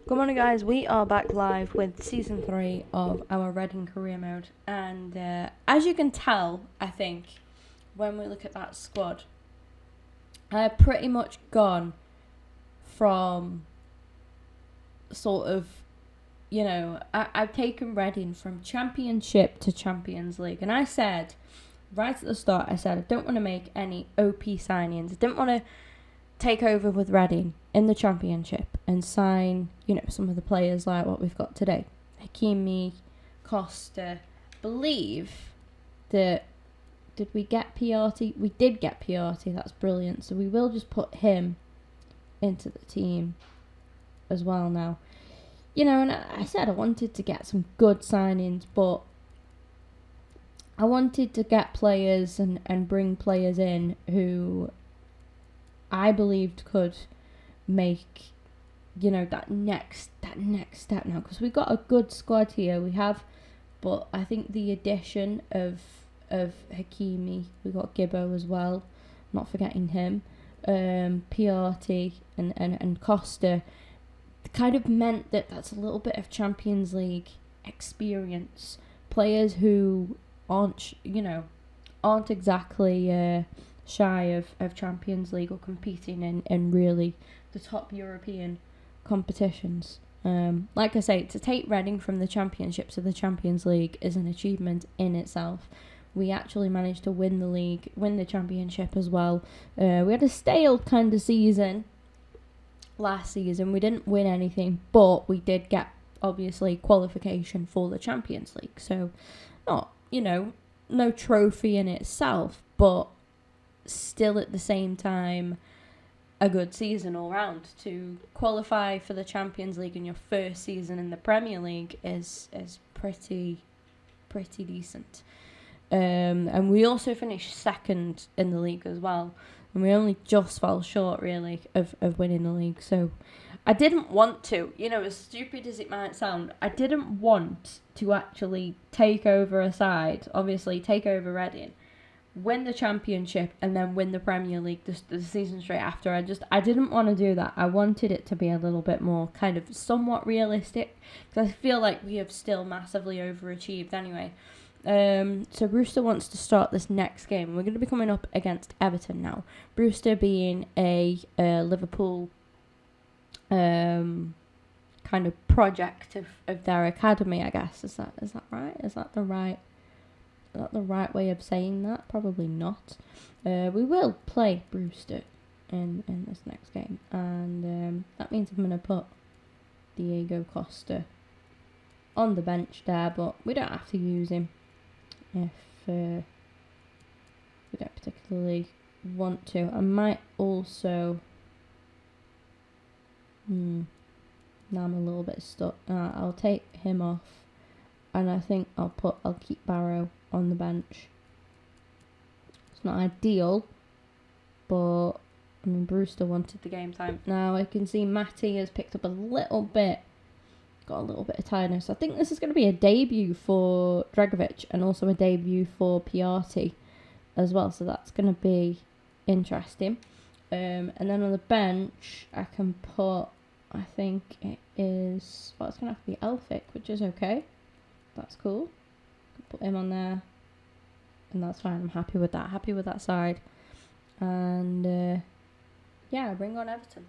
Good morning, guys. We are back live with season 3 of our Reading career mode, and as you can tell, I think when we look at that squad, I have pretty much gone from sort of, I've taken Reading from Championship to Champions League, and I said right at the start, I don't want to make any OP signings. I didn't want to take over with Reading in the Championship and sign, some of the players like what we've got today. Hakimi, Costa. Believe that, did we get PRT? We did get PRT, that's brilliant. So we will just put him into the team as well now. And I said I wanted to get some good signings, but I wanted to get players and bring players in who I believed could make, that next step now. Because we've got a good squad here. We have, but I think the addition of Hakimi, we got Gibbo as well, not forgetting him, PRT and Costa, kind of meant that that's a little bit of Champions League experience. Players who aren't exactly shy of Champions League or competing in really the top European competitions. Like I say, to take Reading from the Championship to the Champions League is an achievement in itself. We actually managed to win the league, win the Championship as well. We had a stale kind of season last season. We didn't win anything, but we did get, obviously, qualification for the Champions League. So, not, no trophy in itself, but still at the same time a good season all round. To qualify for the Champions League in your first season in the Premier League is pretty decent. And we also finished second in the league as well, and we only just fell short really of winning the league. So I didn't want to, as stupid as it might sound, I didn't want to actually take over a side, obviously take over Reading, win the Championship, and then win the Premier League the season straight after. I didn't want to do that. I wanted it to be a little bit more kind of somewhat realistic, because I feel like we have still massively overachieved anyway. So Brewster wants to start this next game. We're going to be coming up against Everton now. Brewster being a Liverpool kind of project of their academy, I guess. Is that right? Is that the right way of saying that? Probably not. We will play Brewster in this next game, and that means I'm going to put Diego Costa on the bench there, but we don't have to use him if we don't particularly want to. I might also... now I'm a little bit stuck. I'll take him off, and I think I'll keep Barrow on the bench. It's not ideal, but I mean, Brewster wanted the game time. Now I can see Matty has picked up a little bit, got a little bit of tiredness. I think this is going to be a debut for Dragovic and also a debut for Piatti as well, so that's going to be interesting. And then on the bench, I can put, I think it is, it's going to have to be Elphick, which is okay. That's cool. Put him on there, and that's fine. I'm happy with that side. And bring on Everton.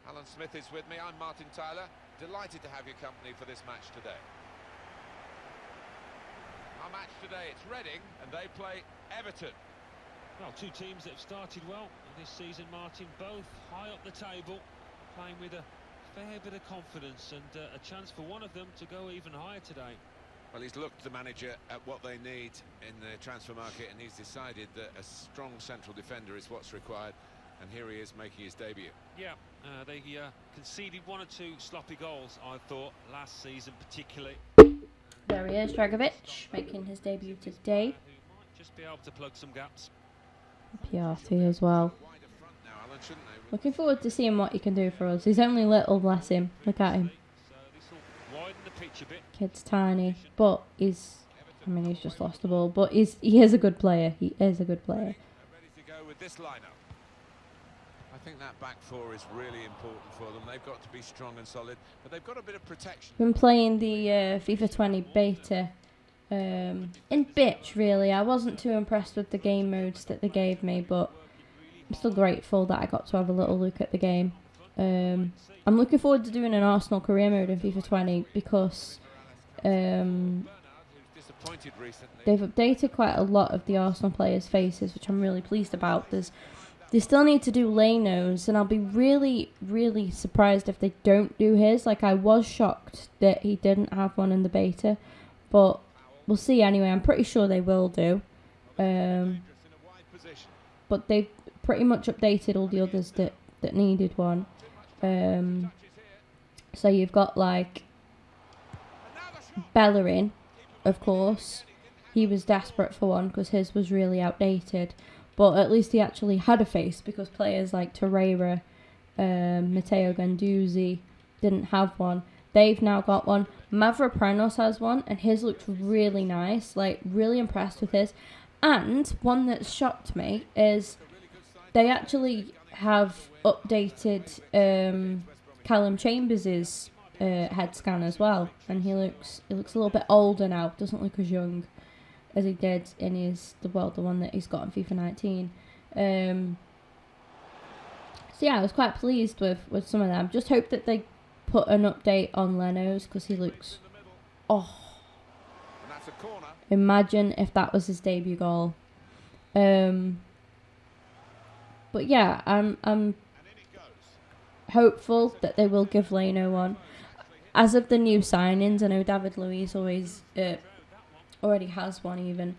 Alan Smith is with me. I'm Martin Tyler. Delighted to have your company for this match today. Our match today, it's Reading, and they play Everton. Well, two teams that have started well this season, Martin, both high up the table, playing with a fair bit of confidence, and a chance for one of them to go even higher today. Well, he's looked, the manager, at what they need in the transfer market, and he's decided that a strong central defender is what's required. And here he is making his debut. Yeah, they conceded 1 or 2 sloppy goals, I thought, last season particularly. There he is, Dragovic, making his debut today. Who might just be able to plug some gaps. PRT as well. Looking forward to seeing what he can do for us. He's only little, bless him. Look at him. Kid's tiny, but he's just lost the ball. But he is a good player. He is a good player. Ready to go with this lineup. I think that back four is really important for them. They've got to be strong and solid, but they've got a bit of protection. Been playing the FIFA 20 beta in bits, really. I wasn't too impressed with the game modes that they gave me, but I'm still grateful that I got to have a little look at the game. I'm looking forward to doing an Arsenal career mode in FIFA 20 because they've updated quite a lot of the Arsenal players' faces, which I'm really pleased about. They still need to do Leno's, and I'll be really, really surprised if they don't do his. Like, I was shocked that he didn't have one in the beta, but we'll see anyway. I'm pretty sure they will do. But they've pretty much updated all the others that needed one. So you've got, like, Bellerin, of course. He was desperate for one because his was really outdated. But at least he actually had a face, because players like Torreira, Matteo Guendouzi didn't have one. They've now got one. Mavropanos has one, and his looks really nice. Like, really impressed with his. And one that shocked me is they actually have updated Callum Chambers' head scan as well, and he looks a little bit older now. Doesn't look as young as he did in the one that he's got in FIFA 19. So yeah, I was quite pleased with some of them. Just hope that they put an update on Leno's, because he looks... Oh, imagine if that was his debut goal. But yeah, I'm hopeful that they will give Leno one. As of the new signings, I know David Luiz already has one even,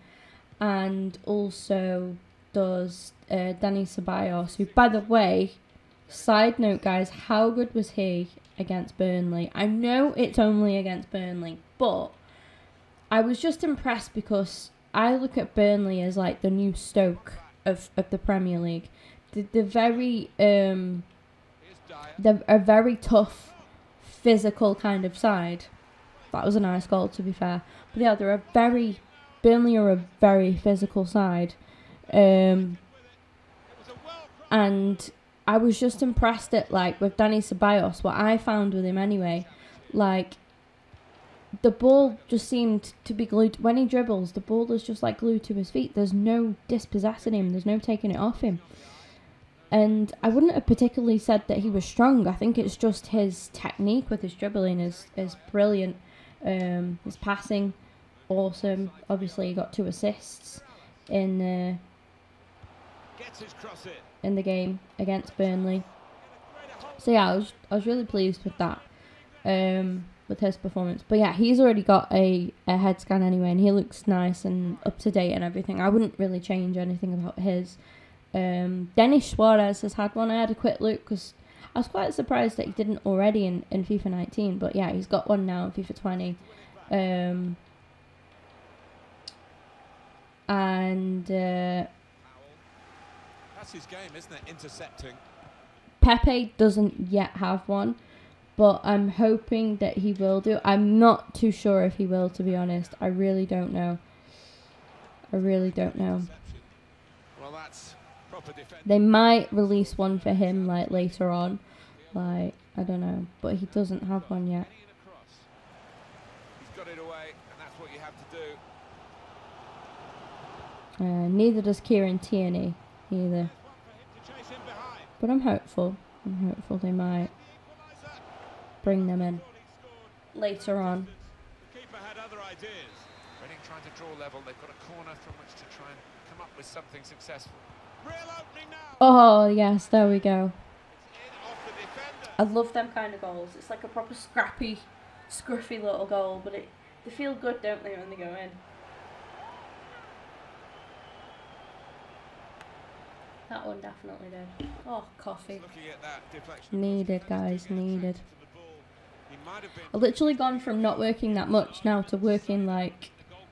and also does Dani Ceballos, who, by the way, side note guys, how good was he against Burnley? I know it's only against Burnley, but I was just impressed because I look at Burnley as like the new Stoke of the Premier League. They're a very tough, physical kind of side. That was a nice goal, to be fair. But yeah, Burnley are a very physical side. And I was just impressed at, like, with Dani Ceballos, what I found with him anyway, like, the ball just seemed to be glued. When he dribbles, the ball is just, like, glued to his feet. There's no dispossessing him. There's no taking it off him. And I wouldn't have particularly said that he was strong. I think it's just his technique with his dribbling is brilliant. His passing, awesome. Obviously, he got 2 assists in the game against Burnley. So yeah, I was really pleased with that, with his performance. But yeah, he's already got a head scan anyway, and he looks nice and up to date and everything. I wouldn't really change anything about his. Denis Suarez has had one. I had a quick look because I was quite surprised that he didn't already in FIFA 19. But yeah, he's got one now in FIFA 20. That's his game, isn't it? Intercepting. Pepe doesn't yet have one, but I'm hoping that he will do. I'm not too sure if he will, to be honest. I really don't know. Well, that's proper defense. They might release one for him, like, later on. Like, I don't know. But he doesn't have one yet. He's got it away, and that's what you have to do. Neither does Kieran Tierney, either. But I'm hopeful. They might bring them in later on. The keeper had other ideas. Reading trying to draw level. They've got a corner from which to try and come up with something successful. Real opening now. Oh, yes, there we go. I love them kind of goals. It's like a proper scruffy little goal, but They feel good, don't they, when they go in? That one definitely did. Oh, coffee. Needed, guys, needed. I've literally gone from not working that much now to working, like,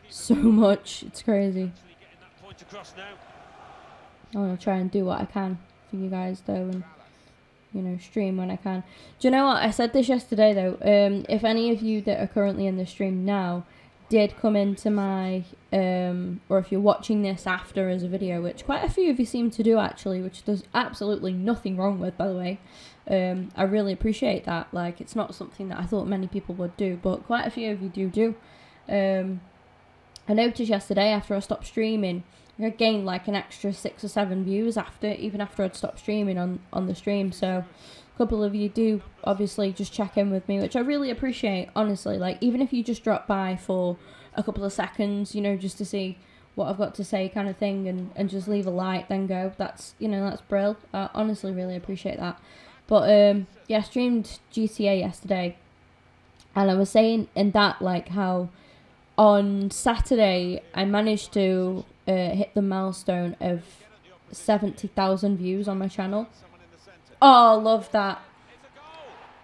so much. It's crazy. I'm going to try and do what I can for you guys, though, and, you know, stream when I can. Do you know what? I said this yesterday, though. If any of you that are currently in the stream now did come into my, or if you're watching this after as a video, which quite a few of you seem to do, actually, which there's absolutely nothing wrong with, by the way. I really appreciate that. Like, it's not something that I thought many people would do, but quite a few of you do. I noticed yesterday after I stopped streaming, I gained like an extra 6 or 7 views even after I'd stopped streaming on the stream. So a couple of you do obviously just check in with me, which I really appreciate, honestly. Like, even if you just drop by for a couple of seconds, you know, just to see what I've got to say kind of thing, and just leave a like, then go. That's, you know, that's brill. I honestly really appreciate that. But yeah, I streamed GTA yesterday, and I was saying in that, like, how on Saturday I managed to hit the milestone of 70,000 views on my channel. Oh, love that.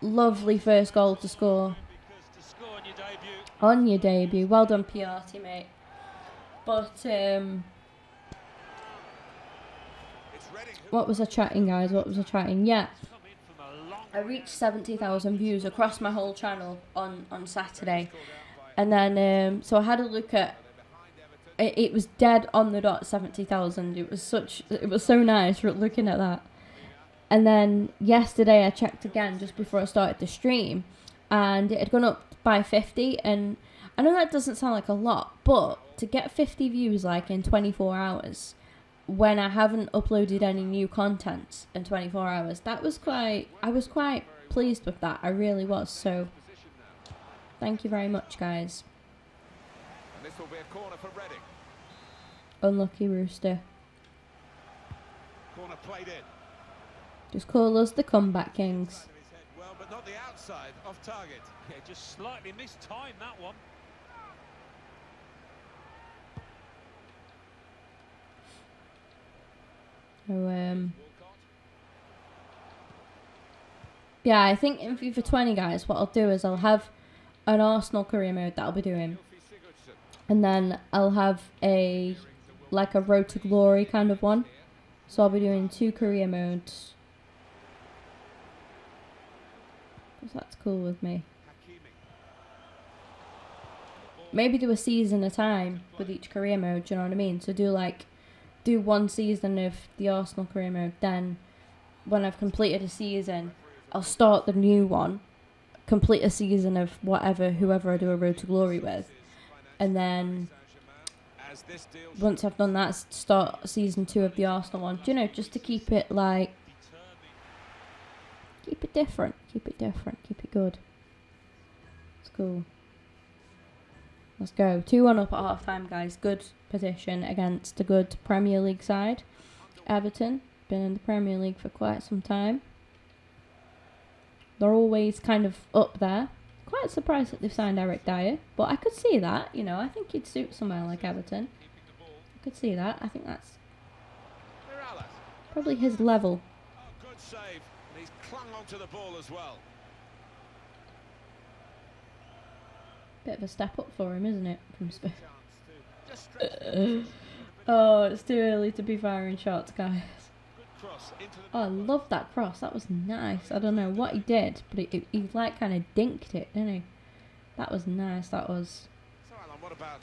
Lovely first goal to score on your debut. Well done, PR teammate. But what was I chatting, guys? What was I chatting? Yeah, I reached 70,000 views across my whole channel on Saturday. And then, so I had a look at, it was dead on the dot, 70,000. It was so nice looking at that. And then yesterday I checked again just before I started the stream, and it had gone up by 50. And I know that doesn't sound like a lot, but to get 50 views like in 24 hours, when I haven't uploaded any new content in 24 hours, I was quite pleased with that. I really was. So thank you very much, guys. And this will be a corner for Reading. Unlucky Rooster. Corner played in. Just call us the Comeback Kings. Well, but not the outside, off target. Yeah, just slightly mistimed that one. So, yeah, I think in FIFA 20, guys, what I'll do is I'll have an Arsenal career mode that I'll be doing, and then I'll have a Road to Glory kind of one. So I'll be doing 2 career modes. Because that's cool with me. Maybe do a season at a time with each career mode, do you know what I mean? So do 1 season of the Arsenal career mode, then when I've completed a season, I'll start the new one, complete a season of whoever I do a Road to Glory with, and then once I've done that, start season 2 of the Arsenal one. Do you know, just to keep it like, keep it different, keep it good. It's cool. Let's go. 2-1 up at half time, guys. Good position against a good Premier League side. Everton, been in the Premier League for quite some time. They're always kind of up there. Quite surprised that they've signed Eric Dyer, but I could see that, you know. I think he'd suit somewhere like Everton. I could see that. I think that's probably his level. Oh, good save. And he's clung onto the ball as well. Bit of a step up for him, isn't it? From Spurs. Oh, it's too early to be firing shots, guys. Oh, I love that cross. That was nice. I don't know what he did, but he like kind of dinked it, didn't he? That was nice. That was. So, Alan, what about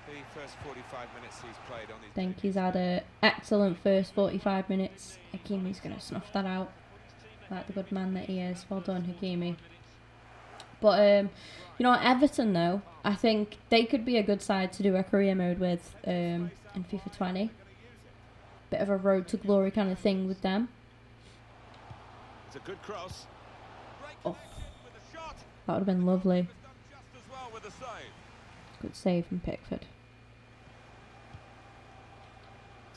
the first 45 minutes he's played on his? I think he's had an excellent first 45 minutes. Hakimi's going to snuff that out, like the good man that he is. Well done, Hakimi. But you know, Everton though, I think they could be a good side to do a career mode with in FIFA 20. Bit of a Road to Glory kind of thing with them. It's a good cross. Oh, that would have been lovely. Good save from Pickford.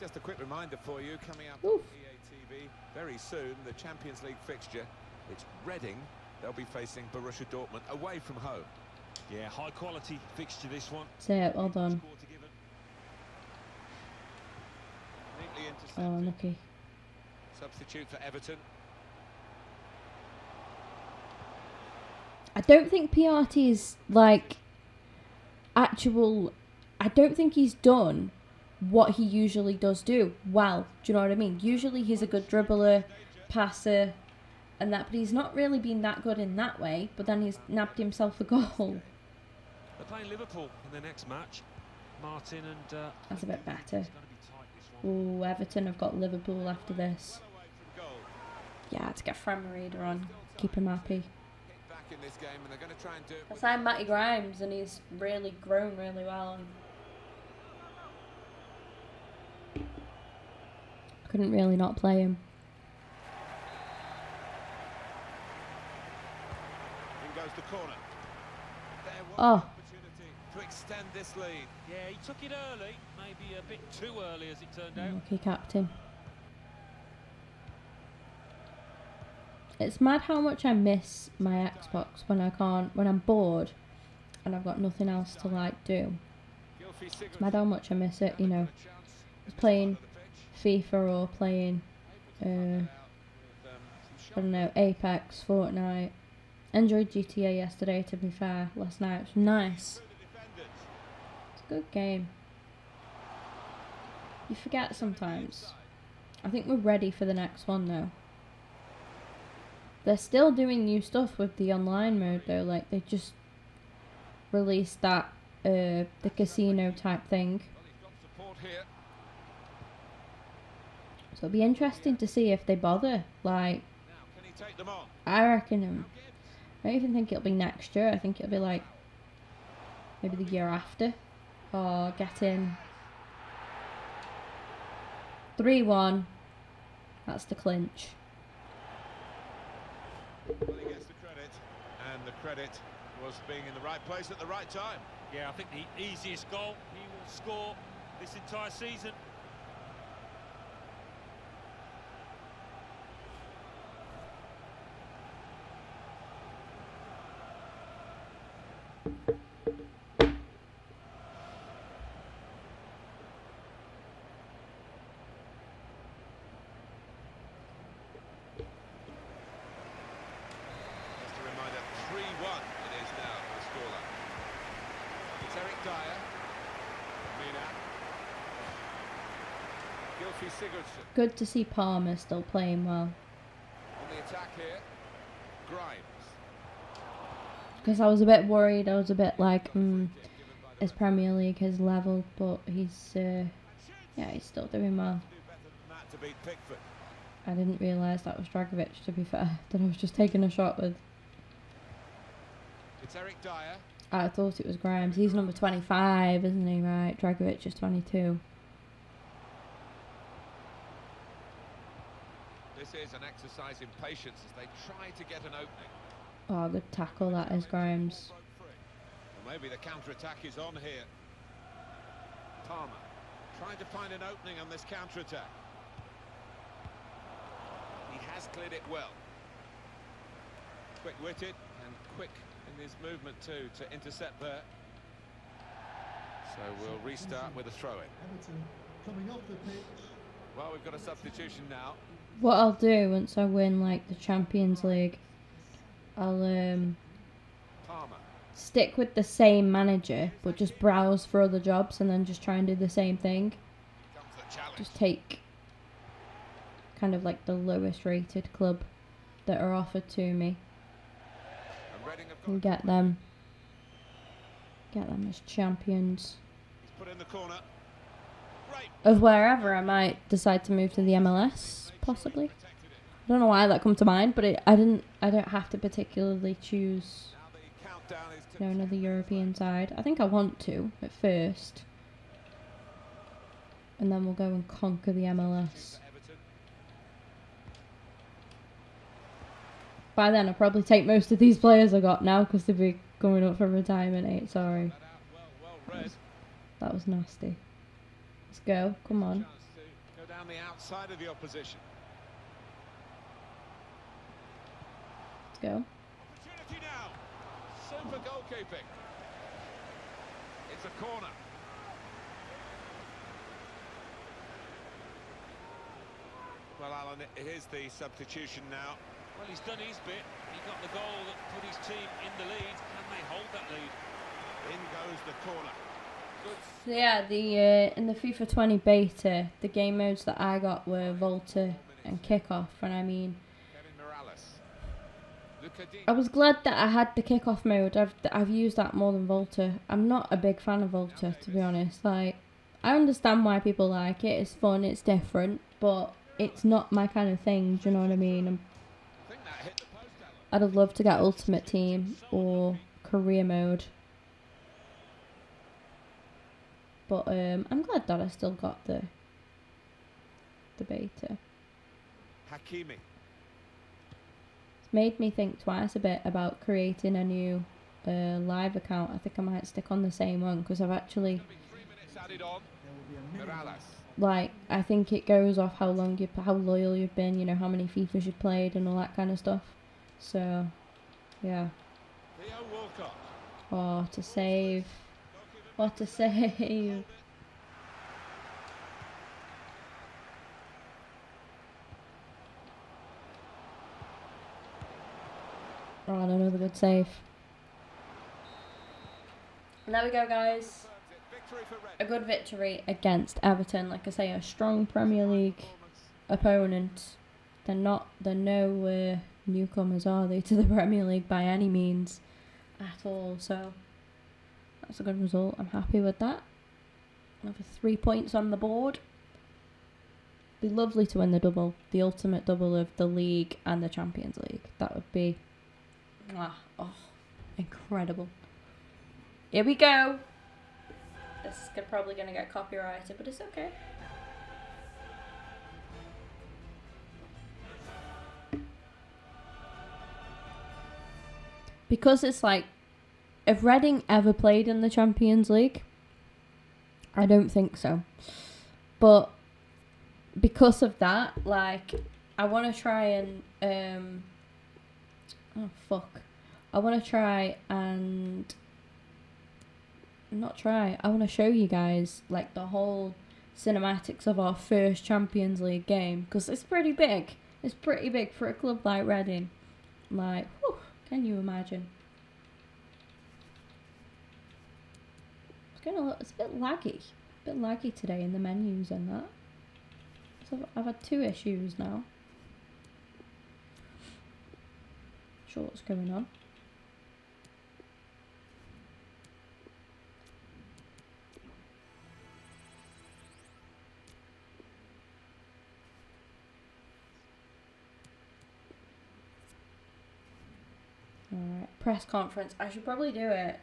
Just a quick reminder for you, coming up Oof. on EA TV very soon, the Champions League fixture. It's Reading. They'll be facing Borussia Dortmund away from home. Yeah, high quality fixture this one. That's it, well done. Score to give it. Neatly intercepted. Oh, lucky. Substitute for Everton. I don't think PRT's like actual. I don't think he's done what he usually does do well. Do you know what I mean? Usually he's a good dribbler, passer, and that, but he's not really been that good in that way. But then he's nabbed himself a goal. They're playing Liverpool in their next match. Martin and... That's a bit better. It's going to be tight, this one. Oh, Everton have got Liverpool after this. Well away from goal. Yeah, to get Fran Reader on, keep him happy. Hit back in this game, and they're going to try and do it. I with- signed Matty Grimes, and he's really grown really well. And couldn't really not play him. In goes the corner. There was Oh. an opportunity to extend this lead. Yeah, he took it early. Maybe a bit too early, as it turned out. Lucky captain. It's mad how much I miss my Xbox when I'm bored and I've got nothing else to like do. It's mad how much I miss it, you know. Playing FIFA or playing, I don't know, Apex, Fortnite. Enjoyed GTA yesterday, to be fair. Last night it was nice. It's a good game. You forget sometimes. I think we're ready for the next one though. They're still doing new stuff with the online mode though. Like they just released that the casino type thing. So it'll be interesting to see if they bother. Like I reckon I don't even think it'll be next year. I think it'll be like maybe the year after. Or getting 3-1. That's the clinch. Well, he gets the credit, and the credit was being in the right place at the right time. Yeah, I think the easiest goal he will score this entire season. Just a reminder, 3-1 it is now, the scoreline. It's Eric Dyer. Mina. Gylfi Sigurdsson Good to see Palmer still playing well. on the attack here. Grimes. Because I was a bit worried. I was a bit like, is Premier League his level? But he's, yeah, he's still doing well. Do better than that to beat Pickford. I didn't realise that was Dragovic, to be fair, that I was just taking a shot with. It's Eric Dyer. I thought it was Grimes. He's number 25, isn't he? Right, Dragovic is 22. This is an exercise in patience as they try to get an opening. Oh, good tackle that is, Grimes. Well, maybe the counter-attack is on here. Palmer trying to find an opening on this counter-attack. He has cleared it well. Quick-witted and quick in his movement too to intercept there. So we'll restart with a throw-in. Everton coming off the pitch. Well, we've got a substitution now. What I'll do once I win, like, the Champions League, I'll Palmer. stick with the same manager, but just browse for other jobs and then just try and do the same thing. Comes the challenge. Just take kind of like the lowest rated club that are offered to me And Reading have got and get them as champions He's put in the corner. Great. of wherever. I might decide to move to the MLS, possibly. Protected it. I don't know why that come to mind, but I don't have to particularly choose, Now the countdown is to you know, another European side. I think I want to at first, and then we'll go and conquer the MLS. Everton. By then, I'll probably take most of these players I got now because they'll be going up for retirement age. Sorry, That out well read. that was nasty. Let's go. Come on. Chance to go down the outside of the opposition. Let's go. Opportunity now. Super goalkeeping. It's a corner. Well, Alan, here's the substitution now. Well, he's done his bit. He got the goal that put his team in the lead. Can they hold that lead? In goes the corner. Good. So yeah, in the FIFA 20 beta, the game modes that I got were Volta and Kickoff, and I mean, Kevin Morales. I was glad that I had the Kickoff mode. I've used that more than Volta. I'm not a big fan of Volta, to be honest. Like, I understand why people like it. It's fun, it's different, but it's not my kind of thing. Do you know what I mean? I think that hit the post, Alan. I'd have loved to get Ultimate Team or Career Mode. But I'm glad that I still got the beta. Hakimi. It's made me think twice a bit about creating a new live account. I think I might stick on the same one because I've actually, There'll be 3 minutes added on. Morales. like, I think it goes off how loyal you've been, you know, how many FIFAs you've played and all that kind of stuff. So, yeah. Theo Walcott. Oh, to save. What a save. Oh, and another good save. And there we go, guys. Victory for Red. A good victory against Everton. Like I say, a strong Premier League opponent. They're no newcomers, are they, to the Premier League by any means at all. So that's a good result. I'm happy with that. Another 3 points on the board. Be lovely to win the double, the ultimate double of the league and the Champions League. That would be, incredible. Here we go. This is probably going to get copyrighted, but it's okay. Because it's like, if Reading ever played in the Champions League, I don't think so. But because of that, like, I want to try and I want to try and I want to show you guys like the whole cinematics of our first Champions League game, because it's pretty big. It's pretty big for a club like Reading. Like, whew, can you imagine? It's a bit laggy today in the menus and that. So I've had 2 issues now. Not sure what's going on. Alright, press conference. I should probably do it.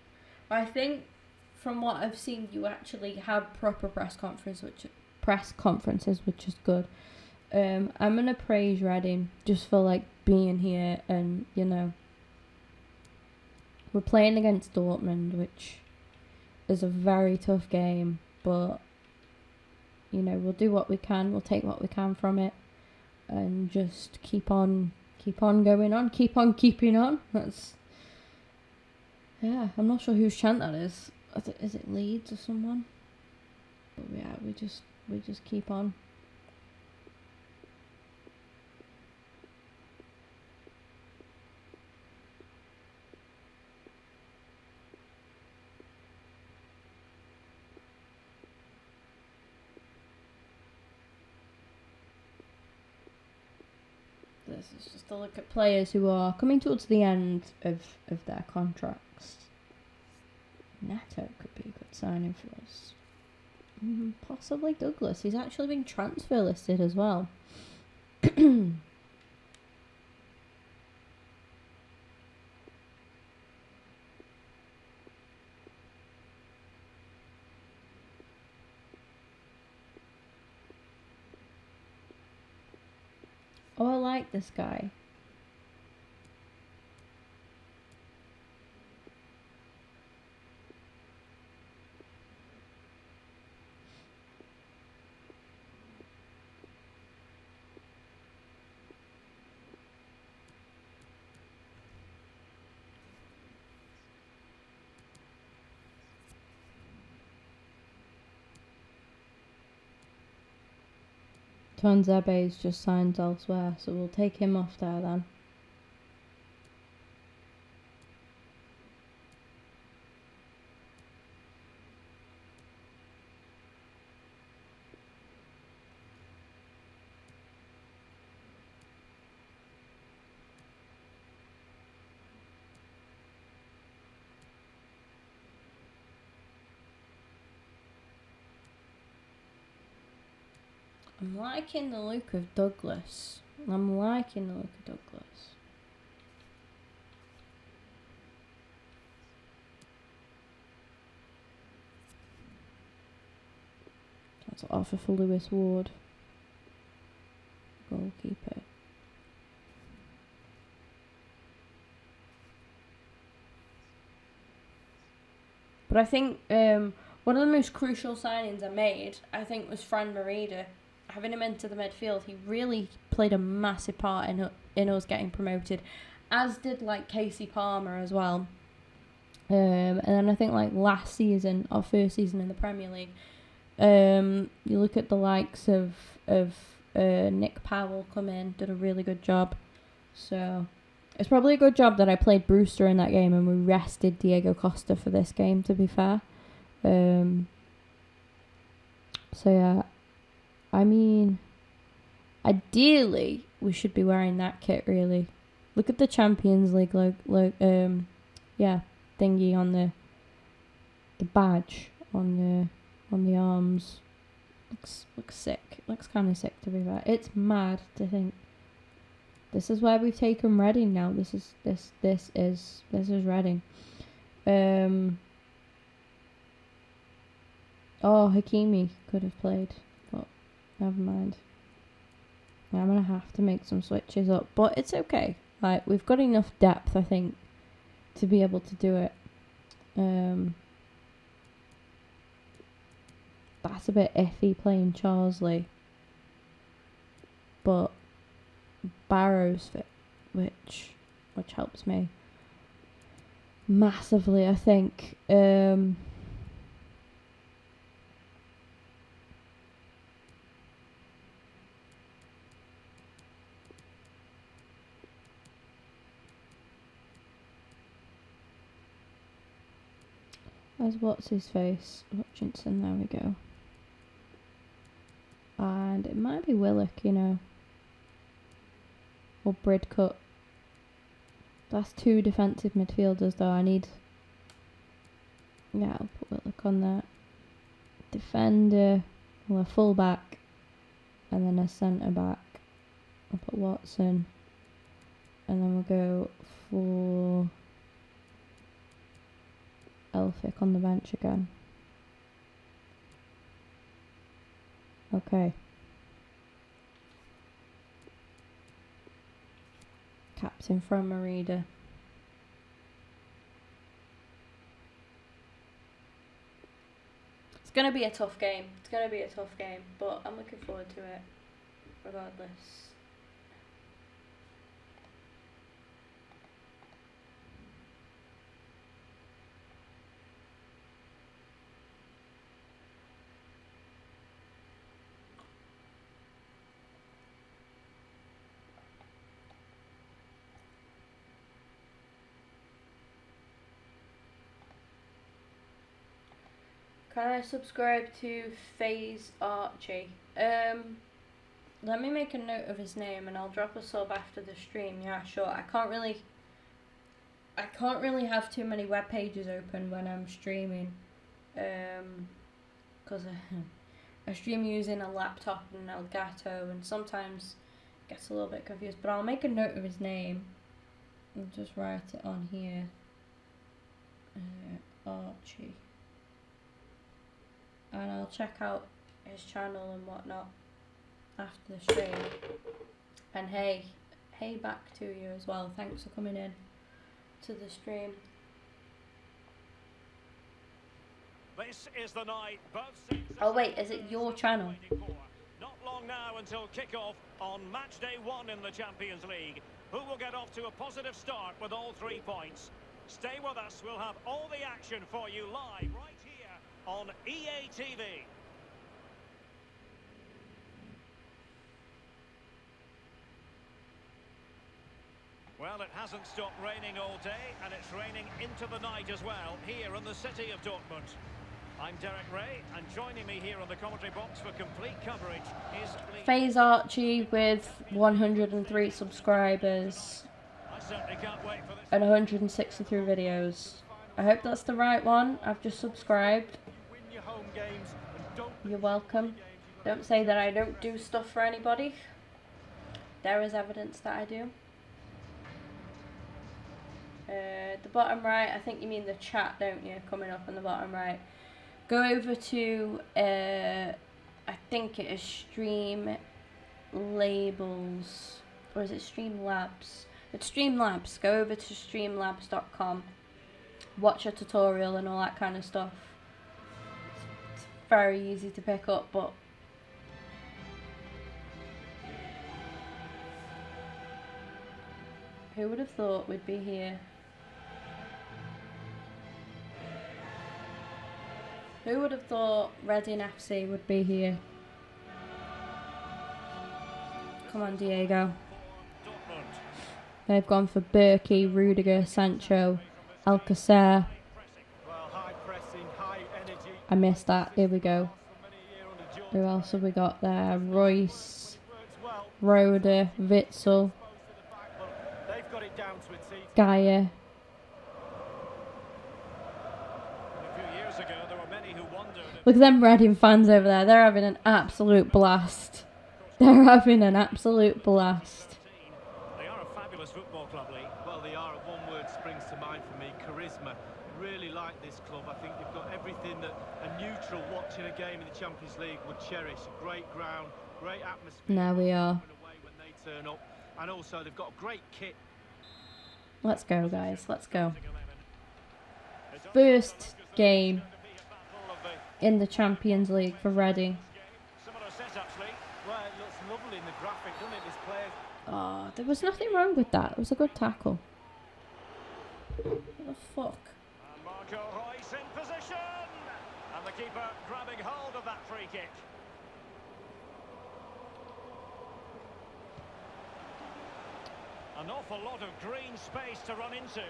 I think from what I've seen, you actually have proper press conferences, which is good. I'm gonna praise Reading just for like being here, and you know, we're playing against Dortmund, which is a very tough game, but you know, we'll do what we can, we'll take what we can from it, and just keep on going on, keep on keeping on. That's, yeah, I'm not sure whose chant that is. Is it Leeds or someone? But yeah, we just keep on. This is just a look at players who are coming towards the end of their contracts. Neto could be a good signing for us. Possibly Douglas. He's actually been transfer listed as well. Oh, I like this guy. Tuanzebe's just signed elsewhere, so we'll take him off there then. I'm liking the look of Douglas. I'm liking the look of Douglas. That's an offer for Lewis Ward. Goalkeeper. But I think one of the most crucial signings I made, I think, was Fran Merida. Having him into the midfield, he really played a massive part in us getting promoted, as did like Casey Palmer as well. And then I think like last season, our first season in the Premier League, you look at the likes of Nick Powell come in, did a really good job. So it's probably a good job that I played Brewster in that game and we rested Diego Costa for this game, to be fair. So yeah, I mean, ideally we should be wearing that kit. Really, look at the Champions League thingy on the badge on the arms. Looks sick. Looks kind of sick, to be fair. It's mad to think this is where we've taken Reading now. This is Reading. Hakimi could have played, but never mind. I'm gonna have to make some switches up, but it's okay. Like, we've got enough depth, I think, to be able to do it. That's a bit iffy playing Charlesley, but Barrow's fit, which helps me massively, I think. As what's his face? Hutchinson, there we go. And it might be Willock, or Bridcut. That's two defensive midfielders though. I'll put Willock on that. Defender, well, a full back, and then a centre back. I'll put Watson, and then we'll go for Elphick on the bench again. Okay. Captain from Merida. It's going to be a tough game. But I'm looking forward to it regardless. Can I subscribe to FaZe Archie? Let me make a note of his name and I'll drop a sub after the stream. Yeah, sure. I can't really have too many web pages open when I'm streaming, because I stream using a laptop and an Elgato, and sometimes it gets a little bit confused. But I'll make a note of his name and just write it on here. Archie. And I'll check out his channel and whatnot after the stream. And hey back to you as well. Thanks for coming in to the stream. This is the night. Oh wait, is it your channel? Not long now until kick-off on match day 1 in the Champions League. Who will get off to a positive start with all 3 points? Stay with us. We'll have all the action for you live right here on EA TV. Well, it hasn't stopped raining all day, and it's raining into the night as well, here in the city of Dortmund. I'm Derek Ray, and joining me here on the commentary box for complete coverage is... FaZe Archie with 103 subscribers I certainly can't wait for this. and 163 videos. I hope that's the right one. I've just subscribed. You're welcome. Don't say that I don't do stuff for anybody. There is evidence that I do. The bottom right, I think you mean the chat, don't you? Coming up on the bottom right. Go over to, I think it is Stream Labels, or is it Streamlabs? It's Streamlabs. Go over to streamlabs.com. Watch a tutorial and all that kind of stuff. It's very easy to pick up, but who would have thought we'd be here? Who would have thought Reading FC would be here? Come on, Diego. They've gone for Berkey, Rudiger, Sancho, Alcacer. I missed that. Here we go. Who else have we got there? Royce, Roder, Witzel, Gaia. Look at them Reading fans over there. They're having an absolute blast. They're having an absolute blast. They are a fabulous football club, Lee. Well, they are. One word springs to mind for me: charisma. Really like this club. I think they've got everything that a neutral watching a game in the Champions League would cherish. Great ground, great atmosphere. Now we are. When they turn up, and also they've got a great kit. Let's go, guys. Let's go. First game in the Champions League for Reading. Similar setups, Lee. Well, it looks lovely in the graphic, doesn't it? This player. Oh, there was nothing wrong with that. It was a good tackle. What the fuck? And Marco Reus in position. And the keeper grabbing hold of that free kick. An awful lot of green space to run into.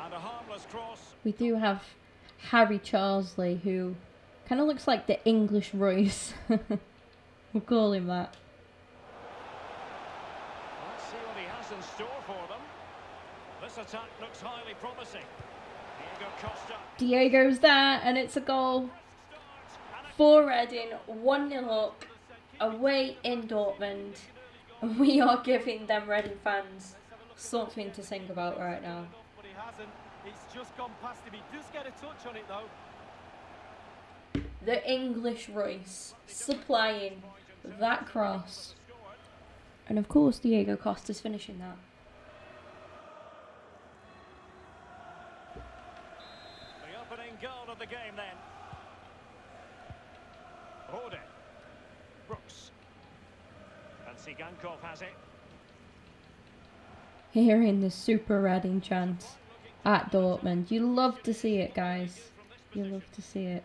And a harmless cross. We do have Harry Charsley, who kind of looks like the English Royce. We'll call him that. Let's see what he has in store for them. This attack looks highly promising. Diego Costa. Diego's there, and it's a goal for Reading. 1-0 up, away in Dortmund. And we are giving them Reading fans something to sing about right now. But he hasn't. It's just gone past him. He does get a touch on it though. The English Royce supplying that cross. And of course Diego Costa's finishing that. The opening goal of the game then. Rode. Brooks. And Sigankov has it. Hearing the Super Reading chant at Dortmund. You love to see it, guys. You love to see it.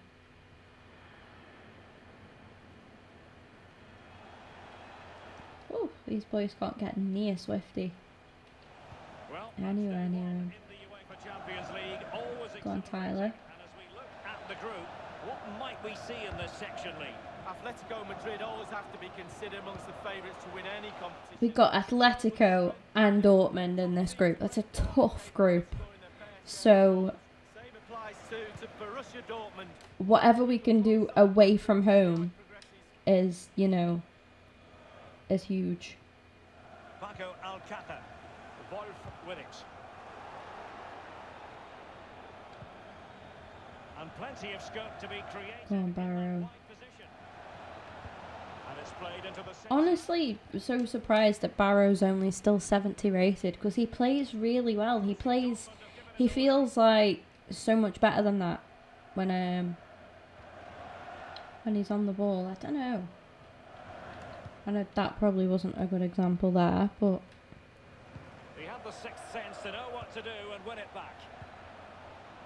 Oh, these boys can't get near Swifty. Well, Anywhere near him. in the UEFA Champions League, always Go on, Tyler. And as we look at the group, what might we see in this section, Lee? Atletico Madrid always have to be considered amongst the favourites to win any competition. We've got Atletico and Dortmund in this group. That's a tough group. So Same applies to Borussia Dortmund. whatever we can do away from home is, you know, is huge. Paco Alcácer, Wolf with it. And plenty of scope to be created. Go on, Barrow. And it's played into the Honestly, so surprised that Barrow's only still 70 rated because he plays really well. He feels like so much better than that when he's on the ball. I don't know. I know that probably wasn't a good example there, but He had the sixth sense to know what to do and win it back.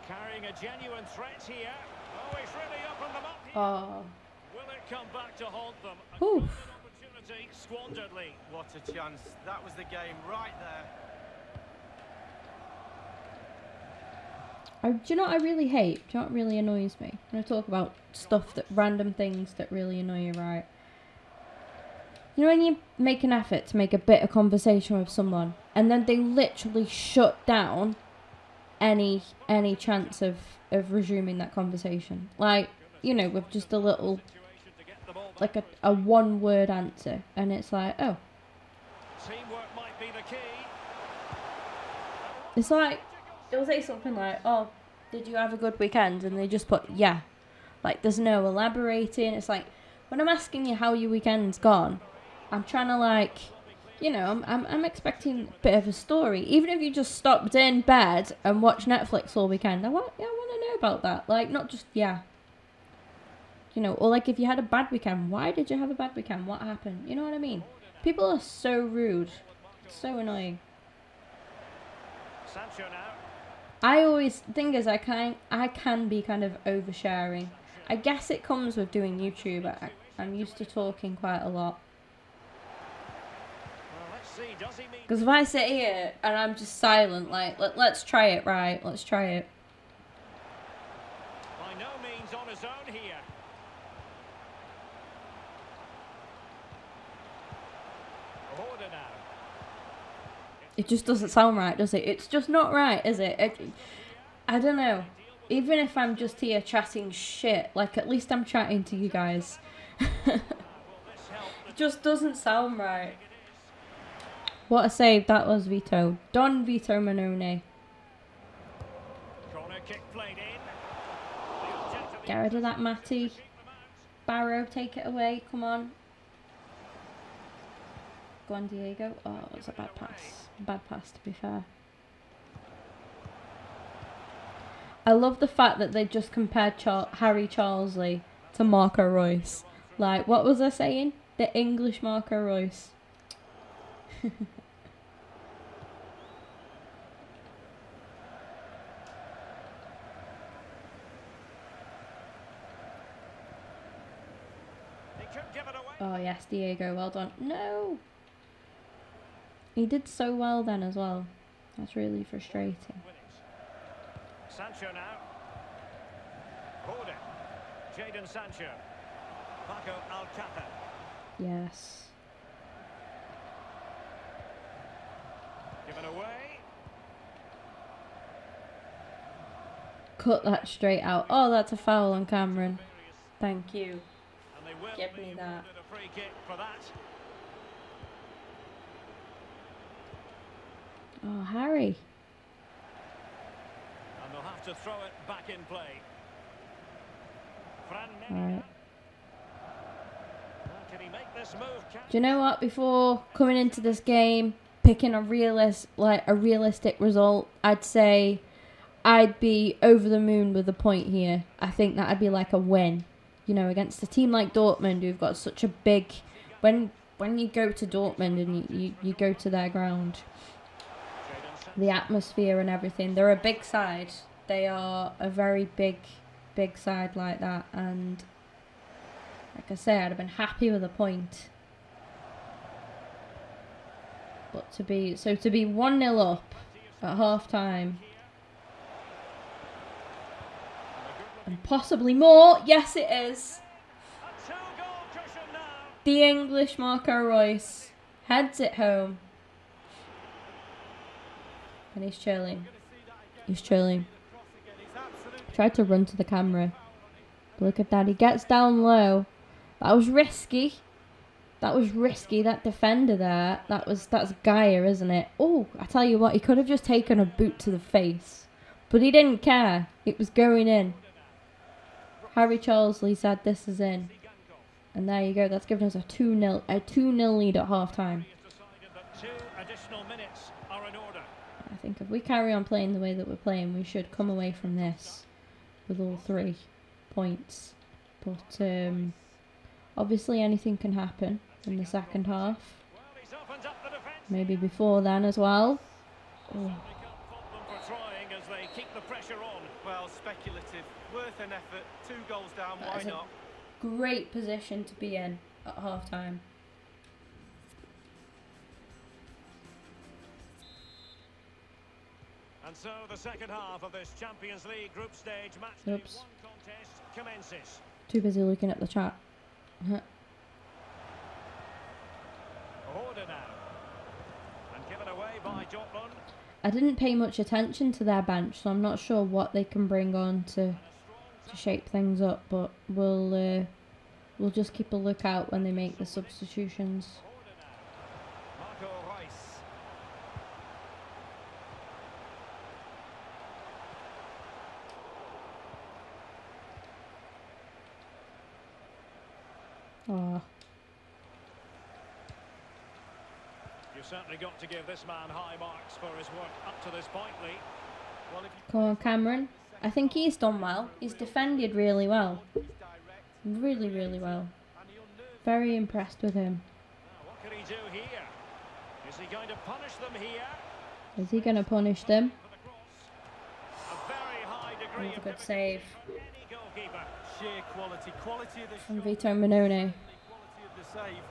Carrying a genuine threat here. Oh, he's really opened them up here. oh, Will it come back to haunt them? A Oof. golden opportunity squandered lead. What a chance. That was the game right there. Do you know what I really hate? Do you know what really annoys me? When I talk about stuff random things that really annoy you, right? You know when you make an effort to make a bit of conversation with someone and then they literally shut down any chance of resuming that conversation? Like, you know, with just a little, like a one-word answer. And it's like, oh. Teamwork might be the key. It's like, they'll say something like, oh, did you have a good weekend? And they just put, yeah. Like, there's no elaborating. It's like, when I'm asking you how your weekend's gone, I'm trying to, like, you know, I'm expecting a bit of a story. Even if you just stopped in bed and watched Netflix all weekend, I want to know about that. Like, not just, yeah. You know, or like if you had a bad weekend, why did you have a bad weekend? What happened? You know what I mean? People are so rude. So annoying. Sancho now. I always think I can be kind of oversharing. I guess it comes with doing YouTube. I'm used to talking quite a lot. Well, let's see. Does he mean? Because if I sit here and I'm just silent, like let's try it, right? Let's try it. By no means on his own here. Order now. It just doesn't sound right, does it? It's just not right, is it? I don't know. Even if I'm just here chatting shit, like at least I'm chatting to you guys. It just doesn't sound right. What a save that was, Vito. Don Vito Manone. Corner kick played in. Get rid of that, Matty. Barrow, take it away. Come on. Go on, Diego. Oh, it was a bad pass. Bad pass, to be fair. I love the fact that they just compared Harry Charlesley to Marco Reus. Like, what was I saying? The English Marco Reus. Oh, yes, Diego. Well done. No! He did so well then as well. That's really frustrating. Sancho now. Order. Jadon Sancho. Paco Alcácer. Yes. Given away. Cut that straight out. Oh, that's a foul on Cameron. Thank you. And they will Give be me that. awarded a free kick for that. Oh, Harry. And they'll have to throw it back in play. Fran Right. Can he make this move? Do you know what? Before coming into this game, picking a realistic result, I'd say I'd be over the moon with a point here. I think that'd be like a win. You know, against a team like Dortmund, who've got such a big... When you go to Dortmund and you go to their ground, the atmosphere and everything, they're a big side. They are a very big side like that. And like I say, I'd have been happy with a point. But to be 1-0 up at half time, and possibly more, yes it is. The English Marco Reus heads it home. And he's chilling. He's chilling. Tried to run to the camera. Look at that, he gets down low. That was risky. That was risky, that defender there. That's Gaia, isn't it? Oh, I tell you what, he could have just taken a boot to the face. But he didn't care. It was going in. Harry Charlesley said this is in. And there you go, that's given us a 2-0 lead at half time. I think if we carry on playing the way that we're playing, we should come away from this with all 3 points. But obviously anything can happen in the second half. Maybe before then as well. Oh. Well, speculative, worth an effort, 2 goals down, why not? Great position to be in at half time. And so the second half of this Champions League group stage match day Oops. 1 contest commences. Too busy looking at the chat. Order now. And given away by Dortmund. I didn't pay much attention to their bench, so I'm not sure what they can bring on to shape things up. But we'll just keep a lookout when they make the substitutions. Order now. Marco Reus. Oh, You've certainly got to give this man high marks for his work up to this point, Lee. Well, if you come on, Cameron. I think he's done well. He's defended really well. he's direct, Really, really well. and he unnerved. Very impressed with him. Now, what can he do here? Is he going to punish them here? Is he going to punish them? For the cross. A very high That degree was a of good difficulty save for any goalkeeper. Sheer quality of the From shot, Vito Minone. quality of the save.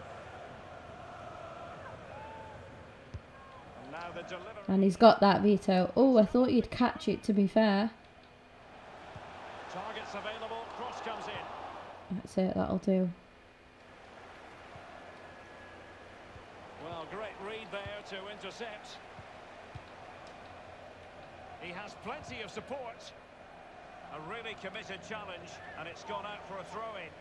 And now the delivery. And he's got that, Vito. Oh, I thought you'd catch it, to be fair. Targets available. Cross comes in. That's it, that'll do. Well, great read there to intercept. He has plenty of support. A really committed challenge, and it's gone out for a throw-in.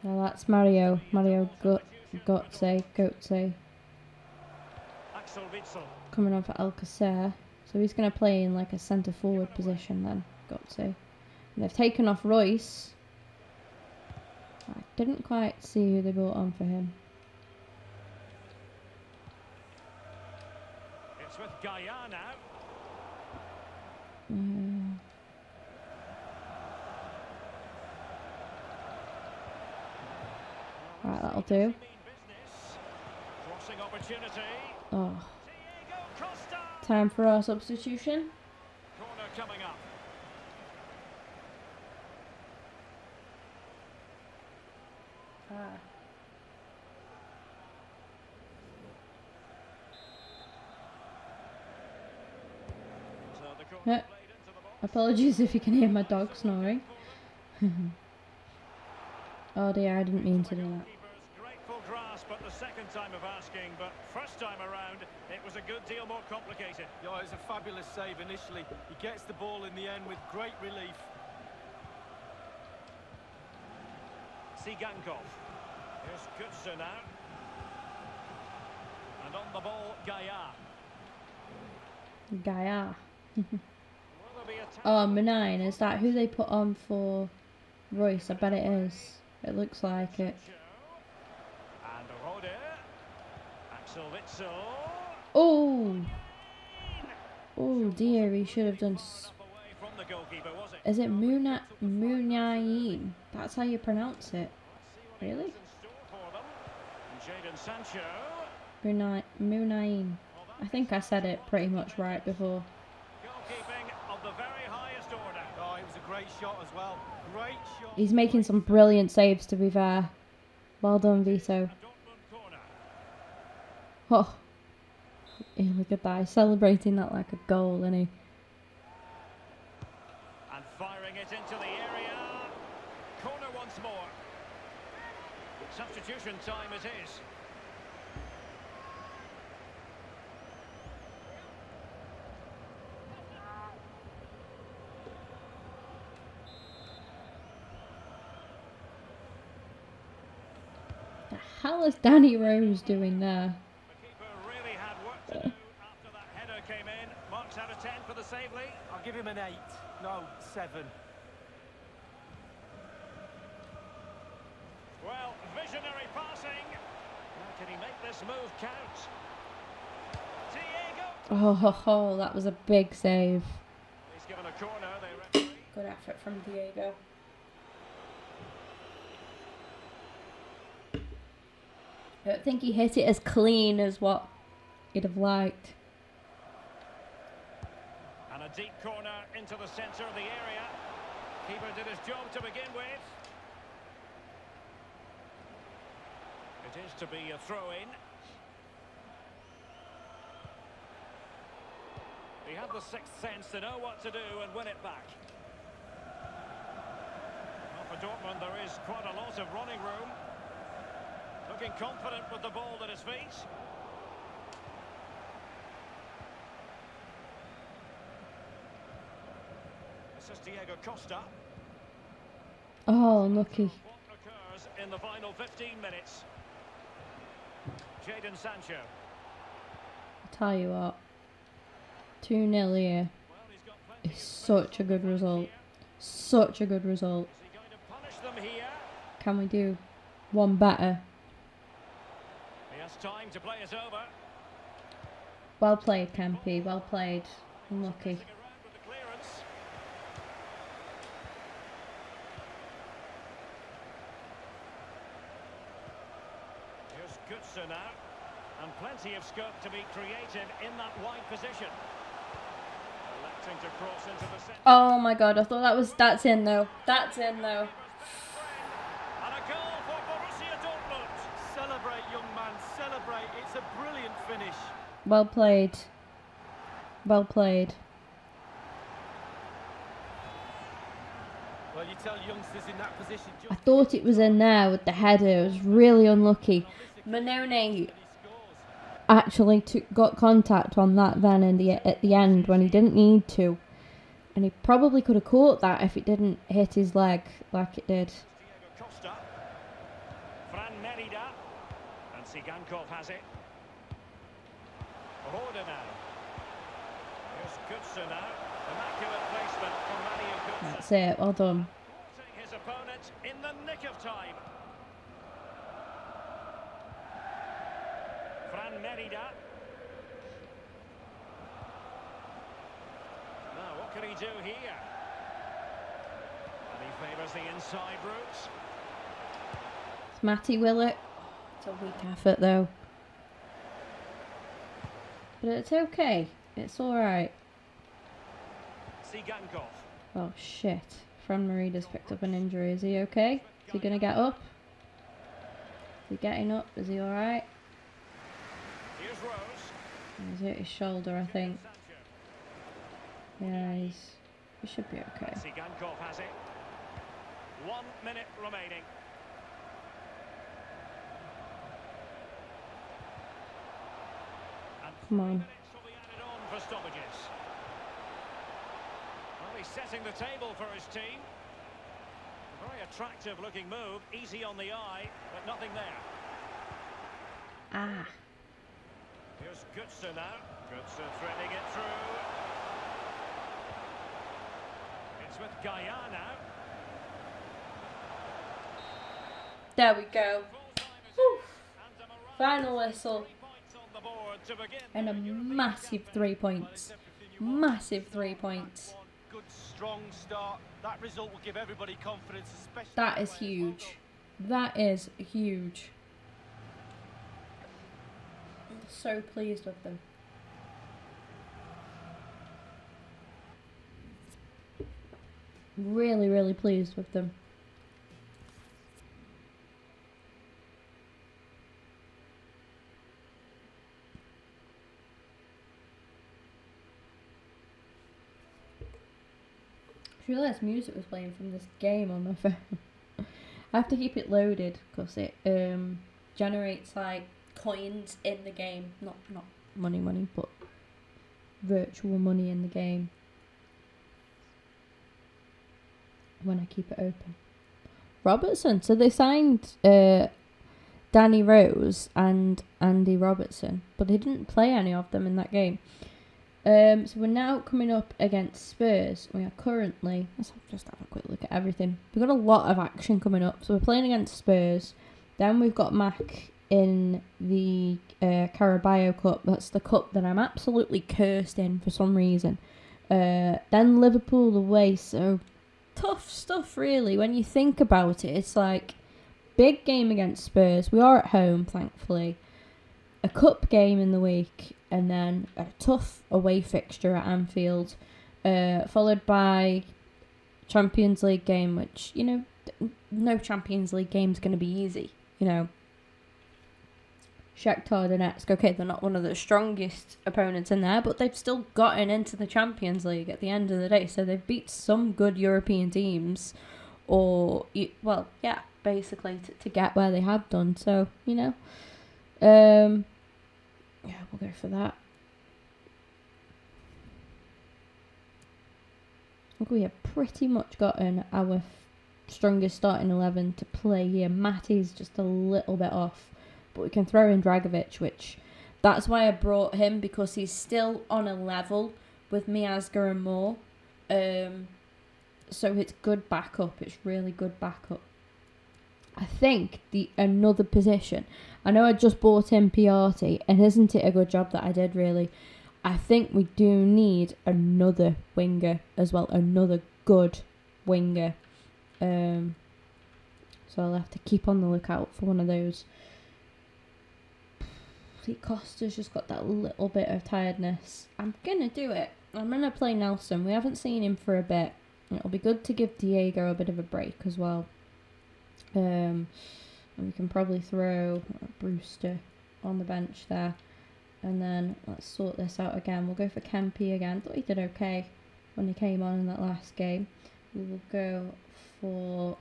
Now that's Mario. Mario Götze. Axel Witsel. Coming on for Alcacer. So he's going to play in like a centre forward position then. Götze. And they've taken off Royce. I didn't quite see who they brought on for him. It's with Gaia now. Right, that'll do. Mean business. Crossing opportunity. Oh, Diego Costa. time for our substitution. Corner coming up. So the corner Yeah. played into the box. Apologies if you can hear my dog snoring. Oh dear, I didn't mean to do that. Keeper's grateful grasp at the second time of asking, but first time around it was a good deal more complicated. Yeah, it was a fabulous save initially. He gets the ball in the end with great relief. Sigankov. Here's Götze now. And on the ball, Gaia. Gaia. Will there be a Oh, Menine, is that who they put on for Royce? I bet it is. It looks like it. And Rode. Axel Witsel. Oh! Oh dear, he should have done... Up away from the goalkeeper, was it? Is it Munayin? That's how you pronounce it. Really? In store for them. And Jadon Sancho. Munayin. I think I said it pretty much right before. Goalkeeping of the very highest order. Oh, it was a great shot as well. Great shot. He's making some brilliant saves, to be fair. Well done, Vito. A Dortmund corner. Oh, yeah, look at that. He's celebrating that like a goal, isn't he? And firing it into the area. Corner once more. Substitution time it is. The hell is Danny Rose doing there? The keeper really had work to do after that header came in. Marks out of 10 for the save, Lee. I'll give him an 8. No, 7. Well, visionary passing. Now can he make this move count? Diego. Oh, that was a big save. He's given a corner. They referee. Good effort from Diego. I don't think he hit it as clean as what he'd have liked. And a deep corner into the centre of the area. Keeper did his job to begin with. It is to be a throw-in. He had the sixth sense to know what to do and win it back. Well, for Dortmund, there is quite a lot of running room. Looking confident with the ball at his feet. This is Diego Costa. Oh, unlucky. What occurs in the final 15 minutes? Jadon Sancho. Tell you what, 2-0 here Well, he's got plenty is of such a good result. Such a good result. Is he going to punish them here? Can we do one better? He has time to play it over. Well played, Kempy. Well played. Unlucky. Messing around with the clearance. Here's Götze now. And plenty of scope to be creative in that wide position. Electing to cross into the centre. Oh my god, I thought that's in though. That's in though. And a goal for Borussia Dortmund. Celebrate, young man, celebrate. It's a brilliant finish. Well played. Well played. Well, you tell youngsters in that position. I thought it was in there with the header. It was really unlucky. Manone actually got contact on that then at the end when he didn't need to. And he probably could have caught that if it didn't hit his leg like it did. Diego Costa. Fran Merida. And Sigankov has it. Roda now. Here's Götze now. Immaculate placement from Mario Götze. That's it. Well done. Thwarting his opponent in the nick of time. Fran Merida. Now, what can he do here? And he favours the inside route. It's Matty Willett. It's a weak effort though. But it's okay. It's alright. Sigankov. Oh shit. Fran Marida's picked up an injury. Is he okay? Is he going to get up? Is he getting up? Is he alright? Here's Rose. He's hit his shoulder, I think. Sancho. Yeah, he should be okay. Sigankov has it. 1 minute remaining. And Come 3 on. minutes will be added on for stoppages. Well, he's setting the table for his team. A very attractive looking move, easy on the eye, but nothing there. Ah. Here's Götze now. Götze threading it through. It's with Gaia now. There we go. Full time it Whew. is. And a miraculous Final whistle. 3 points on the board to begin And a their European massive campaign. 3 points. Massive 3 points. Good, strong start. That result will give everybody confidence, especially. That the is players. huge. That is huge. I'm so pleased with them. Really, really pleased with them. I realised music was playing from this game on my phone. I have to keep it loaded because it generates like coins in the game, not money, but virtual money in the game when I keep it open. Robertson. So they signed Danny Rose and Andy Robertson, but they didn't play any of them in that game. So we're now coming up against Spurs. We are currently, let's just have a quick look at everything. We've got a lot of action coming up. So we're playing against Spurs. Then we've got Mac in the Carabao Cup. That's the cup that I'm absolutely cursed in for some reason. Then Liverpool away. So tough stuff really. When you think about it, it's like big game against Spurs. We are at home, thankfully. A cup game in the week. And then a tough away fixture at Anfield, followed by Champions League game, which, you know, no Champions League game's going to be easy, you know. Shakhtar Donetsk. Okay, they're not one of the strongest opponents in there, but they've still gotten into the Champions League at the end of the day. So they've beat some good European teams, basically to get where they have done. So, yeah, we'll go for that. I think we have pretty much gotten our strongest starting 11 to play here. Matty's just a little bit off, but we can throw in Dragovic, that's why I brought him, because he's still on a level with Miazga and Moore. So it's good backup. It's really good backup. I think another position. I know I just bought in Piatti, and isn't it a good job that I did, really? I think we do need another winger as well, another good winger. So I'll have to keep on the lookout for one of those. I think Costa's just got that little bit of tiredness. I'm going to do it. I'm going to play Nelson. We haven't seen him for a bit. It'll be good to give Diego a bit of a break as well. And we can probably throw Brewster on the bench there. And then let's sort this out again. We'll go for Kempe again. Thought he did okay when he came on in that last game. We will go for...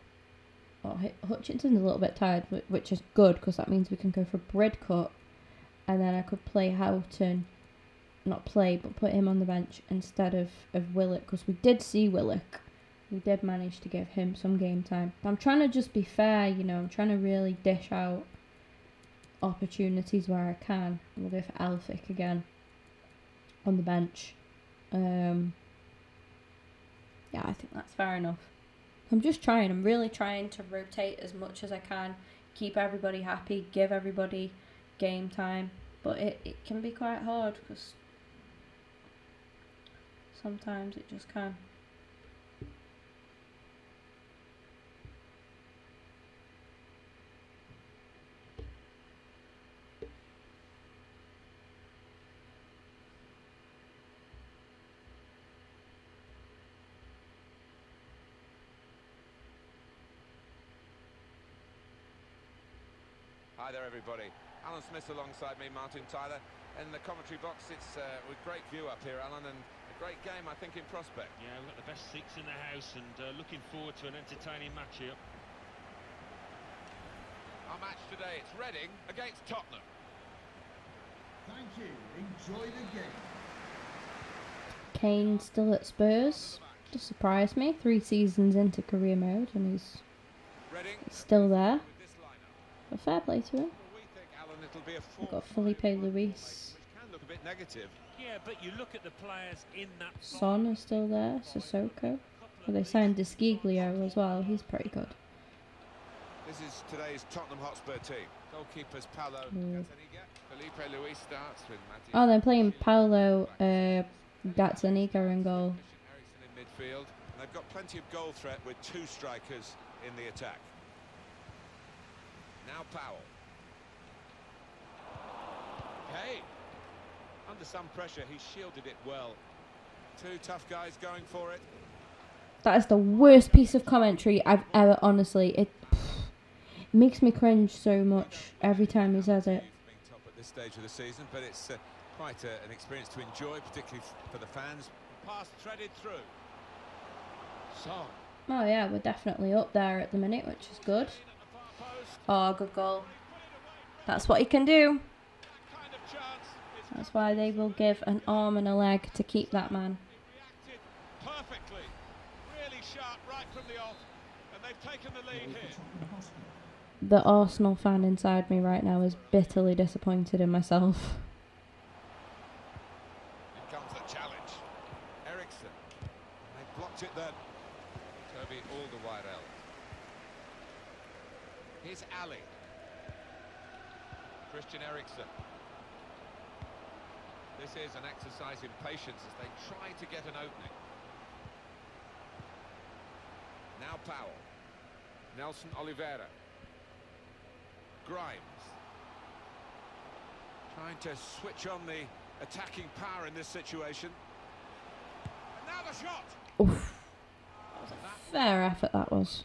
Hutchinson's a little bit tired, which is good, because that means we can go for Bridcut. And then I could play Houghton. Not play, but put him on the bench instead of Willock, because we did see Willock. We did manage to give him some game time. I'm trying to just be fair, I'm trying to really dish out opportunities where I can. We'll go for Elphick again on the bench. Yeah, I think that's fair enough. I'm really trying to rotate as much as I can, keep everybody happy, give everybody game time, but it can be quite hard, because sometimes it just can. Hi there, everybody. Alan Smith alongside me, Martin Tyler. In the commentary box, it's with great view up here, Alan, and a great game, I think, in prospect. Yeah, we've got the best seats in the house, and looking forward to an entertaining match here. Our match today, it's Reading against Tottenham. Thank you. Enjoy the game. Kane still at Spurs. Just surprised me. 3 seasons into career mode, and he's still there. But fair play to him. We've got Felipe Luis. Can look a bit negative. Yeah, but you look at the players in that. Son is still there. Sissoko. Well, they signed Desciglio as well. He's pretty good. This is today's Tottenham Hotspur team. Goalkeepers Paulo Felipe Luis starts with Matty. Oh, they're playing Paulo Gazzaniga in goal. Ericsson in midfield. And they've got plenty of goal threat with 2 strikers in the attack. Now Powell. Hey, under some pressure, he shielded it well. 2 tough guys going for it. That is the worst piece of commentary I've ever, honestly. It makes me cringe so much every time he says it. Being top at this stage of the season, but it's quite an experience to enjoy, particularly for the fans. Pass threaded through. Son. Oh yeah, we're definitely up there at the minute, which is good. Oh, good goal. That's what he can do. That's why they will give an arm and a leg to keep that man. Perfectly. Really sharp right from the off, and they've taken the lead here. The Arsenal fan inside me right now is bitterly disappointed in myself. Here comes the challenge. Ericsson. They blocked it then. Toby Alderweireld. Here's Ali. Christian Eriksen. This is an exercise in patience as they try to get an opening. Now Powell. Nelson Oliveira. Grimes. Trying to switch on the attacking power in this situation. And now the shot! Oof. Fair effort that was.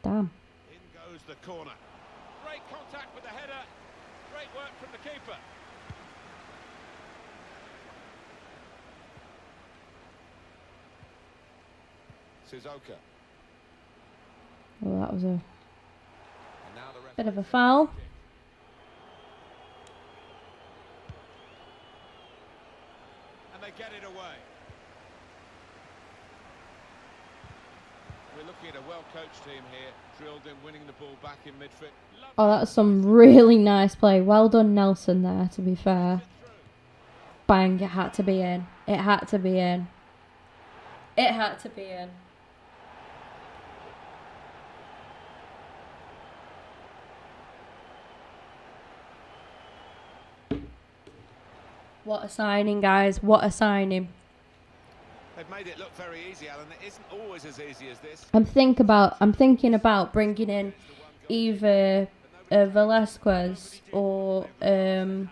Damn. In goes the corner. Great contact with the header. Great work from the keeper. Suzuka. Well, that was a And now the bit of a referee- foul. And they get it away. We're looking at a well-coached team here, drilled in winning the ball back in midfield. Oh, that's some really nice play. Well done, Nelson, there, to be fair. Bang, it had to be in. It had to be in. It had to be in. What a signing, guys. What a signing. They've made it look very easy, Alan. It isn't always as easy as this. I'm thinking about bringing in either Velasquez or They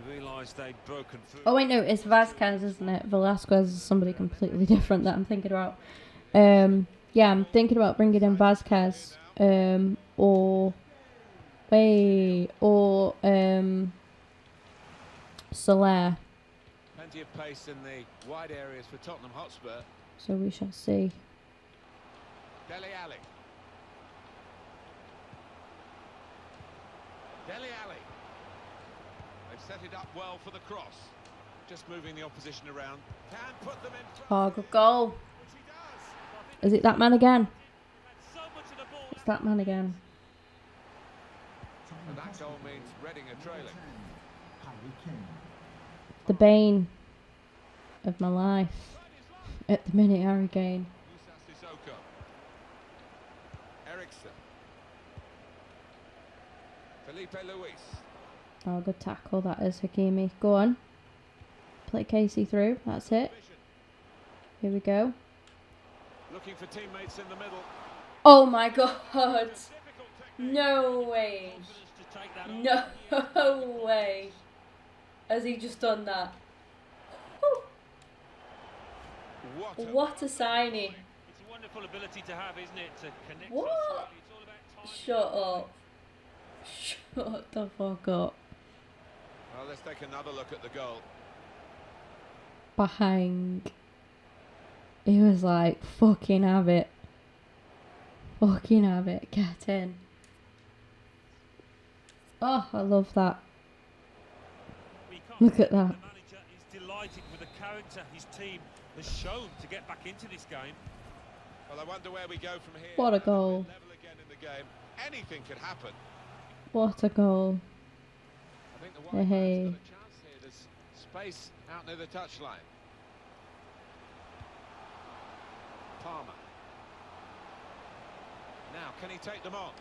realised they'd broken through. oh wait, no, it's Vasquez, isn't it? Velasquez is somebody completely different that I'm thinking about. Yeah, I'm thinking about bringing in Vasquez or Soler. Plenty of pace in the wide areas for Tottenham Hotspur. So we shall see. Dele Alli. Dele Alli. They've set it up well for the cross. Just moving the opposition around. Can put them in front. Oh, good goal. Which he does. Is it that man again? So much of the ball. It's that man again. And that goal means Reading are trailing. Harry Kane. The bane of my life at the minute, Harry Kane. Musa Sissoko. Eriksen. Felipe Luis. Oh, good tackle that is, Hakimi. Go on. Play Casey through. That's it. Here we go. Looking for teammates in the middle. Oh my god. No way. To take that on. No way. Has he just done that? What a signing. It's a wonderful ability to have, isn't it? To connect. What? It's all about time. Shut up. Shut the fuck up. Well, let's take another look at the goal. Bang. He was like, fucking have it. Fucking have it. Get in. Oh, I love that. We can't Look at think that. The manager is delighted with the character his team has shown to get back into this game. Well, I wonder where we go from here. What a goal. Level again in the game. Anything could happen. What a goal. I think the White Hey. Man's got a chance here. There's space out near the touchline. Palmer. Now, can he take them on?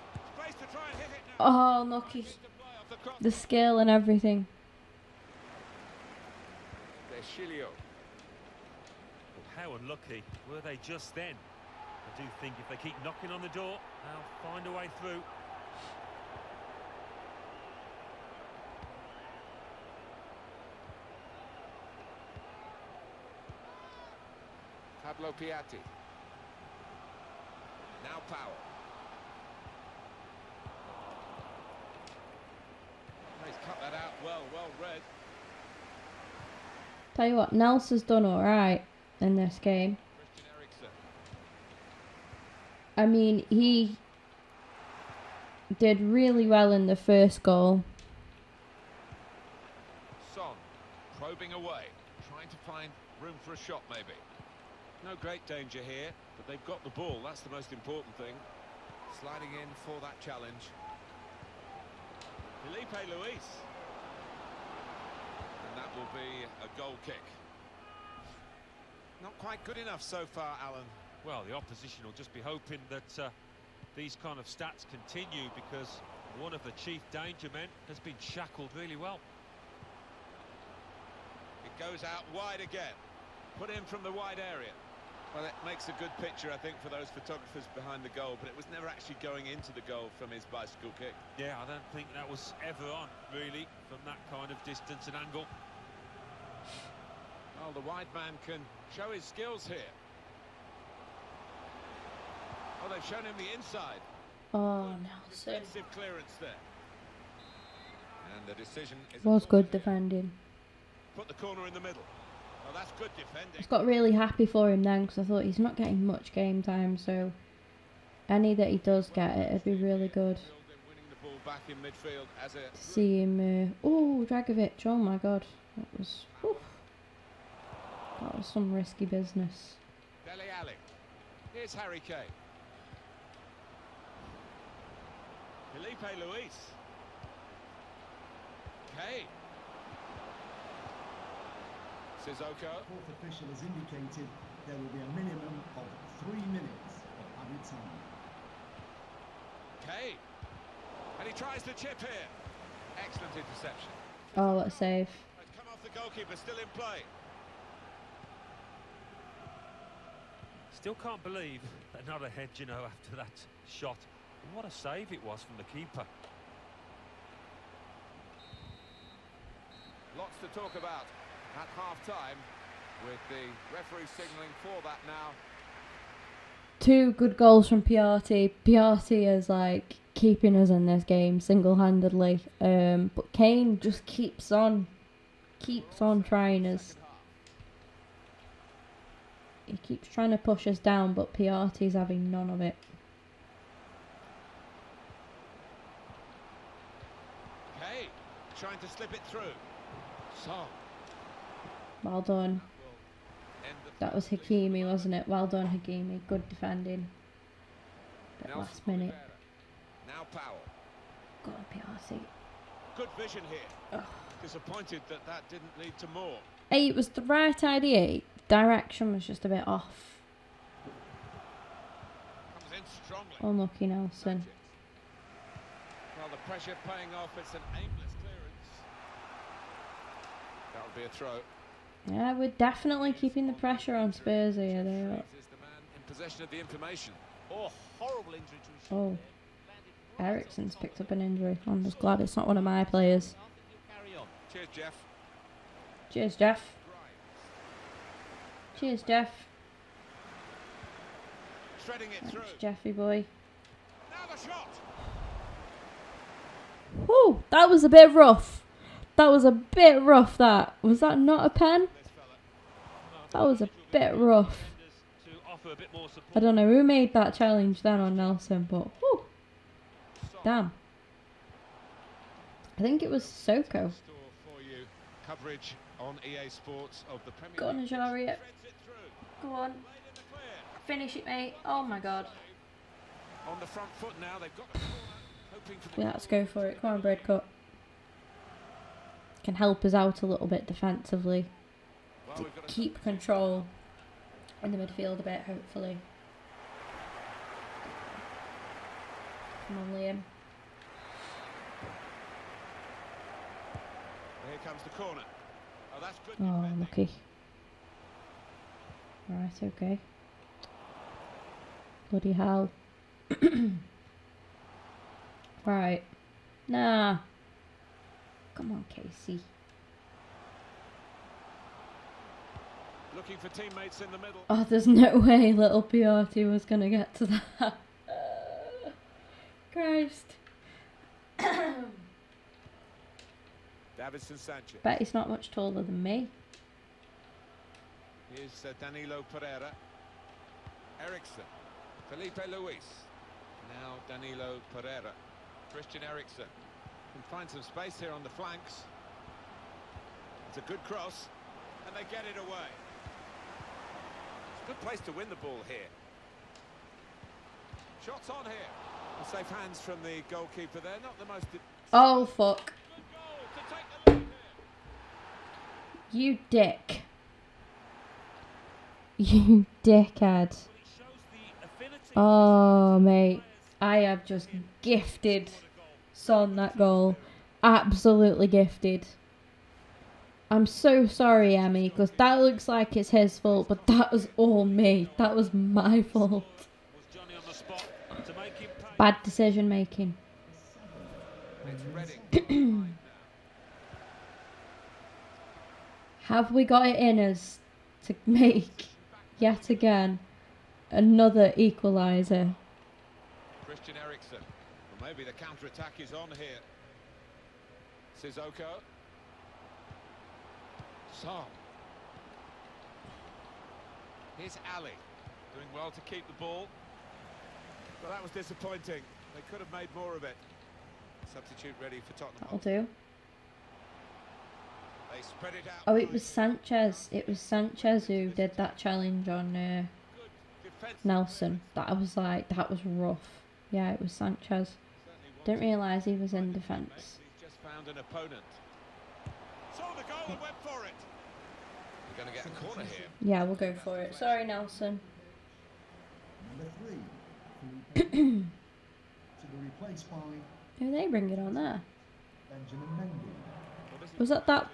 Space to try and hit it now. Oh, lucky. To play off the cross. The skill and everything. Deschilio. How unlucky were they just then? I do think if they keep knocking on the door, they'll find a way through. Pablo Piatti. Now Powell. Oh, he's cut that out well read. Tell you what, Nelson's done alright in this game. Christian Eriksen. I mean, he did really well in the first goal. Son probing away, trying to find room for a shot maybe. No great danger here, but they've got the ball. That's the most important thing. Sliding in for that challenge. Felipe Luis. And that will be a goal kick. Not quite good enough so far, Alan. Well, the opposition will just be hoping that these kind of stats continue, because one of the chief danger men has been shackled really well. It goes out wide again. Put in from the wide area. Well, it makes a good picture, I think, for those photographers behind the goal, but it was never actually going into the goal from his bicycle kick. Yeah, I don't think that was ever on, really, from that kind of distance and angle. Well, the wide man can show his skills here. Oh, they've shown him the inside. Oh, Nelson. Defensive clearance there. And the decision is Was good defending. Put the corner in the middle. Oh, that's good defending. I just got really happy for him then because I thought he's not getting much game time, so any that he does get, it'd be really good Winning the ball back in midfield as a to see him. Oh, Dragovic! Oh my God, that was some risky business. Dele Alli. Here's Harry Kane. Felipe Luis. Kane. Sissoko. Fourth official has indicated there will be a minimum of 3 minutes of added time. Kane. And he tries to chip here. Excellent interception. Oh, what a save! It's come off the goalkeeper, still in play. Still can't believe another head, you know, after that shot. And what a save it was from the keeper. Lots to talk about at half-time, with the referee signalling for that now. 2 good goals from Piatti. Piatti is like keeping us in this game single-handedly. But Kane just keeps on trying us. He keeps trying to push us down, but Piatti's having none of it. Hey, trying to slip it through. Song. Well done. That was Hakimi, wasn't it? Well done, Hakimi. Good defending. But last minute. Now Powell. Go on, Piatti. Good vision here. Disappointed that that didn't lead to more. Hey, it was the right idea. Direction was just a bit off. Comes in strongly. Unlucky Nelson. Well, the pressure paying off. It's an aimless clearance. That would be a throw. Yeah, we're definitely keeping the pressure on Spurs here. Is the man in possession of the information. Oh, horrible injury to his Oh, shoulder there. Eriksen's picked up an injury. I'm just glad it's not one of my players. Carry on. Cheers, Jeff. Cheers, Jeff. Cheers, Jeff. Shredding it through. Thanks, Jeffy boy. Now the shot. Whew, that was a bit rough. That was a bit rough, that. Was that not a pen? That was a bit rough. I don't know who made that challenge then on Nelson, but whew. Damn. I think it was Sissoko. Coverage on EA Sports of the Premier Go on, League. Ajaria. Go on. Finish it, mate. Oh my God. On the front foot now, they've got the corner, hoping for the Yeah, let's go for it. Come on, bread cut. Can help us out a little bit defensively. Well, To we've got keep control in the midfield a bit, hopefully. Come on, Liam. Here comes the corner. Oh, that's good. Oh, defending. lucky. Right, okay. Bloody hell. Right. Nah. Come on, Casey. Looking for teammates in the middle. Oh, there's no way little Piatti was going to get to that. Christ. Davinson Sanchez. Bet he's not much taller than me. Here's Danilo Pereira. Eriksen. Felipe Luis. Now Danilo Pereira. Christian Eriksen. Can find some space here on the flanks. It's a good cross. And they get it away. It's a good place to win the ball here. Shots on here. And safe hands from the goalkeeper there. Not the most... Oh, fuck. Good goal to take the lead here. You dick. You dickhead. Oh, mate. I have just gifted Son that goal. Absolutely gifted. I'm so sorry, Emmy, because that looks like it's his fault, but that was all me. That was my fault. Bad decision making. Have we got it in us to make, yet again, another equaliser? Christian Eriksen. Well, maybe the counter-attack is on here. Sissoko. Song. Here's Ali. Doing well to keep the ball. Well, that was disappointing. They could have made more of it. Substitute ready for Tottenham. That'll do. They spread it out. Oh, it was Sanchez. It was Sanchez who did that challenge on Nelson. That I was like, that was rough. Yeah, it was Sanchez. Didn't realise he was in defence. He's just found an opponent. Saw the goal and went for it. We're going to get a corner here. Yeah, we'll go for it. Sorry, Nelson. Number 3, Felipe, to be replaced by Who are they bringing on there? Benjamin Mendy. Was that Situation.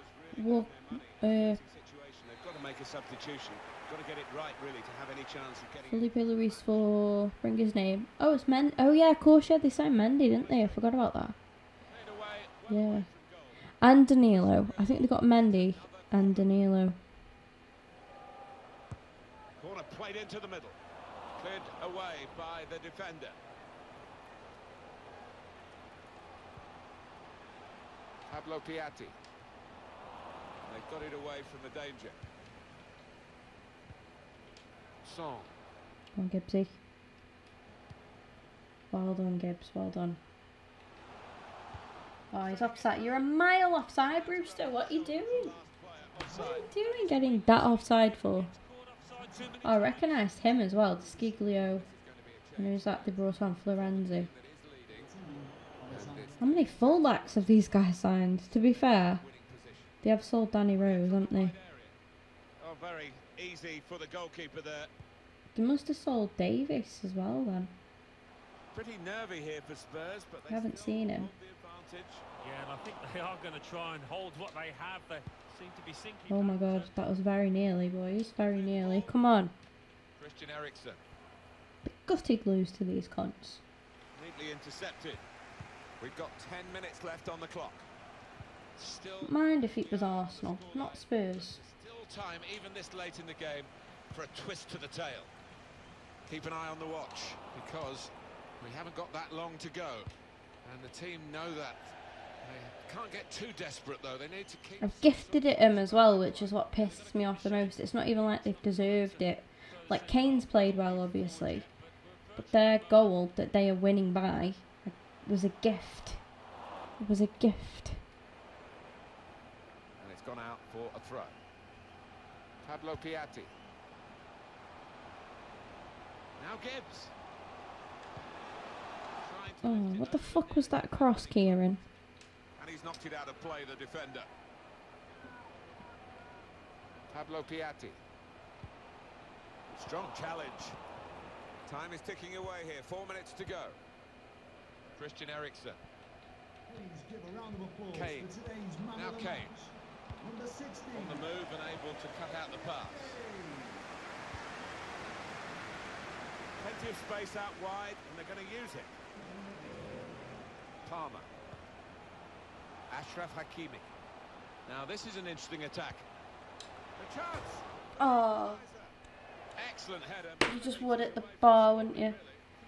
They've got to make a substitution. Got to get it right, really, to have any chance of getting. Felipe Luis for bring his name. Oh, it's Men. Oh yeah, of course, yeah, they signed Mendy, didn't they? I forgot about that. Yeah, and Danilo. I think they got Mendy and Danilo. Corner played into the middle, cleared away by the defender. Pablo Piatti. They've got it away from the danger. Song. Come on, Gibbsy. Well done, Gibbs. Well done. Oh, he's offside. You're a mile offside, Brewster. What are you doing? What are you doing getting that offside for? Oh, I recognised him as well. Sciglio. And who's that they brought on? Florenzi. How many fullbacks have these guys signed? To be fair, they have sold Danny Rose, haven't they? Oh, very easy for the goalkeeper there. They must have sold Davis as well then. Pretty nervy here for Spurs, but I haven't seen him. The advantage. Yeah, and I think they are going to try and hold what they have. They seem to be sinking. Oh my god, that was very nearly, boys. Very nearly. Come on. Christian Eriksen. Bit gutted lose to these cunts. Neatly intercepted. We've got 10 minutes left on the clock. Still, Mind if it was Arsenal, not Spurs. still time, even this late in the game, for a twist to the tail. Keep an eye on the watch, because we haven't got that long to go. And the team know that. They can't get too desperate, though. They need to keep... I've gifted it him as well, which is what pisses me off the most. It's not even like they've deserved it. Like, Kane's played well, obviously. But their goal that they are winning by was a gift. It was a gift. And it's gone out for a throw. Pablo Piatti. Now Gibbs. Oh, what the fuck was that cross, Kieran? And he's knocked it out of play, the defender. Pablo Piatti. Strong challenge. Time is ticking away here. 4 minutes to go. Christian Eriksen. Please give a round of applause Kane. for today's man Now of the Kane. match. Number 16. On the move and able to cut out the pass. Plenty of space out wide, and they're going to use it. Palmer. Ashraf Hakimi. Now this is an interesting attack. The chance. Oh, Excellent header. you just would at the bar, wouldn't you?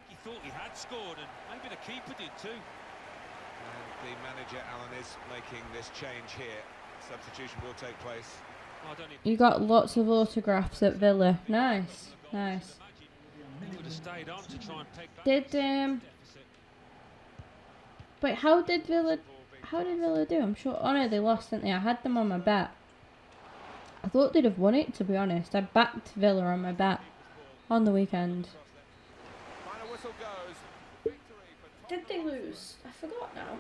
He thought he had scored, and maybe the keeper did too. And the manager, Alan, is making this change here. Substitution will take place. I don't even You got lots of autographs at Villa. Nice, nice. he would have stayed on to try and take back Did deficit. wait? How did Villa do? I'm sure. Oh no, they lost, didn't they? I had them on my bet. I thought they'd have won it, to be honest. I backed Villa on my bet on the weekend. Final whistle goes. Victory for Did they lose? I forgot now.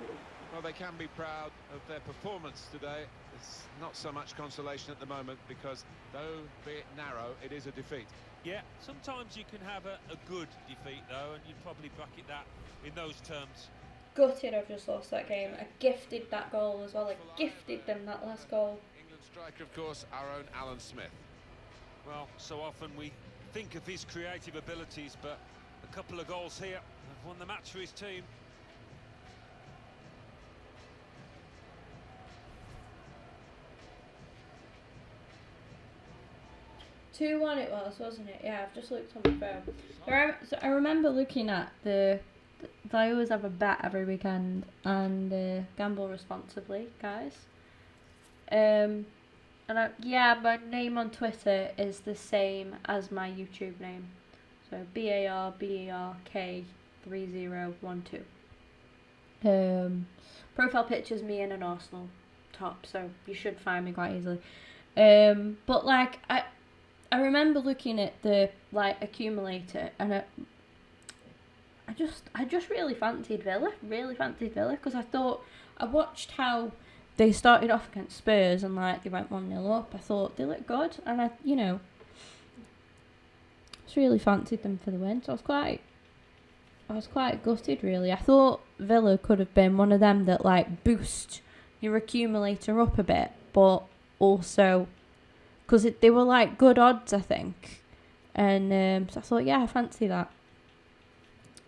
Well, they can be proud of their performance today. It's not so much consolation at the moment because, though be it narrow, it is a defeat. Yeah, sometimes you can have a good defeat though, and you'd probably bracket that in those terms. Gutted I've just lost that game. I gifted that goal as well. I gifted them that last goal. England striker, of course, our own Alan Smith. Well, so often we think of his creative abilities, but a couple of goals here have won the match for his team. 2-1 it was, wasn't it? Yeah, I've just looked on my phone. So I remember looking at the So I always have a bet every weekend, and gamble responsibly, guys. And yeah, my name on Twitter is the same as my YouTube name. So BARBARK3012. Profile picture's me in an Arsenal top, so you should find me quite easily. But like I remember looking at the like accumulator, and I just really fancied Villa, because I watched how they started off against Spurs and like they went 1-0 up. I thought they looked good, and I just really fancied them for the win. So I was quite gutted, really. I thought Villa could have been one of them that like boost your accumulator up a bit, but also because they were like good odds, I think, and so I thought, yeah, I fancy that,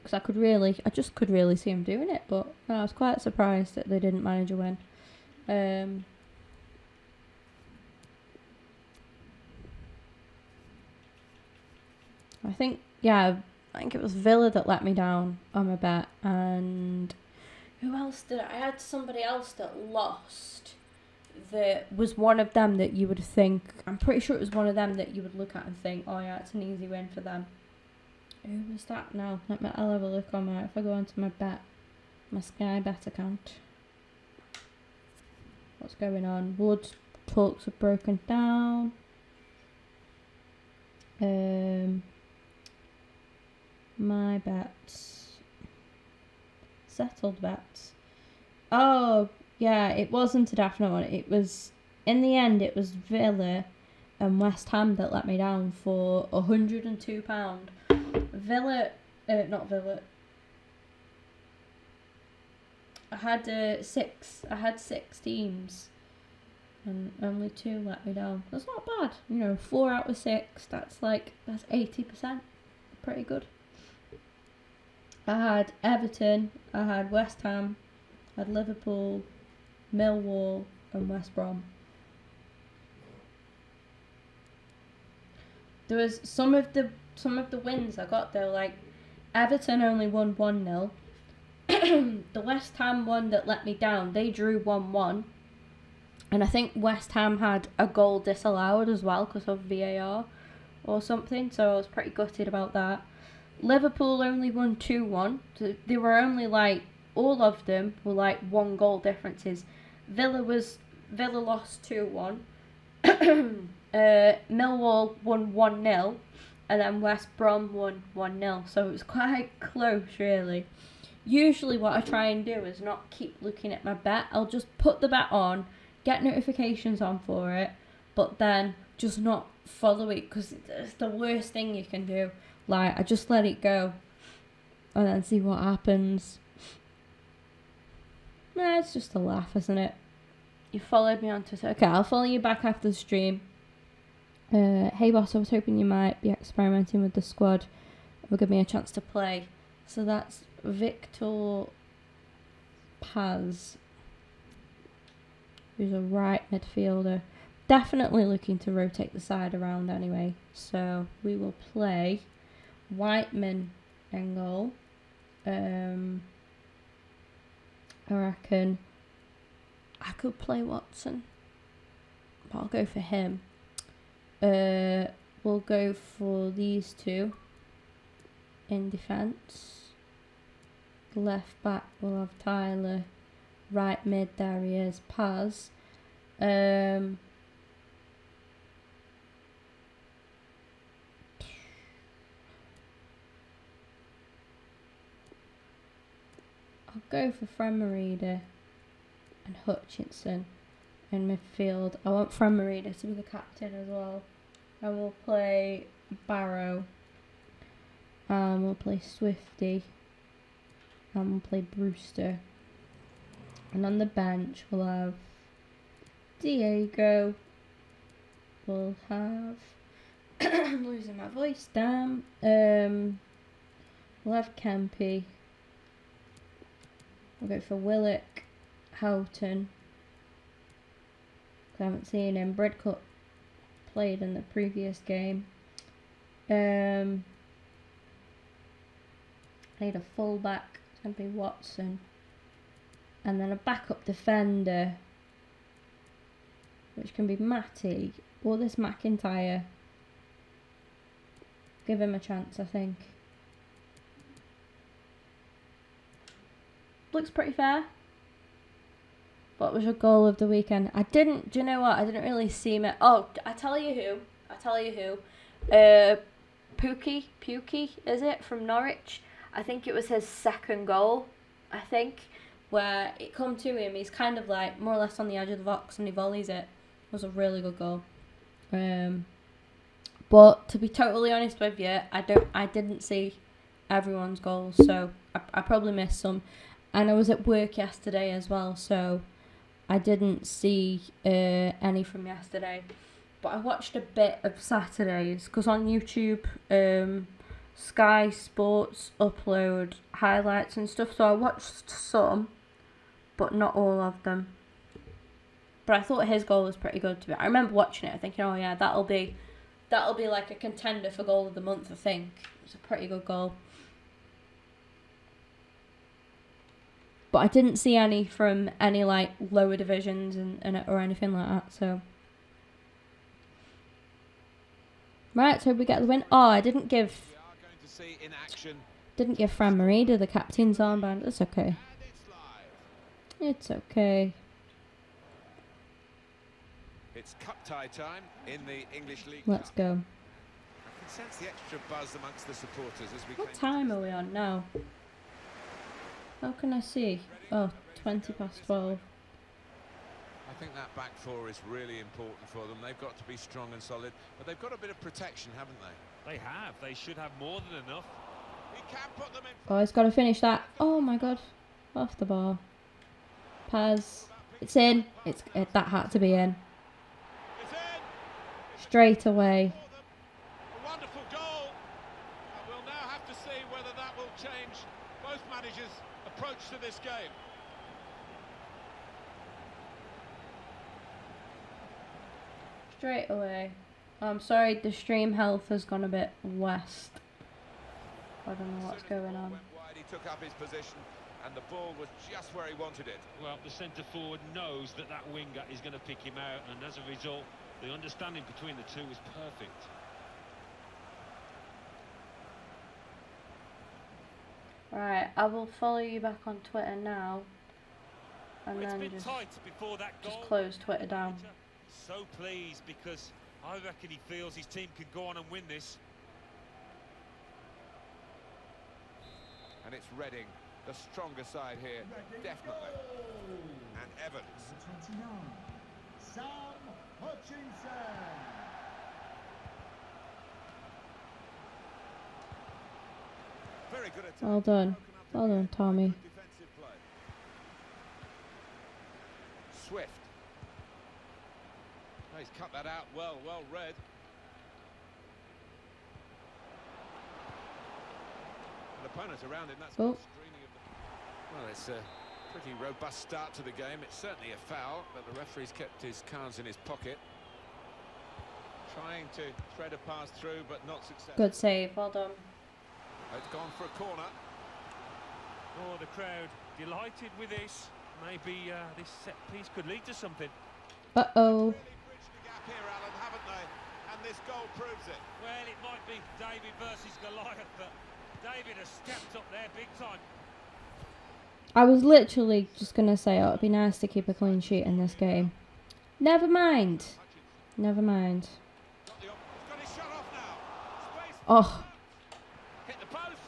because I just could really see them doing it. But no, I was quite surprised that they didn't manage a win. I think it was Villa that let me down on my bet, and who else did I had somebody else that lost. That was one of them that you would think. I'm pretty sure it was one of them that you would look at and think, oh yeah, it's an easy win for them. Who was that now? I'll have a look on if I go onto my Sky Bet account. What's going on? Wood's talks have broken down. My bets. Settled bets. Oh, yeah, it wasn't a definite one. It was, in the end, it was Villa and West Ham that let me down for £102. Not Villa. I had six teams, and only 2 let me down. That's not bad. 4 out of 6. That's 80%. Pretty good. I had Everton. I had West Ham. I had Liverpool, Millwall, and West Brom. There was some of the wins I got though, like Everton only won 1-0. The West Ham one that let me down, they drew 1-1, and I think West Ham had a goal disallowed as well because of VAR or something. So I was pretty gutted about that. Liverpool only won 2-1. So they were only all of them were 1 goal differences. Villa lost 2-1. Millwall won 1-0, and then West Brom won 1-0. So it was quite close, really. Usually what I try and do is not keep looking at my bet. I'll just put the bet on, get notifications on for it, but then just not follow it, because it's the worst thing you can do. I just let it go and then see what happens. Nah, it's just a laugh, isn't it? You followed me on Twitter. Okay, I'll follow you back after the stream. Hey boss, I was hoping you might be experimenting with the squad. It will give me a chance to play. So that's Victor Paz, who's a right midfielder. Definitely looking to rotate the side around anyway. So we will play Whiteman in goal. I reckon I could play Watson, but I'll go for him. We'll go for these two in defence. Left back we'll have Tyler. Right mid, there he is, Paz. I'll go for Fremerida and Hutchinson in midfield. I want Fremerida to be the captain as well. I will play Barrow. We'll play Swifty. And we'll play Brewster. And on the bench we'll have Diego. We'll have I'm losing my voice, damn. We'll have Kempy. We'll go for Willock, Houghton. I haven't seen him. Bridcut played in the previous game. I need a full back. going to be Watson. And then a backup defender, which can be Matty or this McIntyre. Give him a chance, I think. Looks pretty fair. What was your goal of the weekend? Do you know what? I didn't really see it. Oh, I tell you who. Pukki, is it, from Norwich? I think it was his second goal, where it come to him. He's kind of like more or less on the edge of the box and he volleys it. It was a really good goal. But to be totally honest with you, I didn't see everyone's goals, so I probably missed some. And I was at work yesterday as well, so I didn't see any from yesterday. But I watched a bit of Saturday's, because on YouTube, Sky Sports upload highlights and stuff, so I watched some, but not all of them. But I thought his goal was pretty good to be. I remember watching it, thinking, oh yeah, that'll be like a contender for goal of the month, I think. It was a pretty good goal. But I didn't see any from any like lower divisions and or anything like that, so. Right, so we get the win. Oh, I didn't give Fran Merida the captain's armband. It's okay. It's okay. It's cup tie time in the English League. Let's go. I can sense the extra buzz amongst the supporters as we. What time are we on now? How can I see? Oh, 12:20. I think that back four is really important for them. They've got to be strong and solid, but they've got a bit of protection, haven't they? They have. They should have more than enough. He can put them in. Oh, he's got to finish that. Oh my god. Off the bar. Paz. It's in. That had to be in. Straight away. A wonderful goal. And we'll now have to see whether that will change both managers' approach to this game. Straight away. I'm sorry, the stream health has gone a bit west. I don't know what's going on. He took up his position and the ball was just where he wanted it. Well, the centre forward knows that winger is going to pick him out, and as a result, the understanding between the two is perfect. Right, I will follow you back on Twitter now, and It's then been tight before that goal. just close Twitter down. So pleased, because I reckon he feels his team can go on and win this. And it's Reading, the stronger side here, definitely. And Evans. 29, Sam Hutchinson. Very good attack. Well done. Well done, Tommy. Defensive play. Swift. Oh, he's cut that out well read. And opponents around him, that's good screening of the... Well, it's a pretty robust start to the game. It's certainly a foul, but the referee's kept his cards in his pocket. Trying to thread a pass through, but not successful. Good save, well done. It's gone for a corner. Oh, the crowd delighted with this. Maybe this set piece could lead to something. Uh-oh. Really bridged the gap here, Alan, haven't they? And this goal proves it. Well, it might be David versus Goliath, but David has stepped up there big time. I was literally just going to say, oh, it'd be nice to keep a clean sheet in this game. Never mind. Never mind. He's got his shot off now. Space. Oh, Hit the post.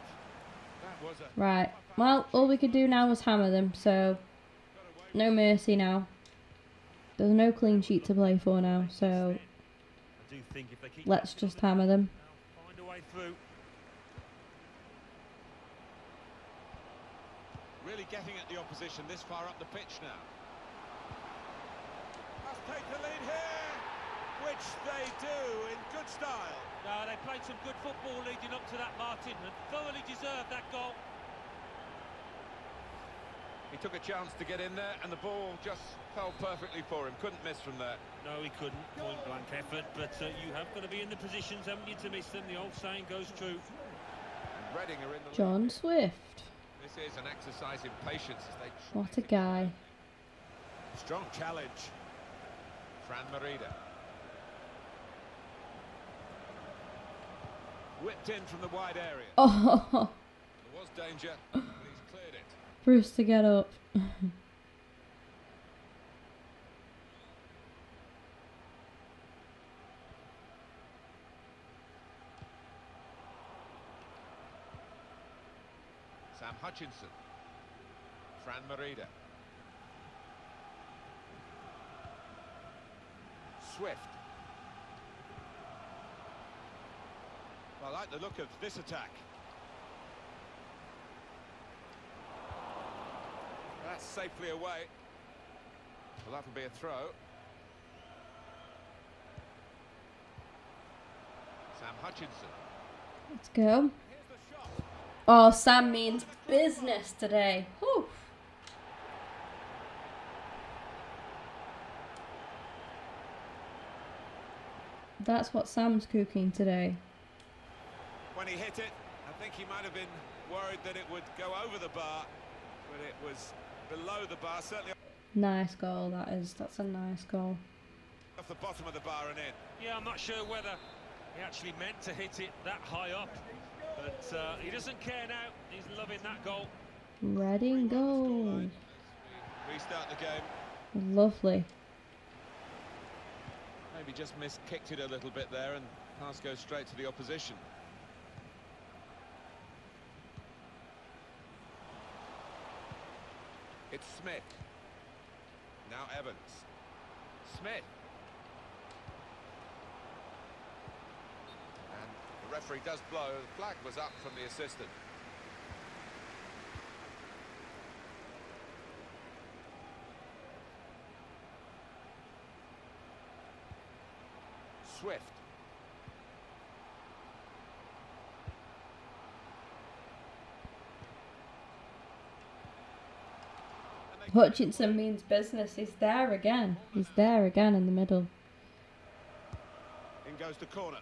That was a... right. Well, all we could do now was hammer them, so no mercy now. There's no clean sheet to play for now, so I do think if they keep let's just hammer them. find a way through. Really getting at the opposition this far up the pitch now. Must take the lead here, which they do in good style. No, they played some good football leading up to that, Martin, and thoroughly deserved that goal. He took a chance to get in there, and the ball just fell perfectly for him. Couldn't miss from there. No, he couldn't. Point blank effort, but you have got to be in the positions, haven't you, to miss them? The old saying goes true. And Reading are in the John Swift. This is an exercise in patience as they... What a guy. Strong challenge. Fran Merida. Whipped in from the wide area. Oh, There was danger, but he's cleared it. Bruce to get up. Sam Hutchinson. Fran Merida. Swift. Well, I like the look of this attack. That's safely away. Well, that'll be a throw. Sam Hutchinson. Let's go. Here's the shot. Oh, Sam means business today. Whew. That's what Sam's cooking today. When he hit it, I think he might have been worried that it would go over the bar, but it was below the bar, certainly Nice goal, that is. That's a nice goal. off the bottom of the bar and in. Yeah, I'm not sure whether he actually meant to hit it that high up, but he doesn't care now. He's loving that goal. Ready and go. Scoreline. Restart the game. Lovely. Maybe just kicked it a little bit there, and pass goes straight to the opposition. It's Smith. Now Evans. Smith. And the referee does blow. The flag was up from the assistant. Swift. Hutchinson means business. He's there again. He's there again in the middle. In goes the corner.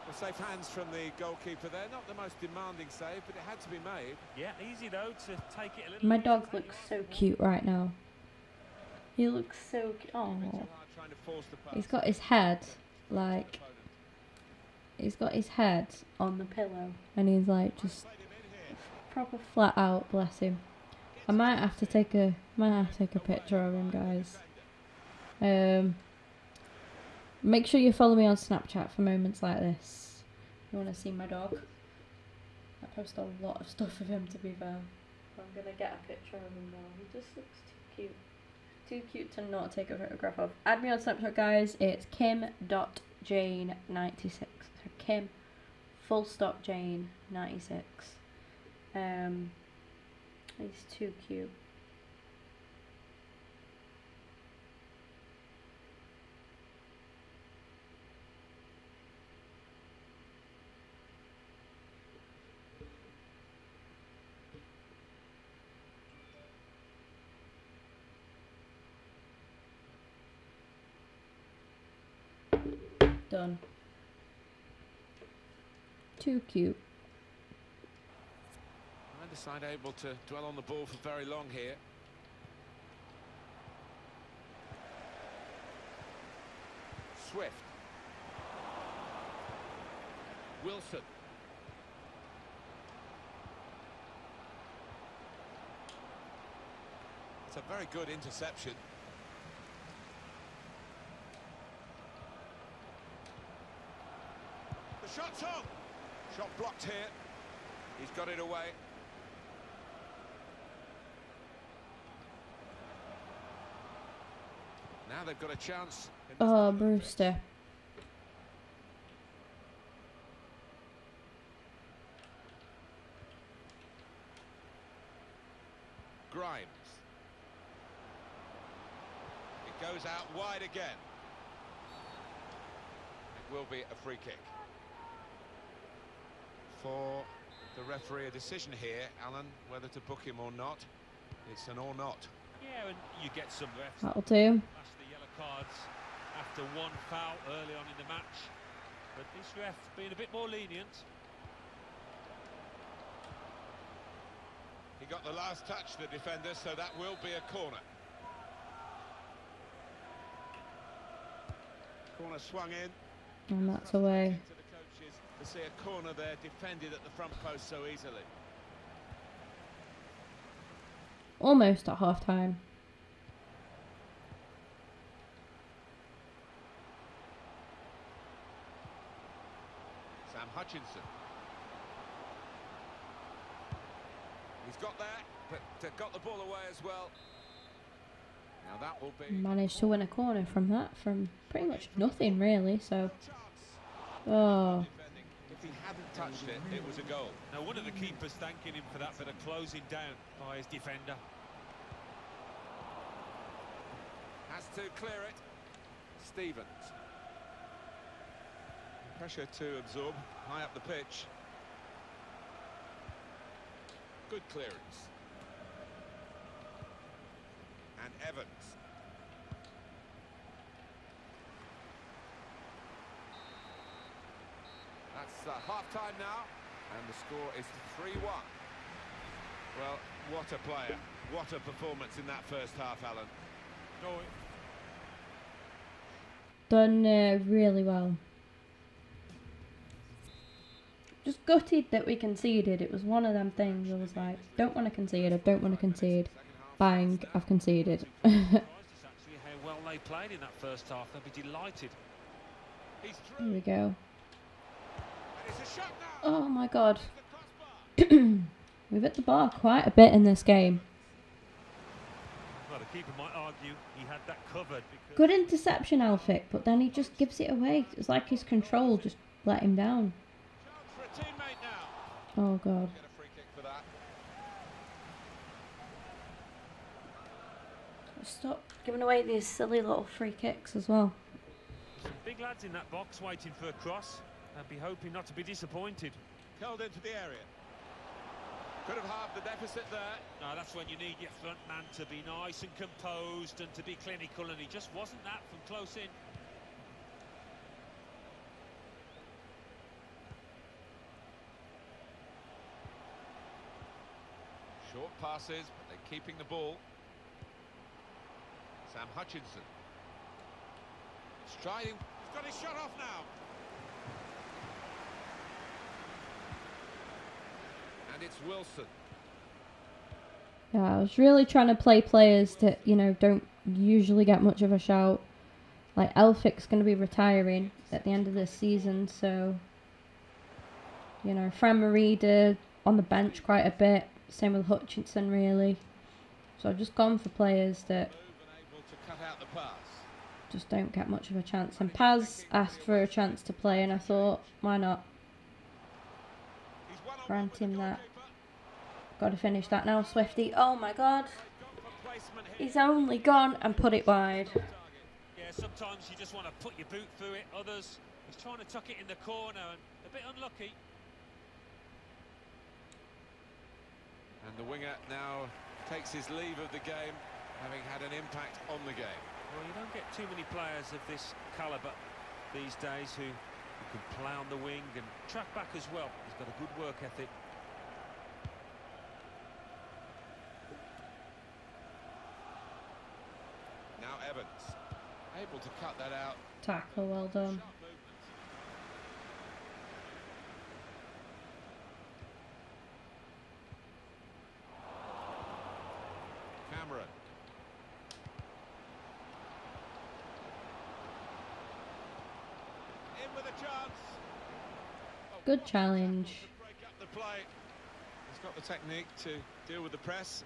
Well, safe hands from the goalkeeper there. Not the most demanding save, but it had to be made. Yeah, easy though to take it a little. My dog looks so cute right now. He looks so cute. Oh, Trying to force the pass. he's got his head like he's got his head on the pillow, and he's like just proper flat out. Bless him. I might have to take a picture of him, guys. Make sure you follow me on Snapchat for moments like this. You want to see my dog? I post a lot of stuff of him, to be fair. I'm gonna get a picture of him now. He just looks too cute. Too cute to not take a photograph of. Add me on Snapchat, guys. It's kim.jane96. So Kim, full stop Jane 96. He's too cute. Done. Too cute. Neither side able to dwell on the ball for very long here. Swift. Wilson. It's a very good interception. The shot's on. Shot blocked here. He's got it away. Now they've got a chance. Oh, Brewster. Grimes. It goes out wide again. It will be a free kick. For the referee, a decision here, Alan, whether to book him or not. It's an or not. Yeah, and you get some refs. That'll do. Flash the yellow cards after one foul early on in the match. But this ref being a bit more lenient. He got the last touch, the defender, so that will be a corner. Corner swung in. And that's away. To the coaches to see a corner there defended at the front post so easily. Almost at half time. Sam Hutchinson. He's got there, but got the ball away as well. Now that will be... Managed to win a corner from that, from pretty much nothing really, so... Oh, If he hadn't touched it, it was a goal. Now, one of the keepers thanking him for that bit of closing down by his defender. Has to clear it. Stevens. Pressure to absorb, high up the pitch. Good clearance. And Evans. That's half-time now, and the score is 3-1. Well, what a player. What a performance in that first half, Alan. done really well. Just gutted that we conceded. It was one of them things. I was like, don't want to concede. I don't want to concede. Bang, I've conceded. It's actually how well they played in that first half. They'll be delighted. Here we go. It's a shot now. Oh my god. We've hit the bar quite a bit in this game. Well, the keeper might argue he had that covered. Because Good interception, Alfic, but then he just gives it away. It's like his control just let him down. Chance for a teammate now. Oh god. Get a free kick for that. Stop giving away these silly little free kicks as well. some big lads in that box waiting for a cross. I'd be hoping not to be disappointed. Curled into the area. Could have halved the deficit there. No, that's when you need your front man to be nice and composed and to be clinical, and he just wasn't that from close in. Short passes, but they're keeping the ball. Sam Hutchinson. Striding. He's got his shot off now. And it's Wilson. Yeah, I was really trying to play players that, you know, don't usually get much of a shout. Like, Elphic's going to be retiring at the end of this season, so... You know, Fran Merida on the bench quite a bit. Same with Hutchinson, really. So I've just gone for players that Able to cut out the pass. just don't get much of a chance. And Paz asked for a chance to play, and I thought, why not? He's one on Grant one with the him that. goalkeeper. Got to finish that now, Swifty. Oh my god. Gone for placement here. He's only gone and put it wide. Yeah, sometimes you just want to put your boot through it. Others, he's trying to tuck it in the corner and a bit unlucky. And the winger now takes his leave of the game, having had an impact on the game. Well, you don't get too many players of this calibre these days who can play on the wing and track back as well. He's got a good work ethic. Now Evans, able to cut that out. Tackle, well done. Sharp movement. Cameron. In with a chance. Oh, Good what a challenge. tackle to break up the play. He's got the technique to deal with the press.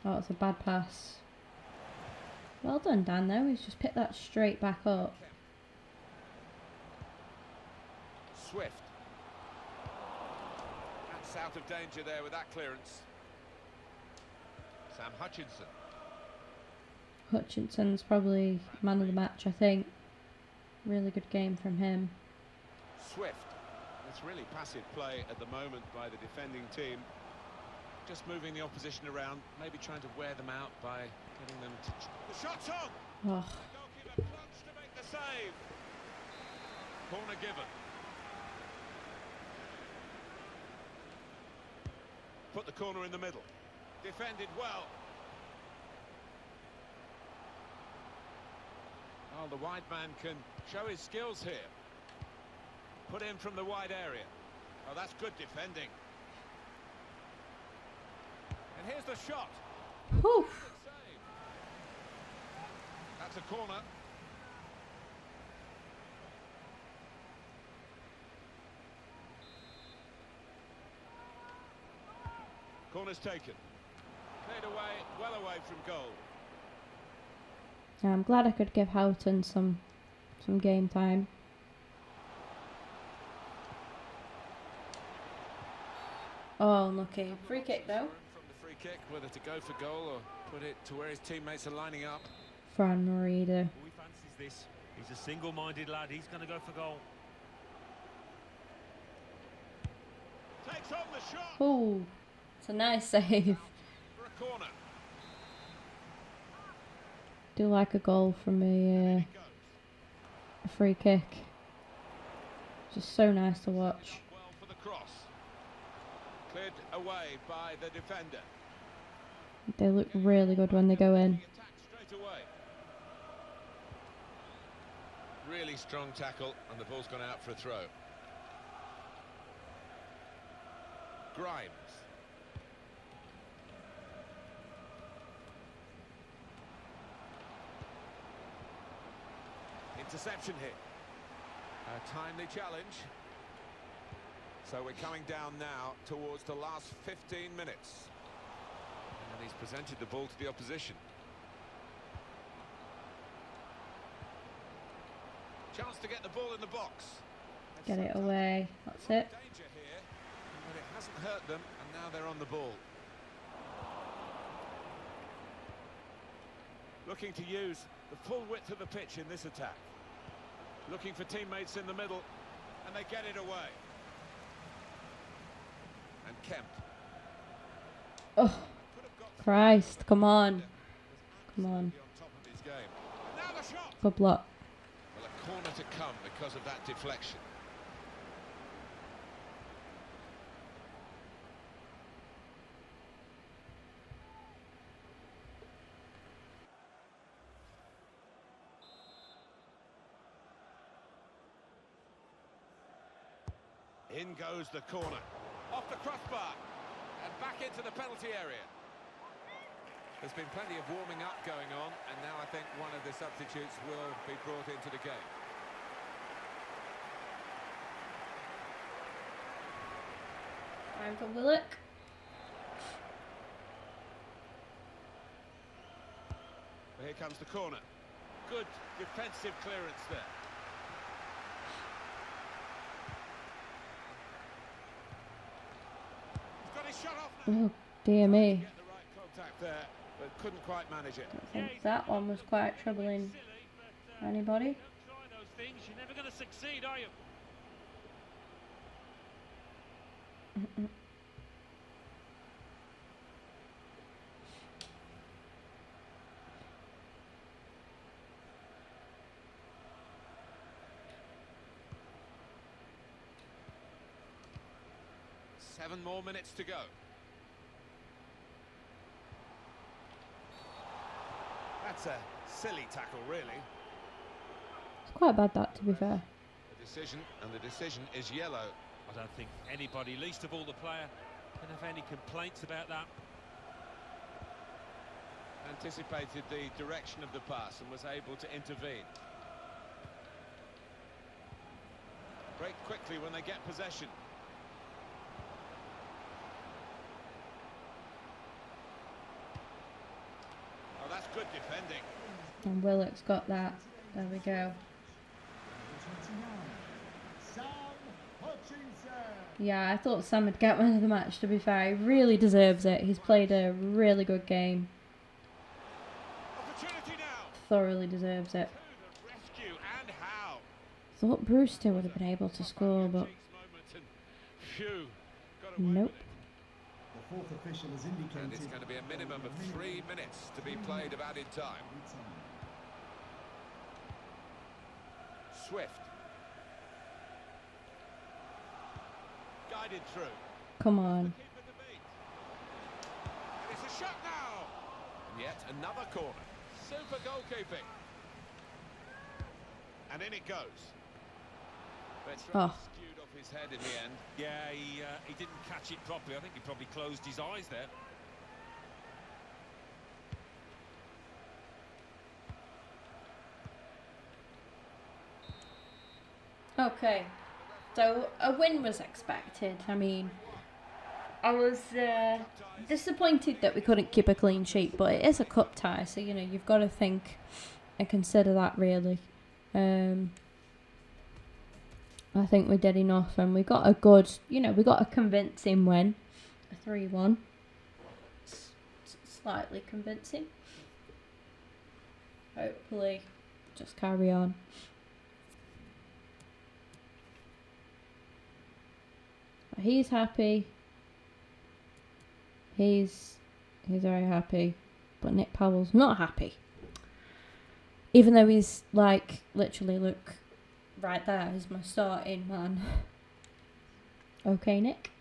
Oh, it's a bad pass. Well done, Dan, though. He's just picked that straight back up. Swift. That's out of danger there with that clearance. Sam Hutchinson. Hutchinson's probably man of the match, I think. Really good game from him. Swift. It's really passive play at the moment by the defending team. Just moving the opposition around, maybe trying to wear them out by getting them to... The shot's on! Oh, The goalkeeper plunged to make the save. Corner given. put the corner in the middle. Defended well. Oh, the wide man can show his skills here. Put in from the wide area. Oh, that's good defending. And here's the shot. Whew. That's a corner. Corner's taken. Cleared away, well away from goal. Yeah, I'm glad I could give Houghton some game time. Oh, unlucky. Free kick though. From the free kick, whether to go for goal or put it to where his teammates are lining up. Fran Marida. He fancies this. He's a single-minded lad. He's going to go for goal. Takes on the shot. Oh, it's a nice save. For a corner. Do like a goal from In it goes. a free kick. Just so nice to watch. Well for the cross. Cleared away by the defender. They look really good when they go in. Attack straight away. Really strong tackle, and the ball's gone out for a throw. Grimes. Interception here. A timely challenge. So we're coming down now towards the last 15 minutes. And he's presented the ball to the opposition. Chance to get the ball in the box. Get it away. That's it. Danger here, but it hasn't hurt them, and now they're on the ball. Looking to use the full width of the pitch in this attack. Looking for teammates in the middle, and they get it away. And Kemp. Oh, Christ. Come on. Come on. On top of his game. And now the shot. Good block. Well, a corner to come because of that deflection. In goes the corner. Off the crossbar. And back into the penalty area. There's been plenty of warming up going on, and now I think one of the substitutes will be brought into the game. Time for Willock. Here comes the corner. Good defensive clearance there. He's got his shot off now. Oh, dear me. Get the right contact there, but couldn't quite manage it. I think that one was quite troubling. Anybody? Don't try those things. You're never going to succeed, are you? Seven more minutes to go. That's a silly tackle, really. It's quite bad, that, to be fair. The decision, and the decision is yellow. I don't think anybody, least of all the player, can have any complaints about that. Anticipated the direction of the pass and was able to intervene. Break quickly when they get possession. Oh, that's good defending. And Willock's got that. There we go. 29. Sam Hutchinson. Yeah, I thought Sam would get man of the match, to be fair. He really deserves it. He's played a really good game. Opportunity now. Thoroughly deserves it. To the rescue, and how. Thought Brewster would have been able to score, but Phew, got away nope. with it. The fourth official has indicated. And it's going to be a minimum of 3 minutes to be played of added time. Swift. Guided through. Come on. Keeper to beat. Yet another corner. Super goalkeeping. And in it goes. That's Oh. skewed off his head in the end. Yeah, he didn't catch it properly. I think he probably closed his eyes there. Okay, so a win was expected. I mean, I was disappointed that we couldn't keep a clean sheet, but it is a cup tie, so you know you've got to think and consider that really. I think we did enough, and we got a good, we got a convincing win, a 3-1. Slightly convincing. Hopefully, just carry on. He's happy. He's very happy, but Nick Powell's not happy. Even though he's like literally, look, right there is my starting man. Okay, Nick.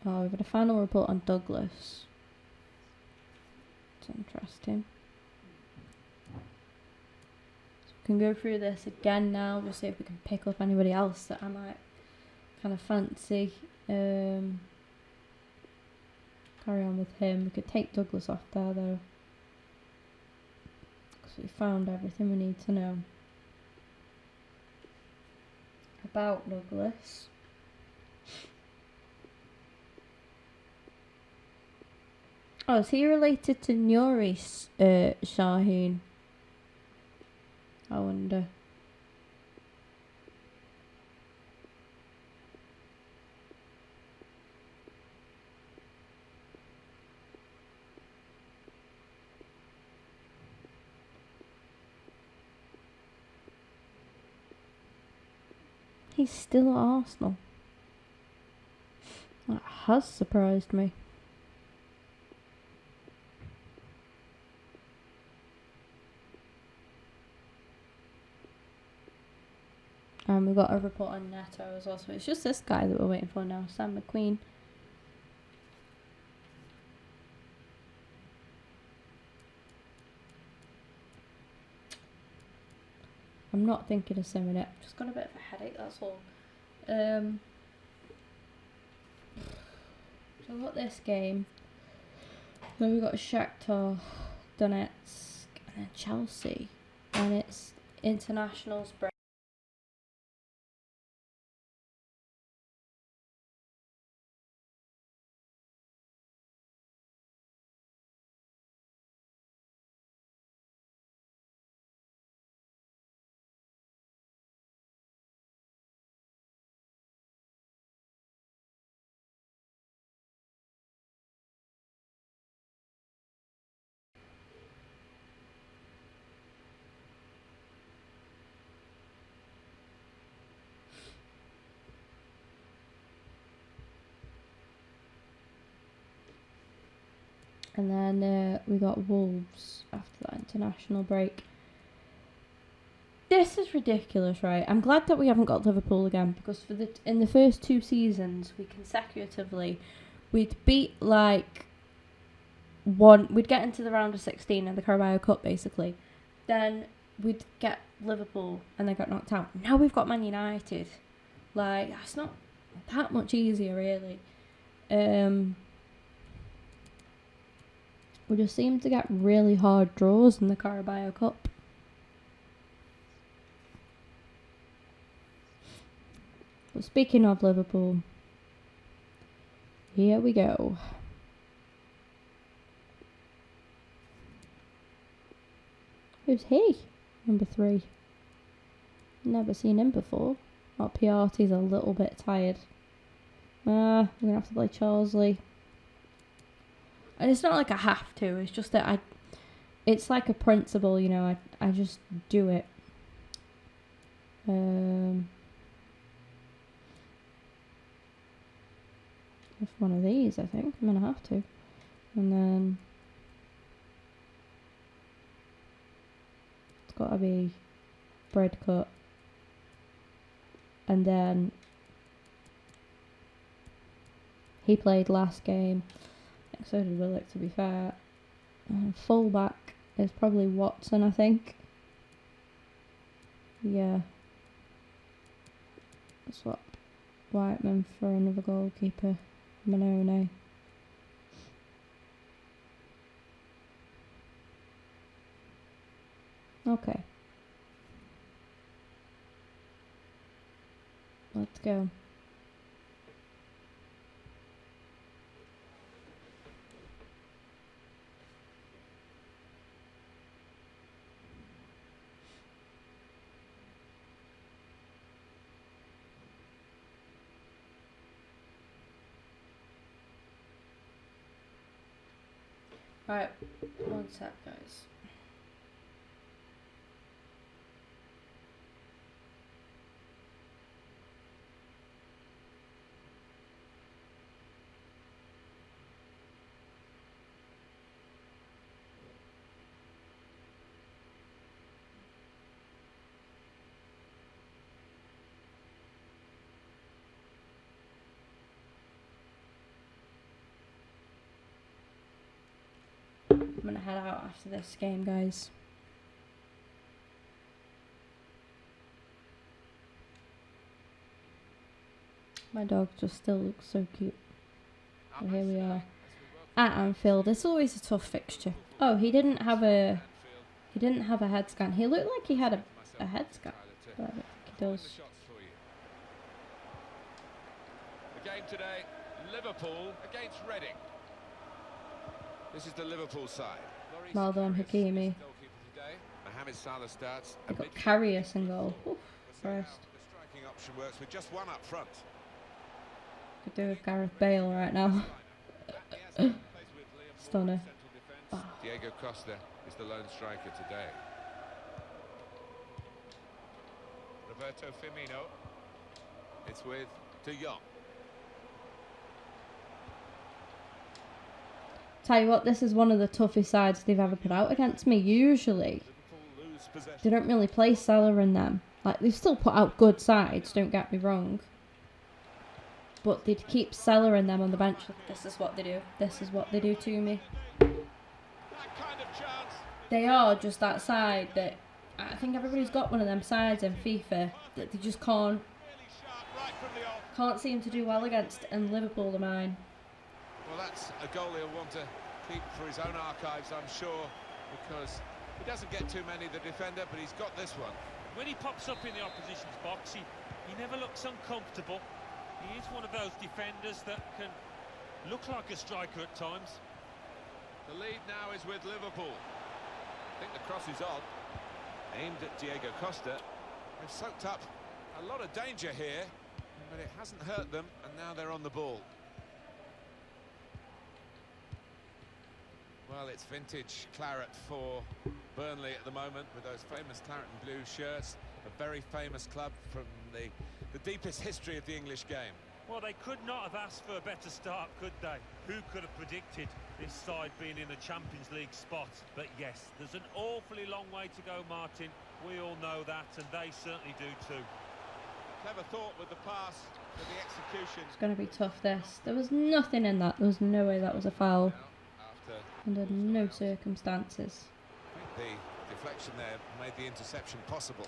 Oh, we've got a final report on Douglas. It's interesting. Can go through this again now, just see if we can pick up anybody else that I might kind of fancy. Carry on with him. We could take Douglas off there though, because we found everything we need to know about Douglas. Oh, is he related to Nuri Shaheen? I wonder. He's still at Arsenal. That has surprised me. And we've got a report on Neto as well, so it's just this guy that we're waiting for now, Sam McQueen. I'm not thinking of simming it, just got a bit of a headache, that's all. So we've got this game, then we've got Shakhtar Donetsk, and then Chelsea, and it's internationals break. And then we got Wolves after that international break. This is ridiculous, right? I'm glad that we haven't got Liverpool again, because in the first 2 seasons, we consecutively, we'd beat we'd get into the round of 16 of the Carabao Cup basically. Then we'd get Liverpool and they got knocked out. Now we've got Man United. That's not that much easier really. We just seem to get really hard draws in the Carabao Cup. But speaking of Liverpool, here we go. Who's he? Number 3. Never seen him before. Oh, Piatti's a little bit tired. We're going to have to play Charlesley. And it's not like I have to, it's just that it's like a principle, I just do it. If one of these, I think. I'm going to have to. And then it's got to be bread cut. And then He played last game. I think so did Willock, to be fair. Full back is probably Watson, I think. Yeah. Swap Whiteman for another goalkeeper. Manone. Okay. Let's go. Right, one sec, guys. I'm gonna head out after this game, guys. My dog just still looks so cute. But here we are at Anfield. It's always a tough fixture. Oh, he didn't have a head scan. He looked like he had a head scan, but I don't think he does. The game today, Liverpool against Reading. This is the Liverpool side. Well done, Hakimi. Mohamed Salah starts. They've got Karius in goal. Oof, first. The striking option works with just one up front. Could do with Gareth Bale right now. Stunner. Oh. Diego Costa is the lone striker today. Roberto Firmino. It's with De Jong. Tell you what, this is one of the toughest sides they've ever put out against me. Usually, they don't really play Salah in them. Like, they've still put out good sides, don't get me wrong. But they'd keep Salah in them on the bench. This is what they do. This is what they do to me. They are just that side that... I think everybody's got one of them sides in FIFA that they just can't seem to do well against, and Liverpool are mine. Well, that's a goal he'll want to keep for his own archives, I'm sure, because he doesn't get too many, the defender, but he's got this one. When he pops up in the opposition's box, he never looks uncomfortable. He is one of those defenders that can look like a striker at times. The lead now is with Liverpool. I think the cross is on. Aimed at Diego Costa. They've soaked up a lot of danger here, but it hasn't hurt them, and now they're on the ball. Well, it's vintage claret for Burnley at the moment, with those famous claret and blue shirts. A very famous club from the deepest history of the English game. Well, they could not have asked for a better start, could they? Who could have predicted this side being in a Champions League spot? But yes, there's an awfully long way to go, Martin. We all know that, and they certainly do too. Clever thought with the pass, but the execution... It's going to be tough, this. There was nothing in that. There was no way that was a foul. Under no circumstances. I think the deflection there made the interception possible.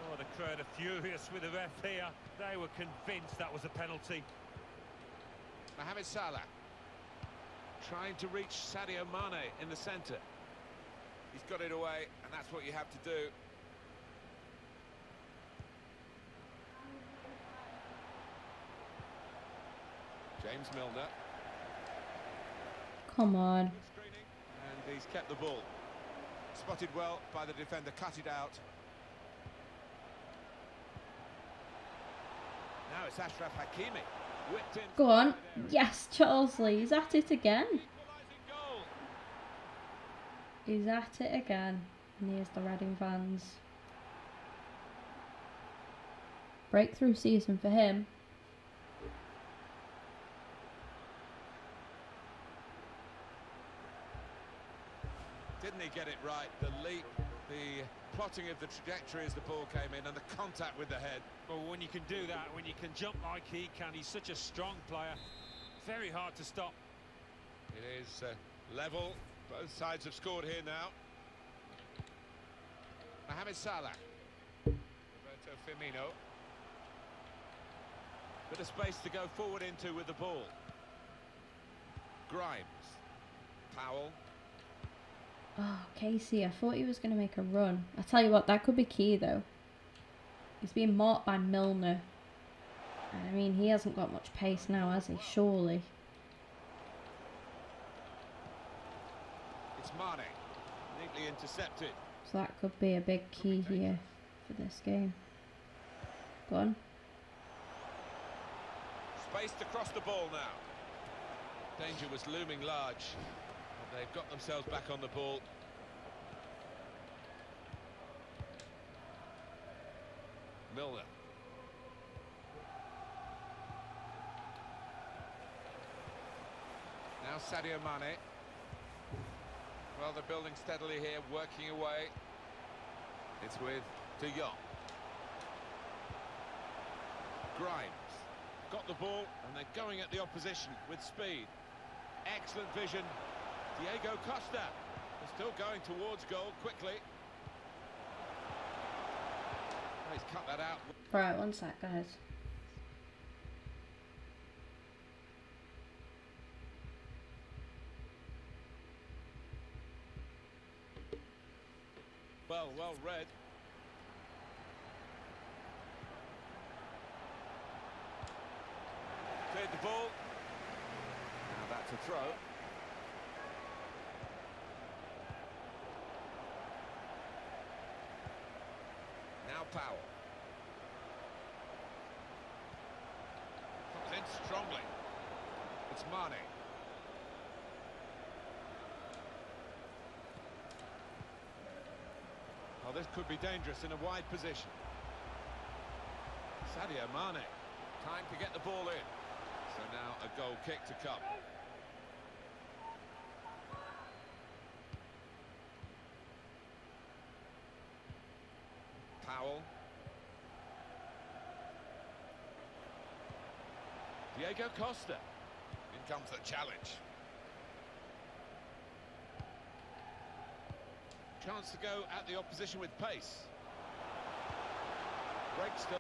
Oh, the crowd are furious with the ref here. They were convinced that was a penalty. Mohamed Salah trying to reach Sadio Mane in the centre. He's got it away, and that's what you have to do. James Milner. Come on. And he's kept the ball. Spotted well by the defender, cut it out. Now it's Ashraf Hakimi. Whipped in. Go on. Yes, Charlesley. He's at it again. He's at it again. And here's the Reading fans. Breakthrough season for him. Didn't he get it right? The leap, the plotting of the trajectory as the ball came in, and the contact with the head. Well, when you can do that, when you can jump like he can, he's such a strong player. very hard to stop. It is level. Both sides have scored here now. Mohamed Salah. Roberto Firmino. Bit of space to go forward into with the ball. Grimes. Powell. Oh, Casey, I thought he was going to make a run. I tell you what, that could be key though. He's being marked by Milner. And I mean, he hasn't got much pace now, has he? Surely. It's Mane. Neatly intercepted. So that could be a big key here for this game. Go on. Spaced across the ball now. Danger was looming large. But they've got themselves back on the ball. Milner. Now Sadio Mane. Well, they're building steadily here, working away. It's with De Jong. Grimes. Got the ball, and they're going at the opposition with speed. Excellent vision. Diego Costa. They're still going towards goal quickly. Oh, he's cut that out. Right, one sec, guys. Well read. Cleared the ball. Now that's a throw. Now Powell. Comes in strongly. It's Mane. Oh, this could be dangerous in a wide position. Sadio Mane. Time to get the ball in. So now a goal kick to come. Powell. Diego Costa. In comes the challenge. Chance to go at the opposition with pace. Break still.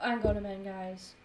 Hang on a minute, guys.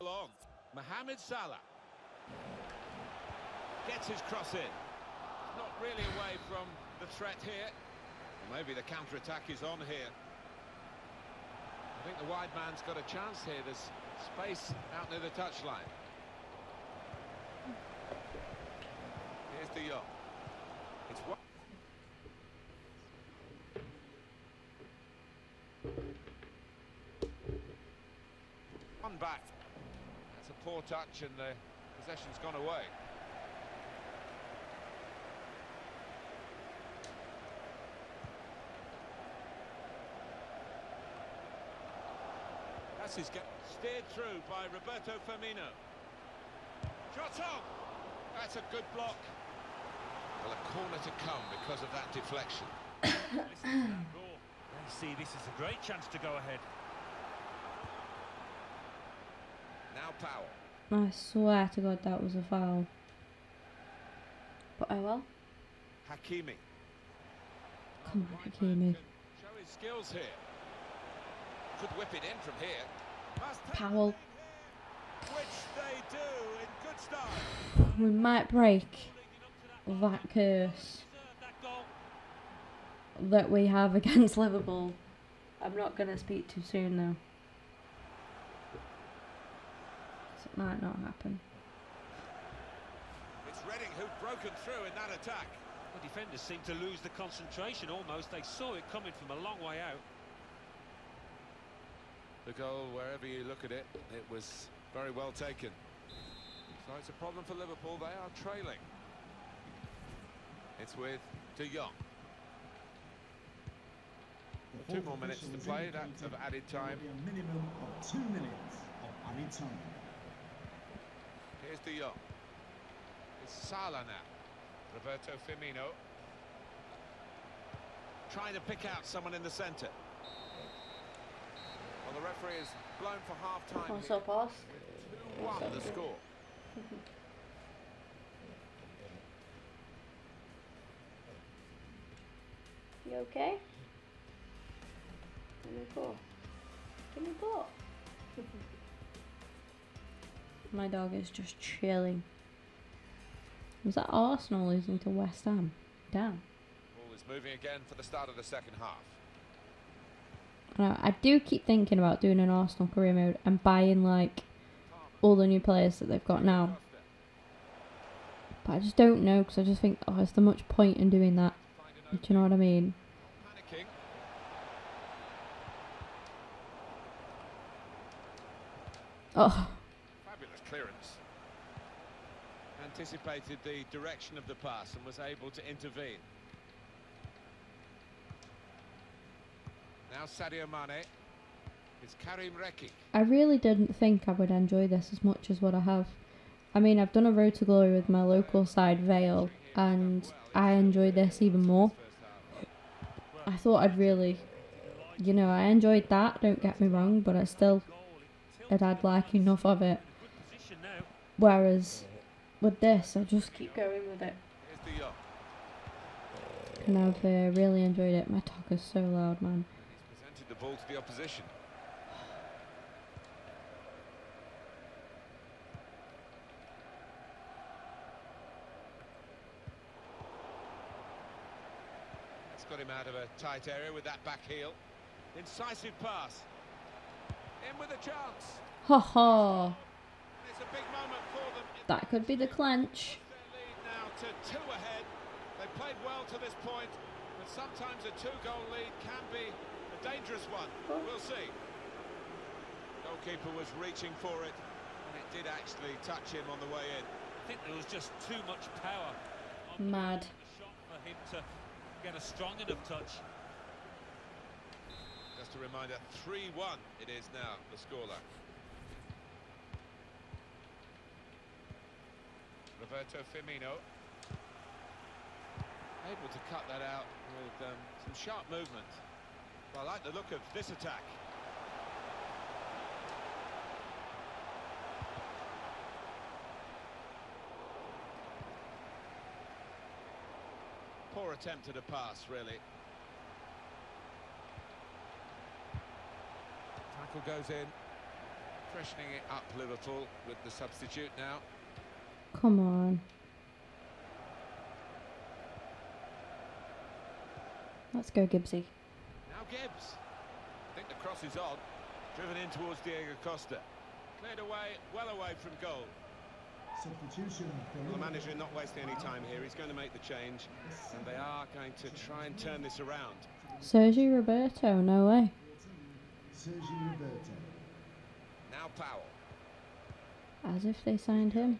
Long. Mohamed Salah gets his cross in. Not really away from the threat here. Well, maybe the counter-attack is on here. I think the wide man's got a chance here. There's space out near the touchline. Here's De Jong. It's one. One back. That's a poor touch and the possession's gone away. That's his get steered through by Roberto Firmino. Shot on! That's a good block. Well, a corner to come because of that deflection. Listen to that roar. They see this is a great chance to go ahead. Now Powell. I swear to God that was a foul. But oh well. Hakimi. Come on, Wide Hakimi. man can show his skills here. Could whip it in from here. Must take Powell. the lead here, which they do in good style. We might break that curse That goal. that we have against Liverpool. I'm not going to speak too soon though. 'Cause it might not happen. It's Reading who've broken through in that attack. The defenders seem to lose the concentration almost. They saw it coming from a long way out. The goal, wherever you look at it, it was very well taken. So it's a problem for Liverpool. They are trailing. It's with De Jong. The 2 fourth more minutes official to has play. That's indicated of added there will time. be a minimum of 2 minutes of added time. Here's De Jong. It's Salah now. Roberto Firmino. Trying to pick out someone in the centre. Well, the referee has blown for half-time What's here. up, boss? 2-1 the score. You okay? Give me a ball. Give me a ball. My dog is just chilling. Was that Arsenal losing to West Ham? Damn. Ball is moving again for the start of the second half. I do keep thinking about doing an Arsenal career mode and buying like all the new players that they've got now. But I just don't know because I just think, oh, is there much point in doing that? Do you know what I mean? Panicking. Oh, Fabulous clearance. Anticipated the direction of the pass and was able to intervene. Now Sadio Mane. It's Karim Rekik. I really didn't think I would enjoy this as much as what I have. I mean, I've done a Road to Glory with my local side, Vale, and I enjoyed this even more. I thought I'd really, you know, I enjoyed that, don't get me wrong, but I still had had like enough of it. Good position now. Whereas with this, I just keep going with it. Here's De Jong. And I've really enjoyed it. My talk is so loud, man. He's presented the ball to the opposition. That's got him out of a tight area with that back heel. Incisive pass. In with a chance. Ha ha! It's a big moment for them. That could be the clench. Their lead now to 2 ahead. They played well to this point, but sometimes a 2-goal lead can be a dangerous one. We'll see. Goalkeeper was reaching for it, and it did actually touch him on the way in. I think there was just too much power on Mad. the shot for him to get a strong enough touch. Just a reminder, 3-1 it is now, the scoreline. Roberto Firmino. Able to cut that out with some sharp movement. Well, I like the look of this attack. Poor attempt at a pass, really. Tackle goes in. Freshening it up, Liverpool, with the substitute now. Come on. Let's go, Gibbsy. Now Gibbs. I think the cross is on. Driven in towards Diego Costa. Cleared away, well away from goal. Substitution. Well, the manager not wasting any time here. He's going to make the change, and they are going to try and turn this around. Sergio Roberto, no way. Sergio Roberto. Now Powell. As if they signed him.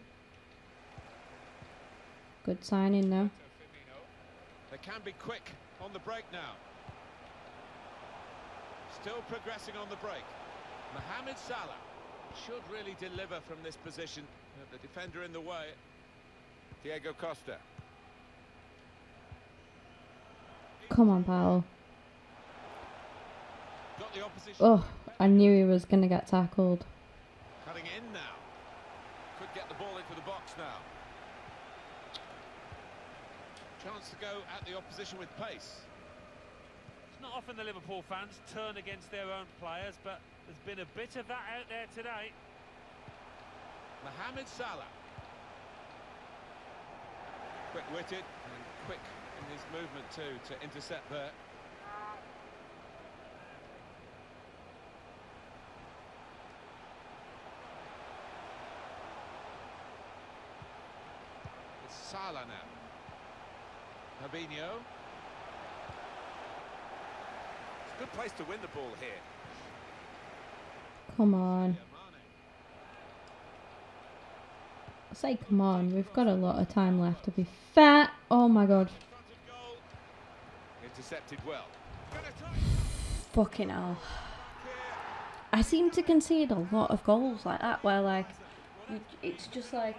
Good signing now. They can be quick on the break now. Still progressing on the break. Mohamed Salah should really deliver from this position. The defender in the way. Diego Costa. Come on, Powell. Got the opposition. Oh, I knew he was going to get tackled. Cutting in now. Could get the ball into the box now. Chance to go at the opposition with pace. It's not often the Liverpool fans turn against their own players, but there's been a bit of that out there today. Mohamed Salah. Quick-witted and quick in his movement too to intercept there. It's Salah now. Fabinho. It's a good place to win the ball here. Come on. I say come on, we've got a lot of time left to be fair. Oh my god. Intercepted well. Fucking hell. I seem to concede a lot of goals like that where like it's just like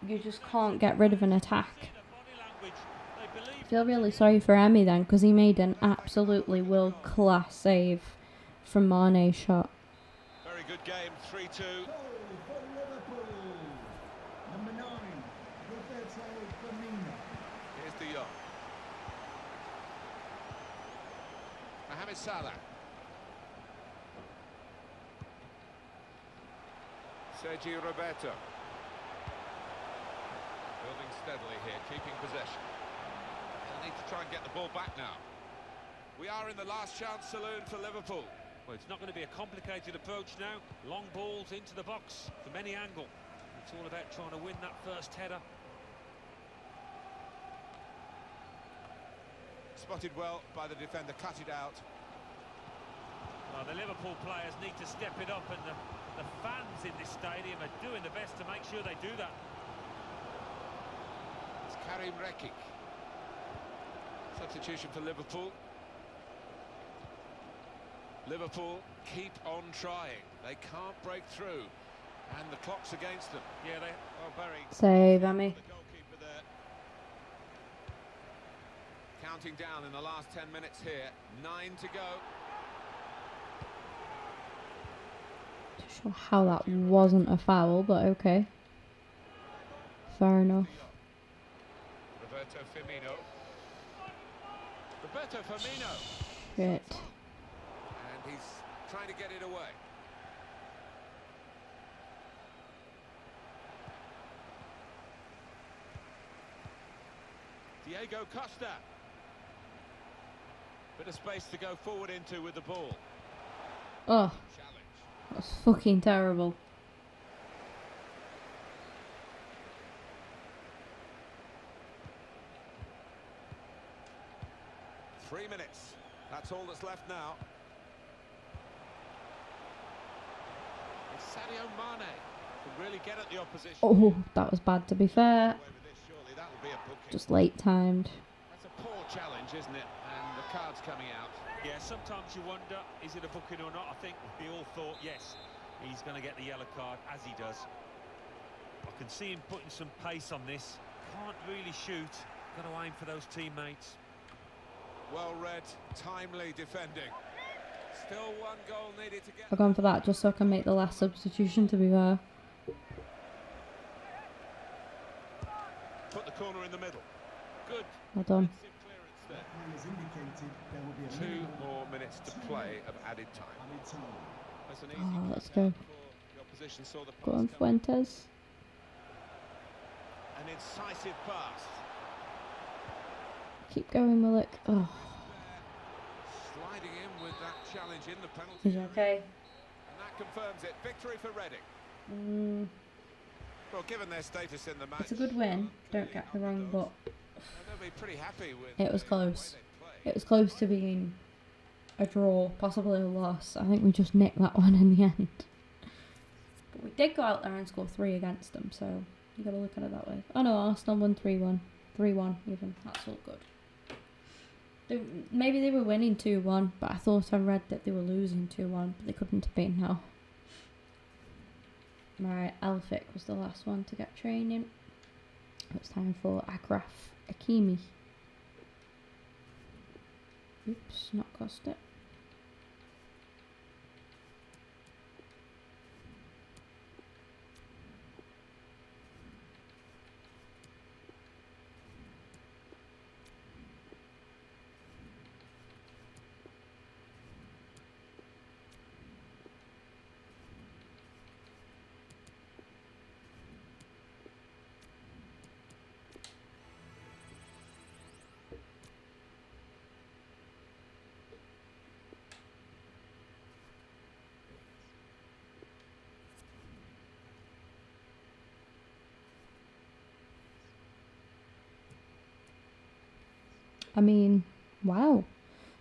you just can't get rid of an attack. I feel really sorry for Emmy then because he made an absolutely world class save from Mane's shot. Very good game, 3-2. Goal for Liverpool. Number 9, Roberto Firmino. Here's De Jong. Mohamed Salah. Sergio Roberto. Building steadily here, keeping possession. They'll need to try and get the ball back now. We are in the last chance saloon for Liverpool. Well, it's not going to be a complicated approach now. Long balls into the box from any angle. It's all about trying to win that first header. Spotted well by the defender, cut it out. Well, the Liverpool players need to step it up, and the fans in this stadium are doing the best to make sure they do that. It's Karim Rekik. Substitution for Liverpool. Liverpool keep on trying. They can't break through, and the clock's against them. Yeah, they are very... Save, Emmy. The goalkeeper there. Counting down in the last 10 minutes here. 9 to go. Not sure how that wasn't a foul, but okay. Fair enough. Roberto Firmino. Roberto Firmino. Shit. And he's trying to get it away. Diego Costa. Bit of space to go forward into with the ball. Oh, Challenge. that's fucking terrible. Three minutes. That's all that's left now. It's Sadio Mane can really get at the opposition. Oh, that was bad to be fair. Away with this, surely that'll be a booking. Just late timed. That's a poor challenge, isn't it? And the card's coming out. Yeah, sometimes you wonder, is it a booking or not? I think we all thought, yes, he's going to get the yellow card, as he does. I can see him putting some pace on this. Can't really shoot. Got to aim for those teammates. Well read, timely defending. Still one goal needed to get. I've gone for that just so I can make the last substitution, to be fair. Put the corner in the middle. Good. Well done. Defensive clearance there. Referee has indicated there will be a 2 minimum more minutes to play of added time. added time. That's an easy Oh, kick let's go. out for opposition saw the Go on, pass come. Fuentes. An incisive pass. Keep going, Willock. Oh, Sliding in with that challenge in the penalty he's area. okay. And that confirms it. Victory for Reading. Well, given their status in the match, It's a good win, don't get me wrong, but they'll be pretty happy with it was the close. way they It was close to being a draw, possibly a loss. I think we just nicked that one in the end. But we did go out there and score 3 against them, so you got to look at it that way. Oh no, Arsenal won 3-1. 3-1 even. That's all good. Maybe they were winning 2-1, but I thought I read that they were losing 2-1, but they couldn't have been now. Right, Elphick was the last one to get training. It's time for Agraf Hakimi. Oops, not cost it. I mean, wow.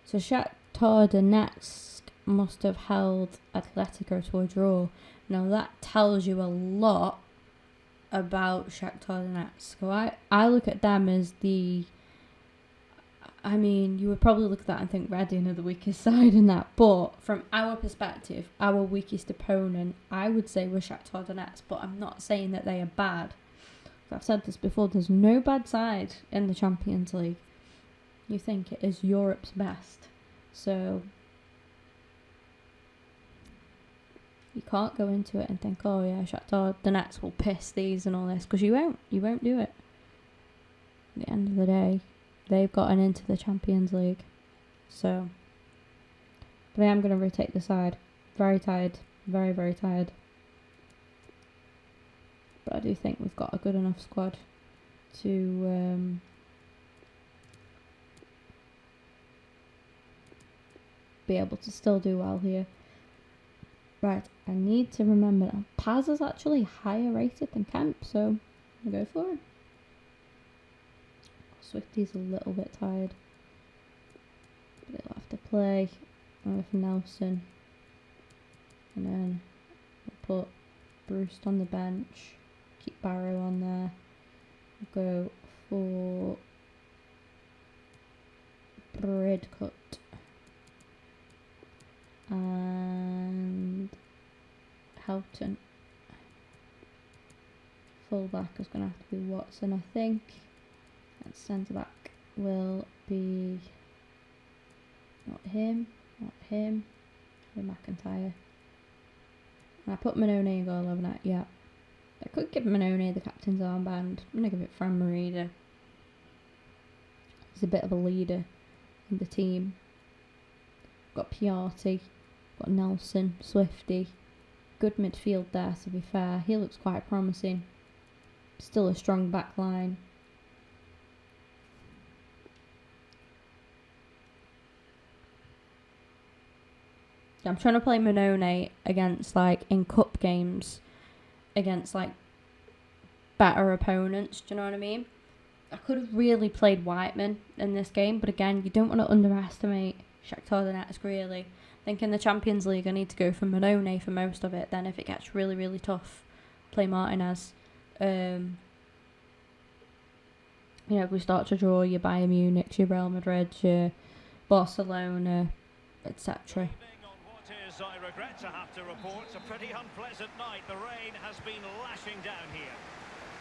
So Shakhtar Donetsk must have held Atletico to a draw. Now that tells you a lot about Shakhtar Donetsk. So I look at them as the... I mean, you would probably look at that and think Reading are the weakest side in that. But from our perspective, our weakest opponent, I would say was Shakhtar Donetsk. But I'm not saying that they are bad. I've said this before, there's no bad side in the Champions League. You think it is Europe's best. So you can't go into it and think, oh yeah, Shakhtar Donetsk will piss these and all this, because you won't. You won't do it. At the end of the day, they've gotten into the Champions League. So, but I am going to rotate the side. Very tired. Very, very tired. But I do think we've got a good enough squad to be able to still do well here. Right, I need to remember that Paz is actually higher rated than Kemp, so I'll go for him. Swifty's a little bit tired, but he'll have to play with Nelson, and then we'll put Bruce on the bench, keep Barrow on there. We'll go for Bridcut and Houghton. Fullback is going to have to be Watson, I think. And centre back will be not him, McIntyre. And I put Manone in goal, haven't I? Yeah. I could give Manone the captain's armband. I'm going to give it Fran Merida. He's a bit of a leader in the team. Got Piatti, got Nelson, Swifty. Good midfield there, to be fair. He looks quite promising. Still a strong back line. I'm trying to play Manone against, like, in cup games, against, like, better opponents, do you know what I mean? I could have really played Whiteman in this game, but again, you don't want to underestimate Shakhtar Donetsk, really. I think in the Champions League, I need to go for Manone for most of it. Then if it gets really, really tough, play Martinez. You know, if we start to draw your Bayern Munich, your Real Madrid, your Barcelona, etc. I regret to have to report it's a pretty unpleasant night. The rain has been lashing down here.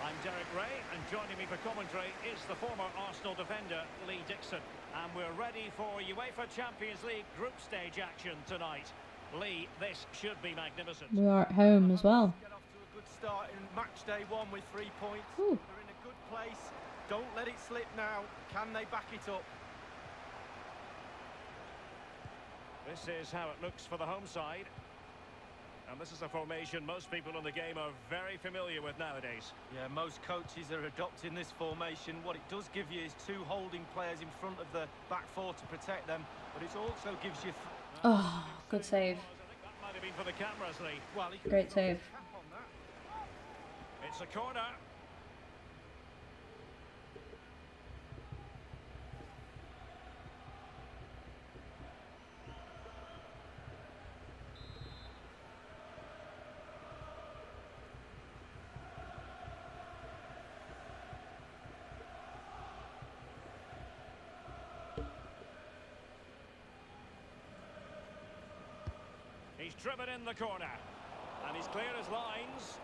I'm Derek Ray, and joining me for commentary is the former Arsenal defender, Lee Dixon. And we're ready for UEFA Champions League group stage action tonight. Lee, this should be magnificent. We are at home as well. Get off to a good start in match day 1 with 3 points. Ooh. They're in a good place. Don't let it slip now. Can they back it up? This is how it looks for the home side. And this is a formation most people in the game are very familiar with nowadays. Yeah, most coaches are adopting this formation. What it does give you is two holding players in front of the back four to protect them, but it also gives you... Oh, good save. I think that might have been for the cameras, Lee. Well, he Great save. cap on that. It's a corner. He's driven in the corner, and he's cleared his lines.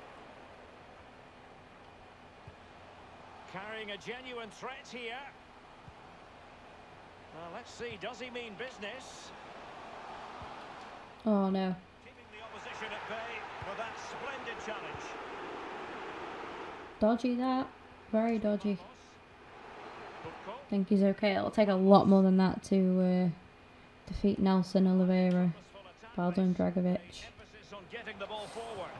Carrying a genuine threat here. Well, let's see, does he mean business? Oh no. Keeping the opposition at bay with that splendid challenge. Dodgy that. Very dodgy. Bucco. I think he's okay. It'll take a lot more than that to defeat Nelson Oliveira. Well done, Dragovic. Emphasis on getting the ball forward.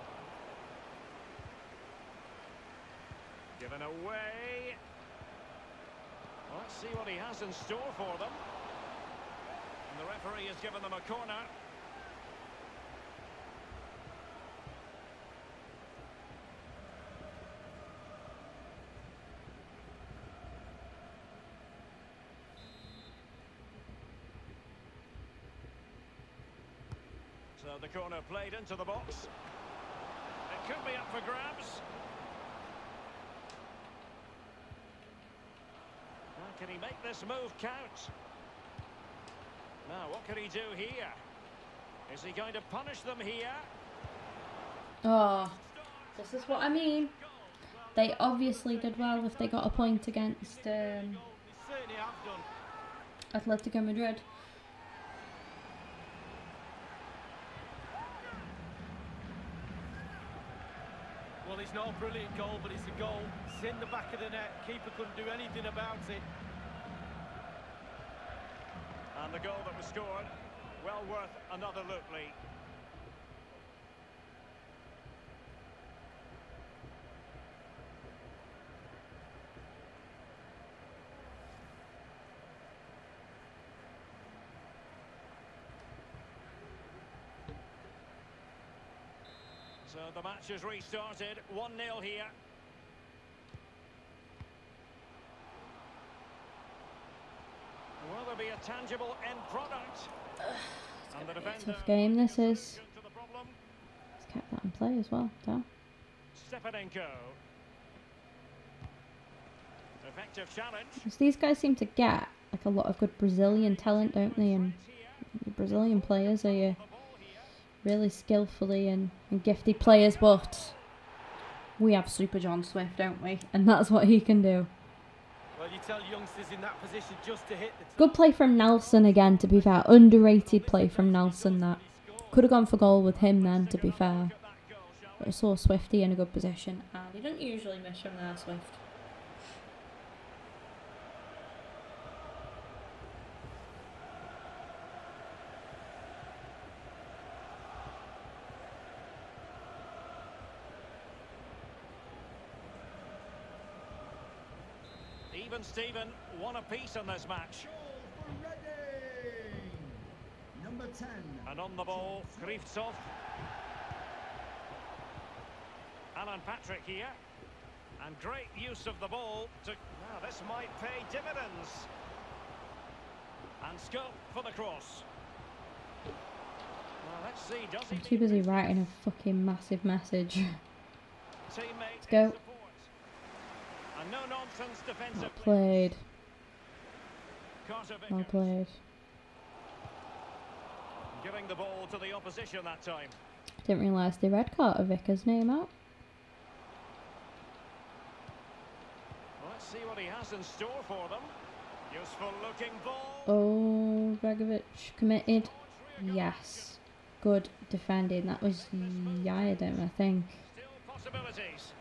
Given away. Well, let's see what he has in store for them. And the referee has given them a corner. So the corner played into the box. It could be up for grabs. Now, can he make this move count? Now, what can he do here? Is he going to punish them here? Oh, this is what I mean. They obviously did well if they got a point against They certainly have done. Atletico Madrid. Well, it's not a brilliant goal, but it's a goal. It's in the back of the net. Keeper couldn't do anything about it. And the goal that was scored, well worth another look, Lee. So the match has restarted, 1-0 here. Will there be a tangible end product? And the defender Tough game this is. to the problem. He's kept that in play as well. Damn. Stepanenko. Effective challenge. So these guys seem to get like a lot of good Brazilian talent, don't they? And the Brazilian players are really skillfully and gifted players, but we have Super John Swift, don't we? And that's what he can do. Well, you tell youngsters in that position just to hit the Good play from Nelson again, to be fair. Underrated play from Nelson that. Could have gone for goal with him then, to be fair. But I saw Swifty in a good position. And he don't usually miss from there, Swift. Even Steven, one apiece in this match. Goal for Reading. Number 10. And on the ball, Krivtsov. Alan Patrick here. And great use of the ball to... Now, this might pay dividends. And scope for the cross. Well, let's see, does he... I'm too busy writing a fucking massive message. Teammate Let's go. in support. And no nonsense defensive. Well played. Carter Well Vickers played. giving the ball to the opposition that time. Didn't realise they read Carter Vickers' name out. Well, let's see what he has in store for them. Useful looking ball. Oh, Dragovic committed. Yes. Good defending. That was Yadam, I think, Still possibilities.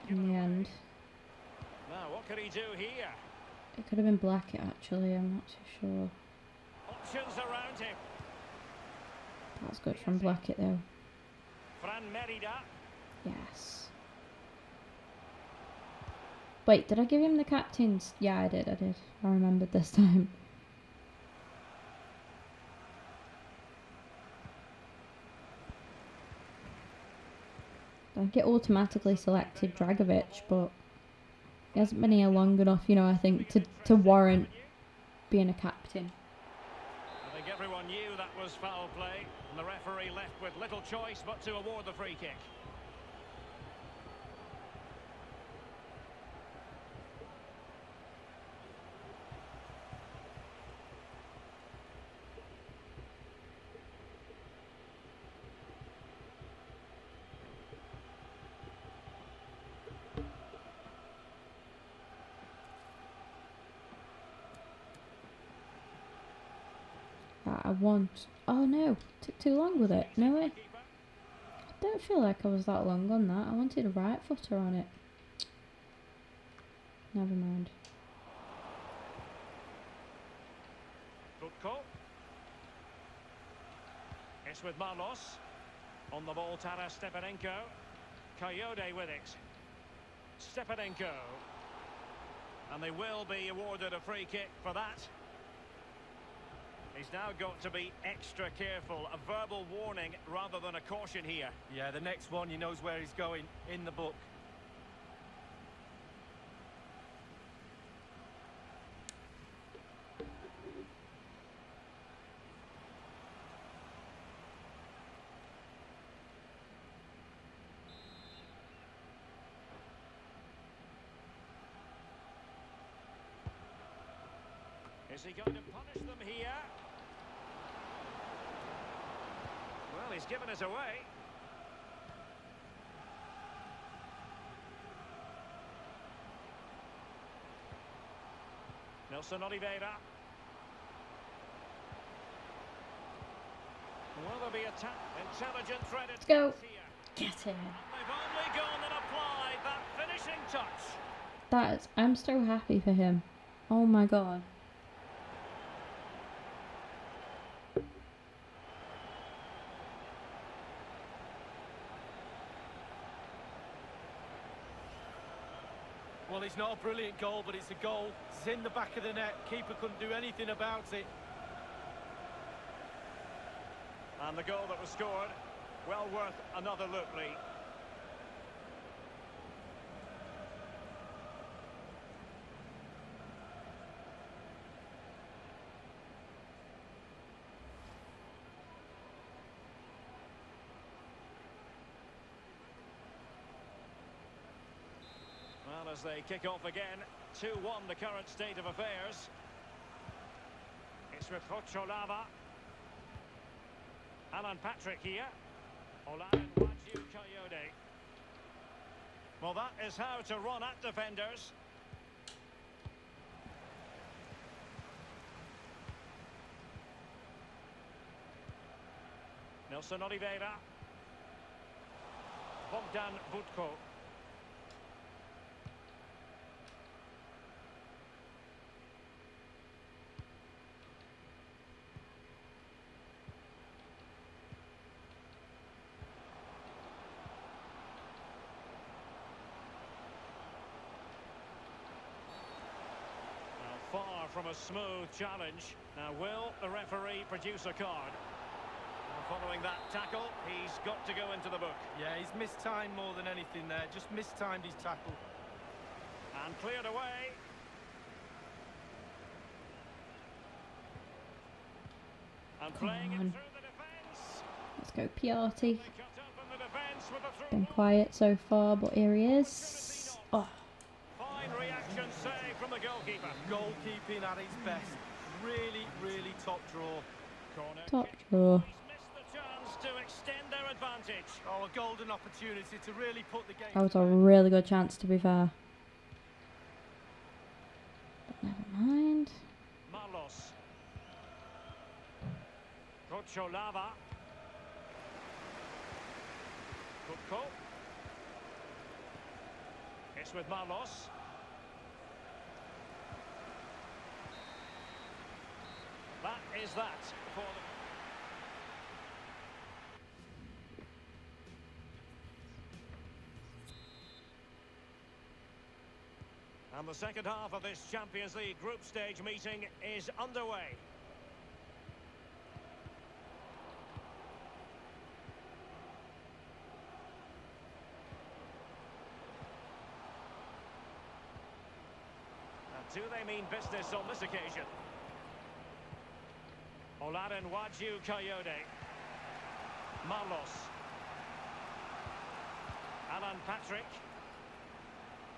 And in the end. now, what can he do here? It could have been Blackett, actually. I'm not too sure. Options around him. That was good from Blackett, though. Fran Merida. Yes. Wait, did I give him the captain's? Yeah, I did. I remembered this time. I think it automatically selected Dragovic, but he hasn't been here long enough, you know, I think, to warrant being a captain. I think everyone knew that was foul play, and the referee left with little choice but to award the free kick. I want... Oh no, took too long with it. No way. I don't feel like I was that long on that. I wanted a right footer on it. Never mind. Butko. It's with Marlos. On the ball, Taras Stepanenko. Coyote with it. Stepanenko. And they will be awarded a free kick for that. He's now got to be extra careful. A verbal warning rather than a caution here. Yeah, the next one, he knows where he's going in the book. Is he going to punish them here? Well, he's given us away. Nelson Oliveira. Will there be a intelligent threat? Let's go. Here. Get in. And they've only gone and applied that finishing touch. That is... I'm so happy for him. Oh my god. Well, it's not a brilliant goal, but it's a goal. It's in the back of the net. Keeper couldn't do anything about it. And the goal that was scored, well worth another look, Lee. Well, as they kick off again, 2-1 the current state of affairs. It's with Cocholava. Alan Patrick here. Olan Waju Coyote. Well, that is how to run at defenders. Nelson Oliveira. Bogdan Butko. Far from a smooth challenge. Now, will the referee produce a card? Well, following that tackle, he's got to go into the book. Yeah, he's mistimed more than anything there. Just mistimed his tackle. And cleared away. And playing it through the defence. Let's go, Piatti. They cut open the defence with a through Been ball. quiet so far, but here he is. Oh, Fine reaction save from the goalkeeper. Goalkeeping at its best. Really, really top draw. Corner top kick. draw. He's missed the chance to extend their advantage. Oh, a golden opportunity to really put the game... That was a really good chance, to be fair. But never mind. Marlos. Cocholava. Butko. It's with Marlos. That is that for And the second half of this Champions League group stage meeting is underway. And do they mean business on this occasion? Olarin Waju Coyote. Marlos. Alan Patrick.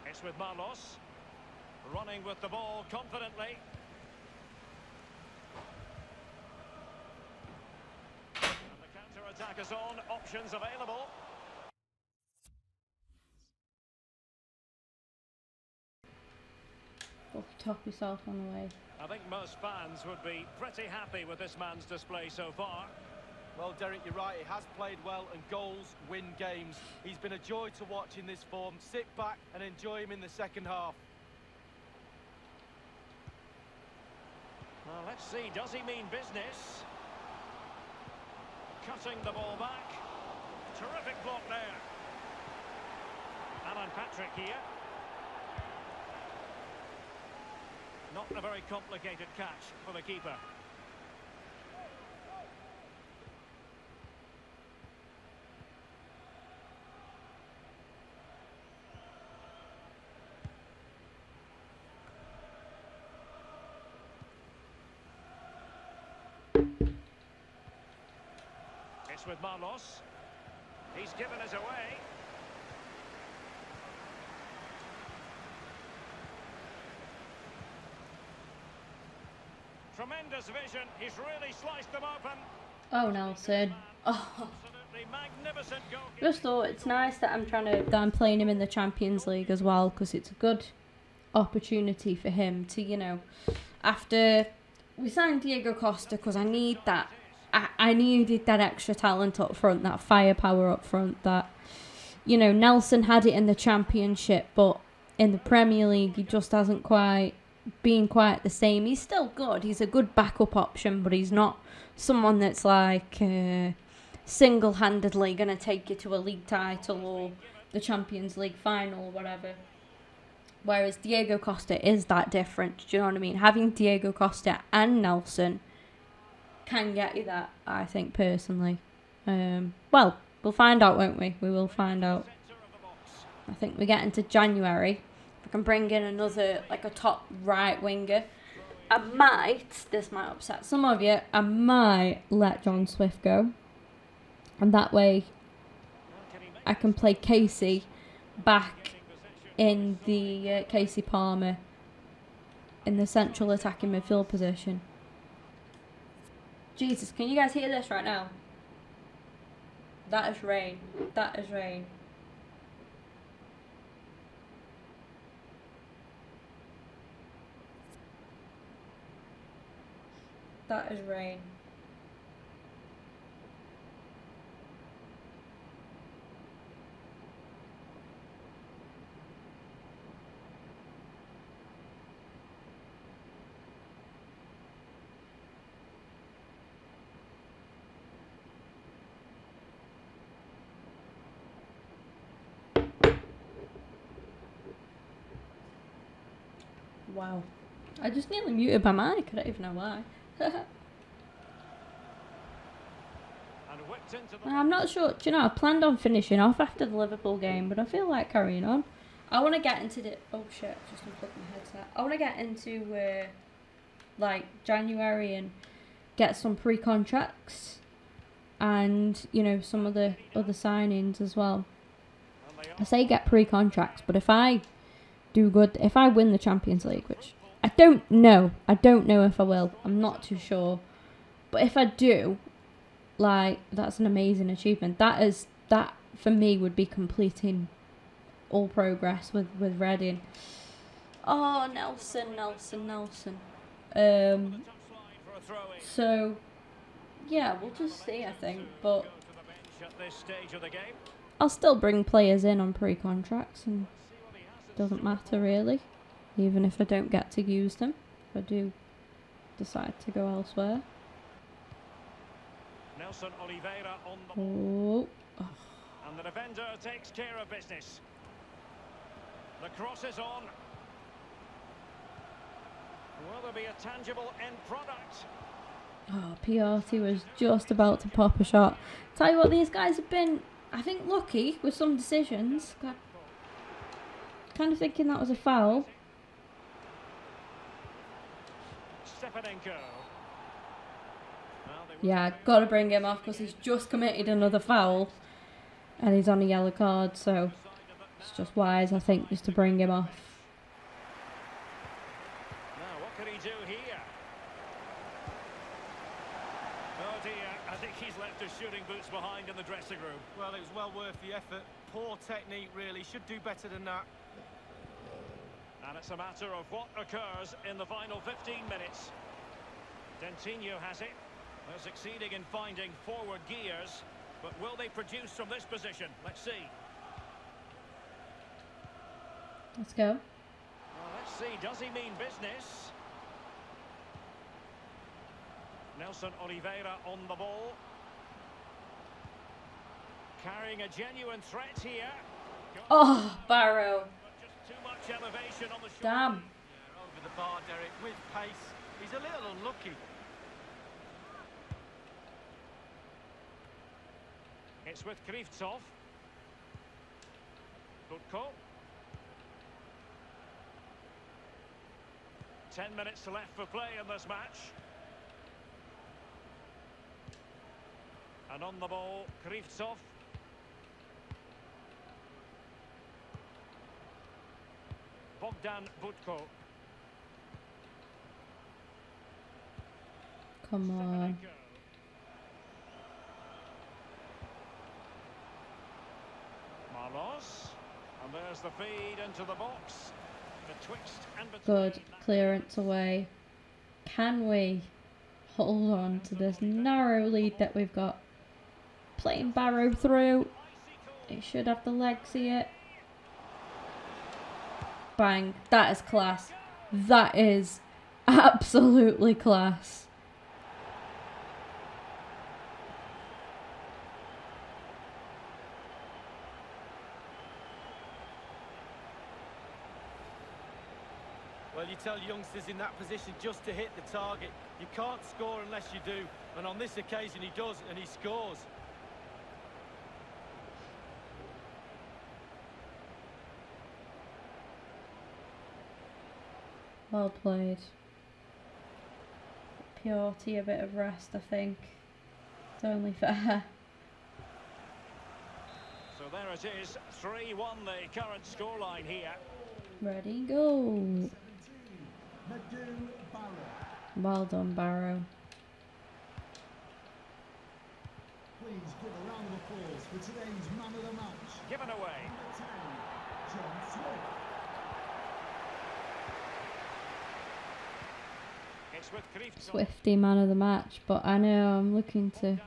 It's with Marlos. Running with the ball confidently. And the counter-attack is on. Options available. Top yourself on the way. I think most fans would be pretty happy with this man's display so far. Well, Derek, you're right. He has played well, and goals win games. He's been a joy to watch in this form. Sit back and enjoy him in the second half. Well, let's see. Does he mean business? Cutting the ball back. Terrific block there. Alan Patrick here. Not a very complicated catch for the keeper. It's with Marlos. He's given us away. Tremendous vision. He's really sliced them open. Oh, Nelson. Oh. Absolutely magnificent goal. Just thought it's nice that I'm playing him in the Champions League as well, because it's a good opportunity for him to, you know, after we signed Diego Costa, because I need that. I needed that extra talent up front, that firepower up front. That, you know, Nelson had it in the Championship, but in the Premier League he just hasn't quite been quite the same. He's still good. He's a good backup option, but he's not someone that's like single-handedly going to take you to a league title or the Champions League final or whatever. Whereas Diego Costa is that different. Do you know what I mean? Having Diego Costa and Nelson can get you that, I think, personally. Well, we'll find out, won't we? We will find out. I think we get into January. I can bring in another, like a top right winger. I might, this might upset some of you, I might let John Swift go. And that way I can play Casey back in the Casey Palmer in the central attacking midfield position. Jesus, can you guys hear this right now? That is rain. That is rain. That is rain. Wow. I just nearly muted my mic. I don't even know why. I'm not sure. Do you know, I planned on finishing off after the Liverpool game, but I feel like carrying on. I want to get into the... Oh shit, just unplugged my headset. I want to get into like January and get some pre-contracts and, you know, some of the other signings as well. I say get pre-contracts, but if I do good, if I win the Champions League, which I don't know if I will, I'm not too sure, but if I do, like, that's an amazing achievement. That for me would be completing all progress with Reading. Oh, Nelson. So yeah, we'll just see, I think, but I'll still bring players in on pre-contracts, and it doesn't matter really, even if I don't get to use them, if I do decide to go elsewhere. Nelson Oliveira on the ball. Oh. And the defender takes care of business. The cross is on. Will there be a tangible end product? Oh, PRT was just about to pop a shot. Tell you what, these guys have been, I think, lucky with some decisions. Kind of thinking that was a foul. Stepanenko. Yeah, got to bring him off because he's just committed another foul. And he's on a yellow card, so it's just wise, I think, just to bring him off. Now, what can he do here? Oh dear, I think he's left his shooting boots behind in the dressing room. Well, it was well worth the effort. Poor technique, really. Should do better than that. And it's a matter of what occurs in the final 15 minutes. Dentinho has it. They're succeeding in finding forward gears. But will they produce from this position? Let's see. Let's go. Well, let's see. Does he mean business? Nelson Oliveira on the ball. Carrying a genuine threat here. Oh, Barrow. Just too much elevation on the shoulder. Damn. Yeah, over the bar, Derek, with pace. He's a little unlucky. It's with Krivtsov. Butko. 10 minutes left for play in this match. And on the ball, Krivtsov. Bogdan Butko. Come on. Marlos. And there's the feed into the box. Betwixt and between. Good clearance away. Can we hold on to this narrow lead that we've got? Playing Barrow through. It should have the legs here. Bang. That is class. That is absolutely class. Well, you tell youngsters in that position just to hit the target. You can't score unless you do. And on this occasion, he does, and he scores. Well played. Purity, a bit of rest, I think. It's only fair. So there it is, 3-1 the current scoreline here. Ready, go. 17, Madhu Barrow. Well done, Barrow. Please give a round of applause for today's man of the match. Given away. Number 10, John Swift. It's with Krivtsov. Swifty man of the match, but I know I'm looking to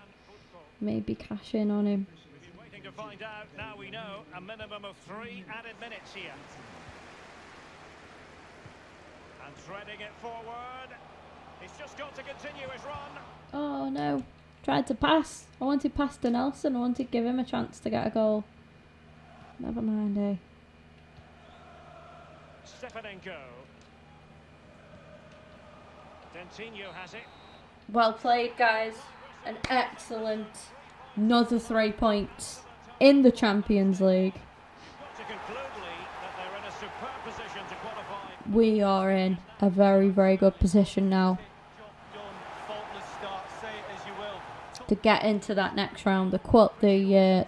maybe cash in on him. We've been waiting to find out. Now we know a minimum of 3 added minutes here. And threading it forward. He's just got to continue his run. Oh no. Tried to pass. I wanted pass to Nelson. I wanted to give him a chance to get a goal. Never mind, eh? Stepanenko. Dentinho has it. Well played, guys. An excellent another 3 points in the Champions League. Got to conclude, Lee, that they're in a superb position to qualify. We are in a very, very good position now Job done, faultless start, say it as you will. to get into that next round, the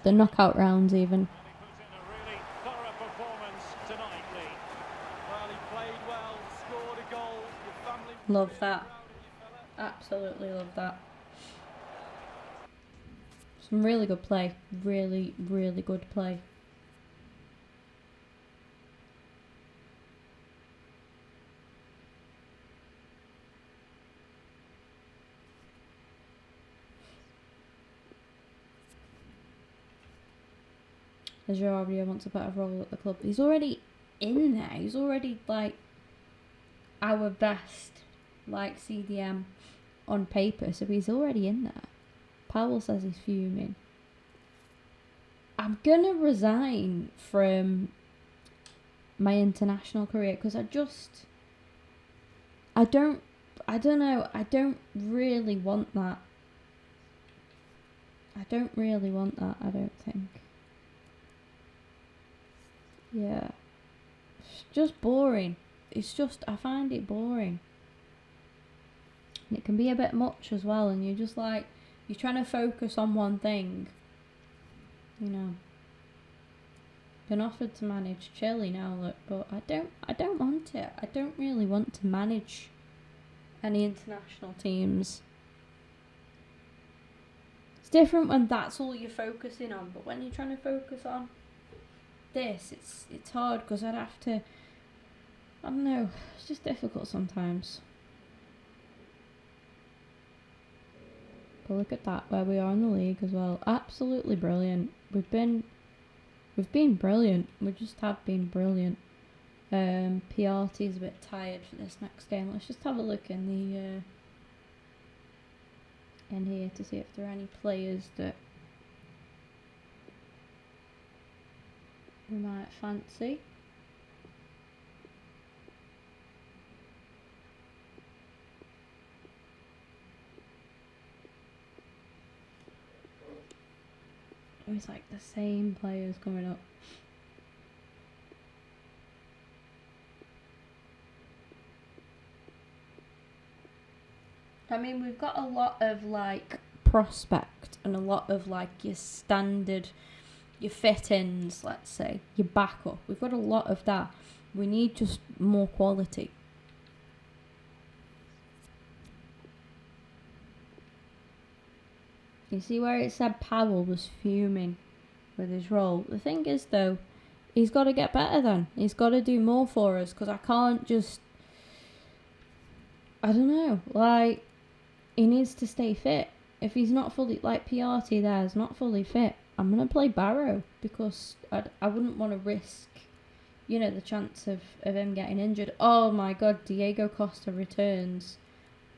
knockout rounds even. He put in a really thorough performance tonight, Lee. Well, he played well, scored a goal. Your family Love that. proud of you, fella. Absolutely love that. Some really good play. Really, really good play. Ajaria wants a better role at the club. He's already in there. He's already like our best like CDM on paper, so he's already in there. Powell says he's fuming. I'm gonna resign from my international career because I I don't know. I don't really want that. I don't think. Yeah. It's just boring. I find it boring. And it can be a bit much as well, and you're just like, you're trying to focus on one thing. You know. Been offered to manage Chile now, look, but I don't want it. I don't really want to manage any international teams. It's different when that's all you're focusing on, but when you're trying to focus on this, it's hard because I'd have to, I don't know, it's just difficult sometimes. But look at that, where we are in the league as well. Absolutely brilliant. We've been brilliant. We just have been brilliant. PRT is a bit tired for this next game. Let's just have a look in the in here to see if there are any players that we might fancy. It's like the same players coming up. I mean, we've got a lot of like prospect and a lot of like your standard, your fit-ins, let's say, your backup. We've got a lot of that. We need just more quality. You see where it said Powell was fuming with his role? The thing is, though, he's got to get better then. He's got to do more for us, because I can't just... I don't know. Like, he needs to stay fit. If he's not fully... Like, PRT there is not fully fit, I'm going to play Barrow, because I wouldn't want to risk, you know, the chance of him getting injured. Oh, my God. Diego Costa returns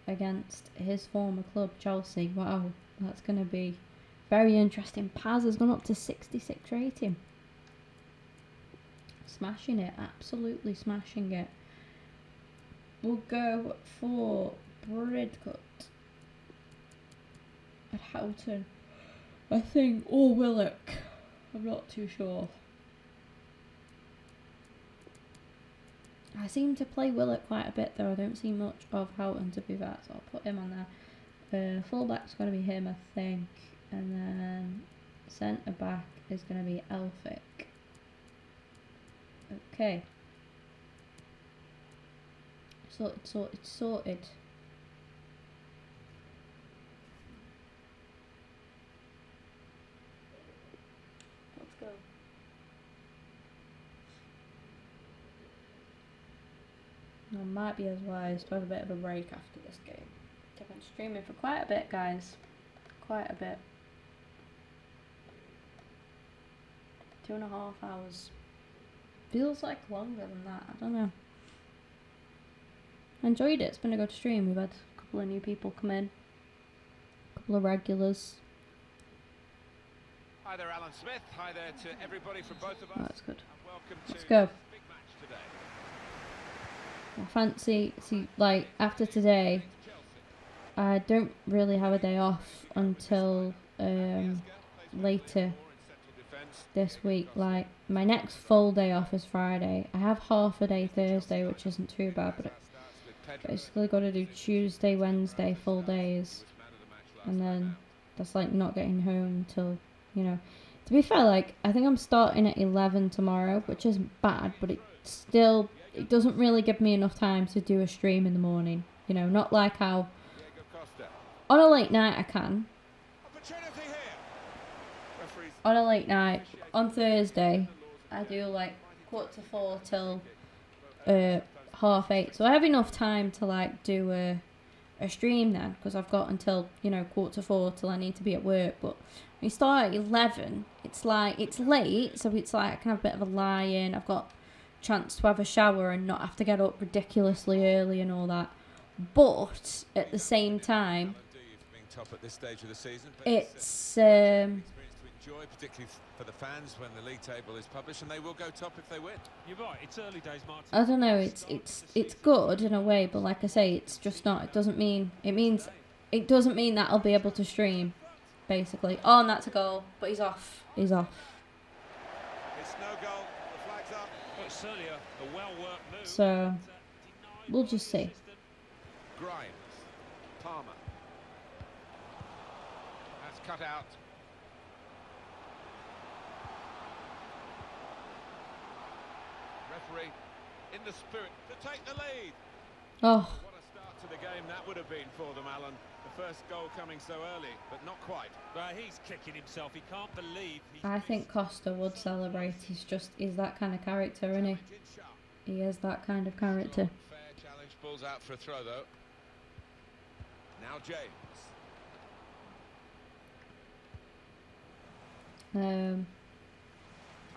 against his former club, Chelsea. Wow. That's going to be very interesting. Paz has gone up to 66 rating. Smashing it. Absolutely smashing it. We'll go for Bridcut at Houghton, I think, or Willock. I'm not too sure. I seem to play Willock quite a bit, though. I don't see much of Houghton, to be fair, so I'll put him on there. Fullback's going to be him, I think. And then centre back is going to be Elphick. Okay. Sorted. Let's go. I might be as wise to have a bit of a break after this game. I've been streaming for quite a bit, guys. Quite a bit. 2.5 hours. Feels like longer than that. I don't know. I enjoyed it. It's been a good stream. We've had a couple of new people come in. A couple of regulars. Hi there, Alan Smith. Hi there to everybody from both of us. Oh, that's good. And welcome Let's to go. this big match today. I fancy, like, after today, I don't really have a day off until later this week. Like, my next full day off is Friday. I have half a day Thursday, which isn't too bad, but basically got to do Tuesday, Wednesday, full days. And then that's like not getting home till, you know. To be fair, like, I think I'm starting at 11 tomorrow, which isn't bad, but it doesn't really give me enough time to do a stream in the morning. You know, not like how on a late night I can. On a late night, on Thursday, I do like 4:45 till 8:30. So I have enough time to like do a stream then, because I've got until, you know, 4:45 till I need to be at work. But when you start at 11, it's like, it's late, so it's like I can have a bit of a lie-in. I've got a chance to have a shower and not have to get up ridiculously early and all that. But at the same time, it's joy, particularly for the fans when the league table is published, and they will go top if they win. You're right, it's early days, Martin. I don't know. It's good in a way, but like I say, it's just not. It doesn't mean. It doesn't mean that I'll be able to stream, basically. Oh, and that's a goal, but he's off. He's off. It's no goal. The flag's up. Well, it's certainly a well-worked move. So we'll just see. Grimes. Palmer. That's cut out. Referee in the spirit to take the lead. Oh, What a start to the game that would have been for them, Alan. The first goal coming so early, but not quite. But he's kicking himself. He can't believe he's I think Costa would celebrate. He's that kind of character, isn't he? He is that kind of character. Fair challenge, balls out for a throw though. Now James.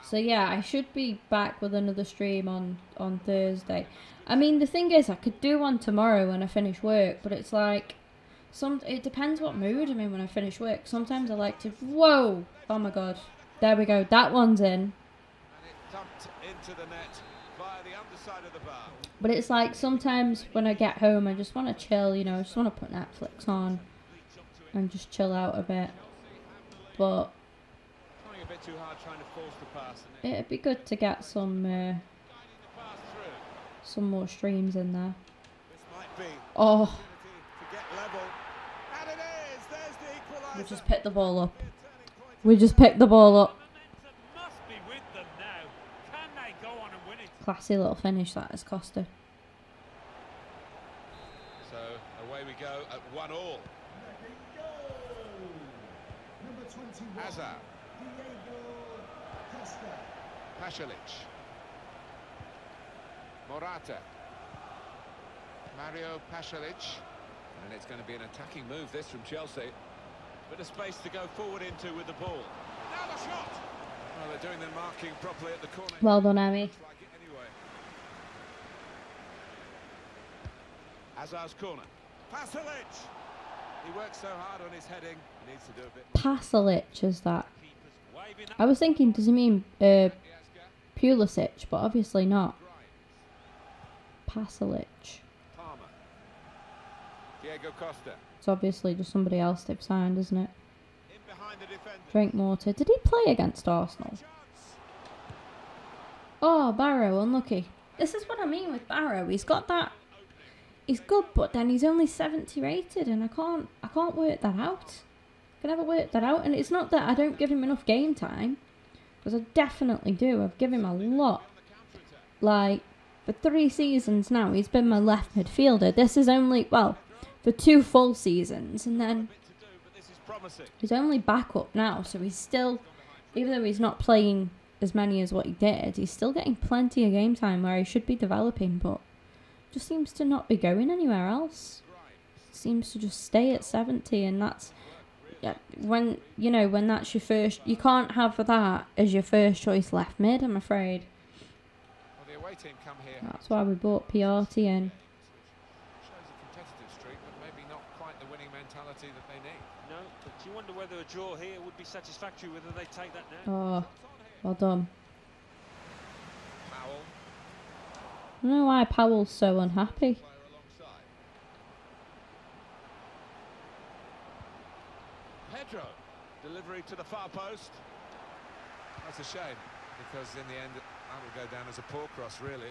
So yeah, I should be back with another stream on Thursday. I mean, the thing is, I could do one tomorrow when I finish work, but it's like, it depends what mood I'm in when I finish work. Sometimes I like to, whoa, oh my god, there we go, that one's in. And it dumped into the net via the underside of the bar. But it's like, sometimes when I get home, I just want to chill, you know, I just want to put Netflix on and just chill out a bit. But Trying a bit too hard, trying to force the pass. it'd be good to get some more streams in there. This might be Oh, to get level. And it is. There's the equaliser. we just picked the ball up. We just picked the ball up. momentum must be with them now. Can they go on and win it? Classy little finish that is Costa. So away we go at 1-1. Number 21. Hazard. Diego Costa. Pasalic. Morata. Mario Pasalic. And it's going to be an attacking move, this, from Chelsea. Bit of space to go forward into with the ball. Now the shot! Well, they're doing their marking properly at the corner. Well done, Emmy. Looks like it anyway. Hazard's corner. Pasalic! He works so hard on his heading. He needs to do a bit more. Pasalic is that. Keepers waving I was thinking, does he mean Pulisic? But obviously not. Pasalic. Palmer. Diego Costa. It's obviously just somebody else they've signed, isn't it? In behind the defender. Drinkwater. Did he play against Arsenal? Chance. Oh, Barrow, unlucky. This is what I mean with Barrow. He's got that. He's good, but then he's only 70 rated, and I can't work that out. I can never work that out, and it's not that I don't give him enough game time, because I definitely do. I've given him a lot. Like, for 3 seasons now, he's been my left midfielder. This is only, well, for 2 full seasons, and then Bit to do, but this is promising. he's only back up now, so he's still, even though he's not playing as many as what he did, he's still getting plenty of game time where he should be developing, but just seems to not be going anywhere else. Seems to just stay at 70, and that's, yeah, when, you know, when that's your first, you can't have that as your first choice left mid, I'm afraid. Well, the away team come here. That's why we brought PRT in. Shows a competitive streak, but maybe not quite the winning mentality that they need. No, but you wonder whether a draw here would be satisfactory, whether they take that now. Oh, well done. Powell. I don't know why Powell's so unhappy. Player alongside. Pedro. Delivery to the far post. That's a shame, because in the end, that will go down as a poor cross, really.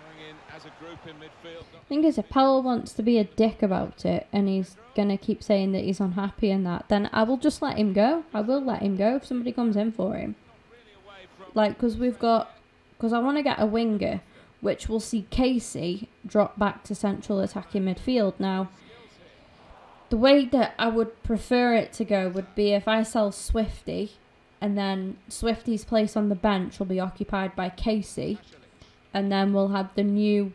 Going in as a group in midfield. I think if Powell wants to be a dick about it and he's going to keep saying that he's unhappy and that, then I will just let him go. I will let him go if somebody comes in for him. Like, because I want to get a winger, which will see Casey drop back to central attacking midfield. Now, the way that I would prefer it to go would be if I sell Swifty, and then Swifty's place on the bench will be occupied by Casey, and then we'll have the new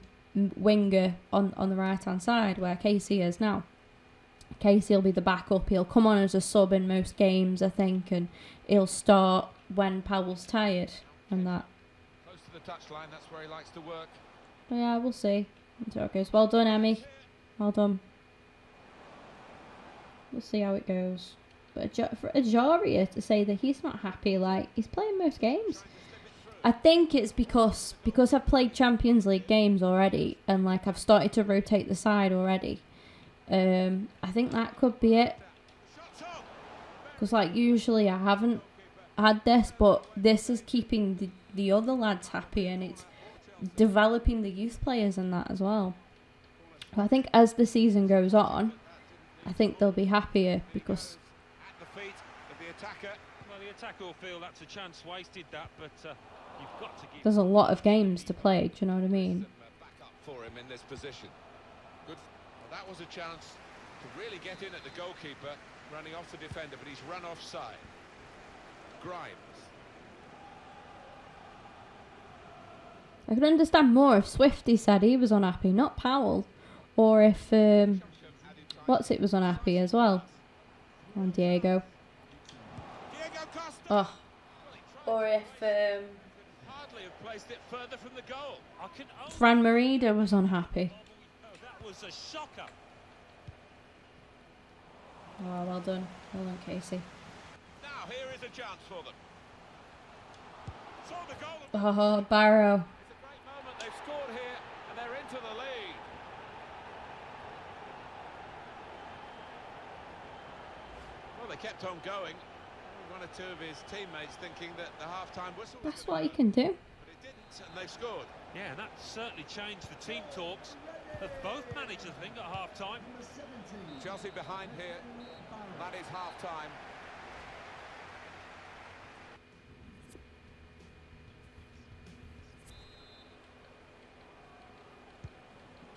winger on the right-hand side where Casey is now. Casey will be the backup. He'll come on as a sub in most games, I think, and he'll start when Powell's tired and that. Close to the touchline, that's where he likes to work. But yeah, we'll see. That's how it goes. Well done, Emmy. Well done. We'll see how it goes. for Ajaria to say that he's not happy, like, he's playing most games. I think it's because I've played Champions League games already, and like I've started to rotate the side already. I think that could be it. Because like usually I haven't had this, but this is keeping the other lads happy, and it's developing the youth players and that as well. So I think as the season goes on, I think they'll be happier because At the feet of the attacker. Well, the attacker will feel that's a chance wasted, that, but you've got to give... there's a lot of games to play, do you know what I mean? Back up for him in this position. Good. Well, that was a chance to really get in at the goalkeeper, running off the defender, but he's run offside. Grimes. I could understand more if Swifty said he was unhappy, not Powell. Or if What's it was unhappy as well. On Diego. Diego Costa. Oh. Or if Hardly have placed it further from the goal. I can only... Fran Merida was unhappy. Oh, that was a shocker. Oh, well done. Well done, Casey. Now here is a chance for them. Saw the goal. Oh, Barrow. It's a great moment. They've scored here and they're into the lead. Well, they kept on going. One or two of his teammates thinking that the half-time whistle was That's gonna what you go, can do. but it didn't, and they've scored. Yeah, and that certainly changed the team talks of both managers, I think, at half-time. Chelsea behind here. That is half-time.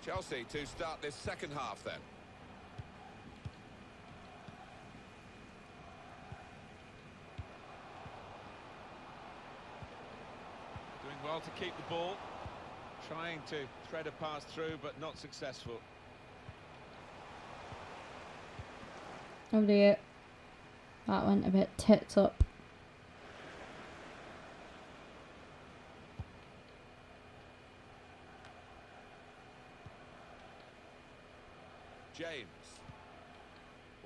Chelsea to start this second half then. Doing well to keep the ball. Trying to thread a pass through, but not successful. Oh dear. That went a bit tits up. James.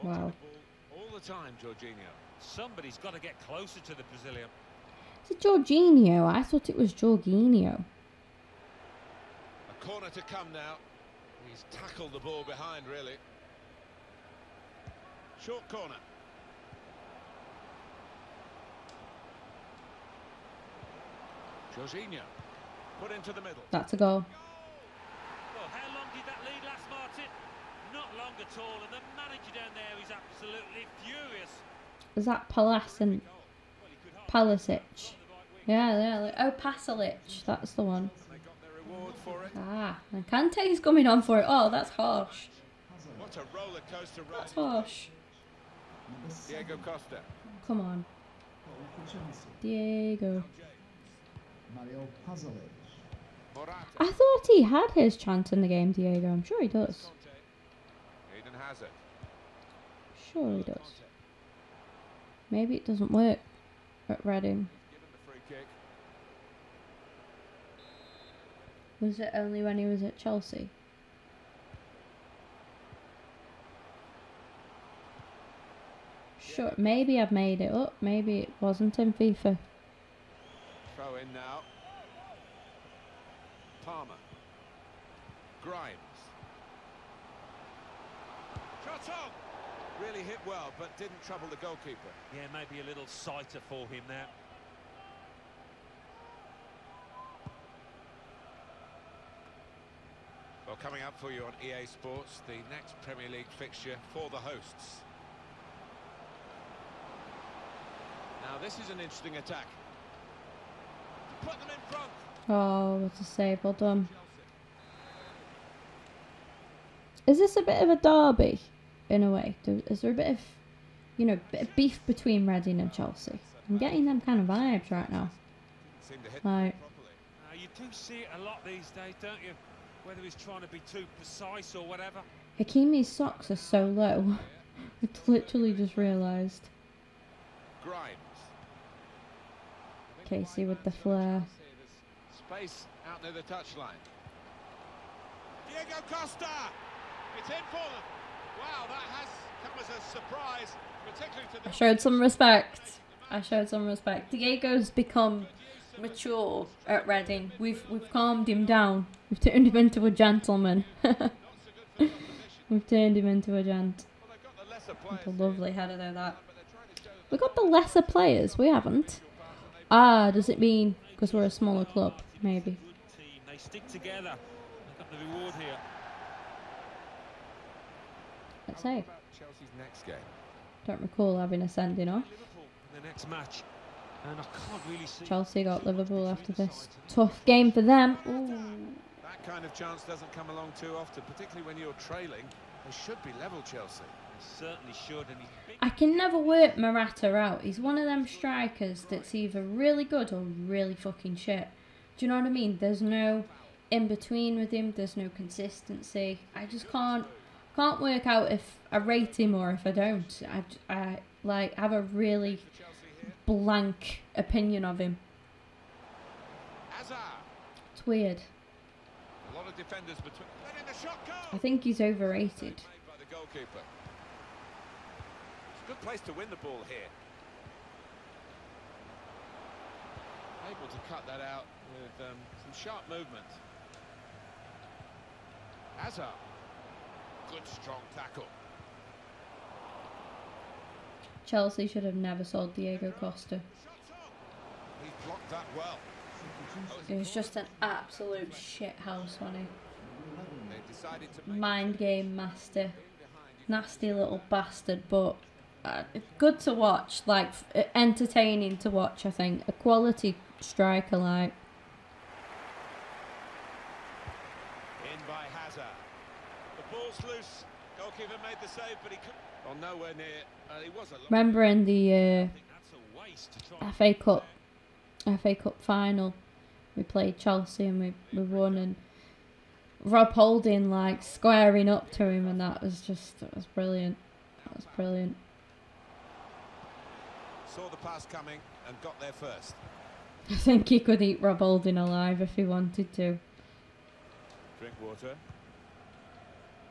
Wow. Watching the ball all the time, Jorginho. Somebody's got to get closer to the Brazilian. Is it Jorginho? I thought it was Jorginho. A corner to come now. He's tackled the ball behind, really. Short corner. Jorginho. Put into the middle. That's a goal. Well, how long did that lead last, Martin? Not long at all, and the manager down there is absolutely furious. Is that Palas and Palisic? Yeah. Oh, Pasalic. That's the one. They got their reward for it. Ah, and Kante's coming on for it. Oh, that's harsh. What a roller coaster ride. That's harsh. Diego Costa. Come on, For Chelsea, Diego. Mario Pasalic. Morata. I thought he had his chance in the game, Diego. I'm sure he does. Eden Hazard. Sure he does. Maybe it doesn't work at Reading. Given the free kick. Was it only when he was at Chelsea? Sure, maybe I've made it up. Maybe it wasn't in FIFA. Throw in now. Palmer. Grimes. Shot on! Really hit well, but didn't trouble the goalkeeper. Yeah, maybe a little sighter for him there. Well, coming up for you on EA Sports, the next Premier League fixture for the hosts. Now, this is an interesting attack. Put them in front. Oh, what a save. Well done. Is this a bit of a derby, in a way? Is there a bit of, bit of beef between Reading and Chelsea? I'm getting them kind of vibes right now. Seemed to hit Like, them properly. You do see it a lot these days, don't you? Whether he's trying to be too precise or whatever. Hakimi's socks are so low. I literally just realised. Grimes. Casey with the flair. Space out near the touchline. Diego Costa! It's in for them. Wow, that has come as a surprise, particularly to the... I showed some respect. I showed some respect. Diego's become mature at Reading. We've calmed him down. We've turned him into a gentleman. We've turned him into a gent. That's a lovely header though, that. We got the lesser players. We haven't. Ah, does it mean because we're a smaller club? Maybe. They stick together. They've got the reward here. Let's say. Chelsea's next game. Don't recall having a sending off. Liverpool in the next match. And I can't really see... Chelsea got Liverpool after this. Tough game for them. Ooh. That kind of chance doesn't come along too often, particularly when you're trailing. They should be level, Chelsea. They certainly should. And he's I can never work Morata out. He's one of them strikers that's either really good or really fucking shit. Do you know what I mean? There's no in between with him. There's no consistency. I just can't work out if I rate him or if I don't. I like have a really blank opinion of him. It's weird. A lot of defenders between. Letting the shot go. I think he's overrated. By the goalkeeper. It's a good place to win the ball here. Able to cut that out with some sharp movement. Hazard. Good strong tackle. Chelsea should have never sold Diego Costa. He blocked that well. It was just an absolute shithouse on him. They decided to make Mind game master. Nasty little bastard, but good to watch. Like, entertaining to watch, I think. A quality striker, like. in by Hazard. The ball's loose. Goalkeeper made the save, but he couldn't. Well, nowhere near. He was a lot. Remember in the I think that's a waste to try. FA Cup final, we played Chelsea and we won, and Rob Holding like squaring up to him, and that was brilliant. That was brilliant. Saw the pass coming and got there first. I think he could eat Rob Holding alive if he wanted to. Drink water.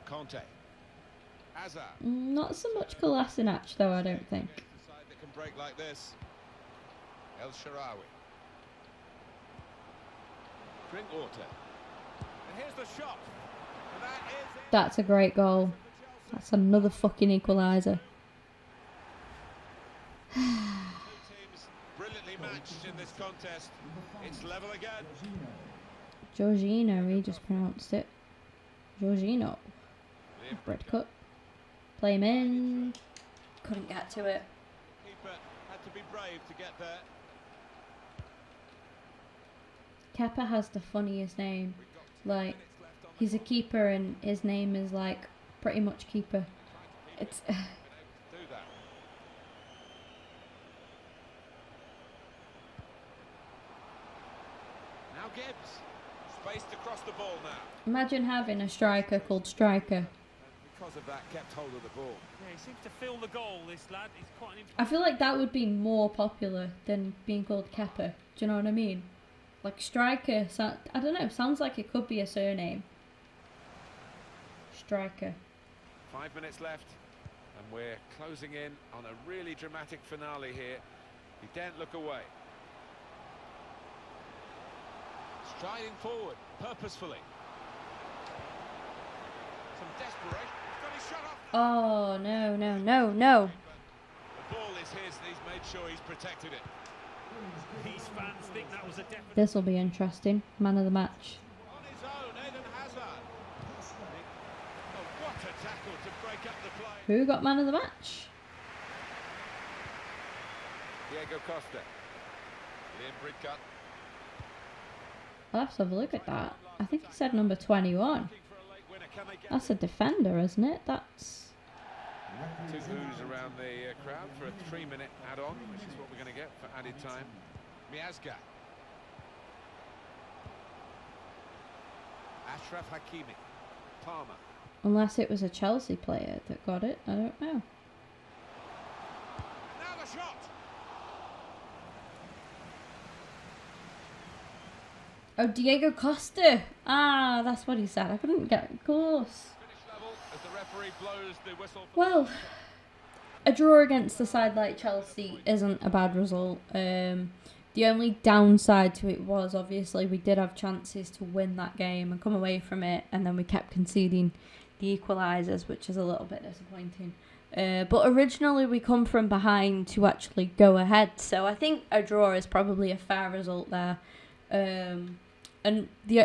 Conte. Hazard. Not so much Kolasinac though, I don't think. Side that can break like this. El Shaarawy. Drink water. And here's the shot. And that is it. That's a great goal. That's another fucking equaliser. Two teams brilliantly matched in this contest. It's level again. Jorginho, he just pronounced it. Jorginho. Red cut. Play him in. Couldn't get to it. Keeper had to be brave to get there. Kepa has the funniest name. Like, he's a keeper and his name is like pretty much keeper. It's Do that. Now Gibbs. Spaced across the ball now. imagine having a striker called Striker. Because of that, kept hold of the ball. Yeah, he seems to fill the goal, this lad. He's quite an I feel like that would be more popular than being called Kepa. Do you know what I mean? Like Striker, I don't know, sounds like it could be a surname. Striker. 5 minutes left, and we're closing in on a really dramatic finale here. He daren't look away. Striding forward, purposefully. Some desperation. He's got his shot off. Oh, no. The ball is his, and he's made sure he's protected it. These fans think that was a definite... This will be interesting. Man of the match. On his own, Eden Hazard. Oh, what a tackle to break up the play. Who got man of the match? Diego Costa. Liam Bridcut. I'll have to have a look at that. I think he said number 21. That's a defender, isn't it? That's... Two boos around the crowd for a 3-minute add-on, which is what we're going to get for added time. Miazga. Ashraf Hakimi. Palmer. Unless it was a Chelsea player that got it. I don't know. Now the shot. Oh, Diego Costa. Ah, that's what he said. I couldn't get close. Finish level as the referee blows the whistle. Well, a draw against a side like Chelsea isn't a bad result. The only downside to it was, obviously, we did have chances to win that game and come away from it, and then we kept conceding the equalisers, which is a little bit disappointing. But originally we come from behind to actually go ahead, so I think a draw is probably a fair result there. And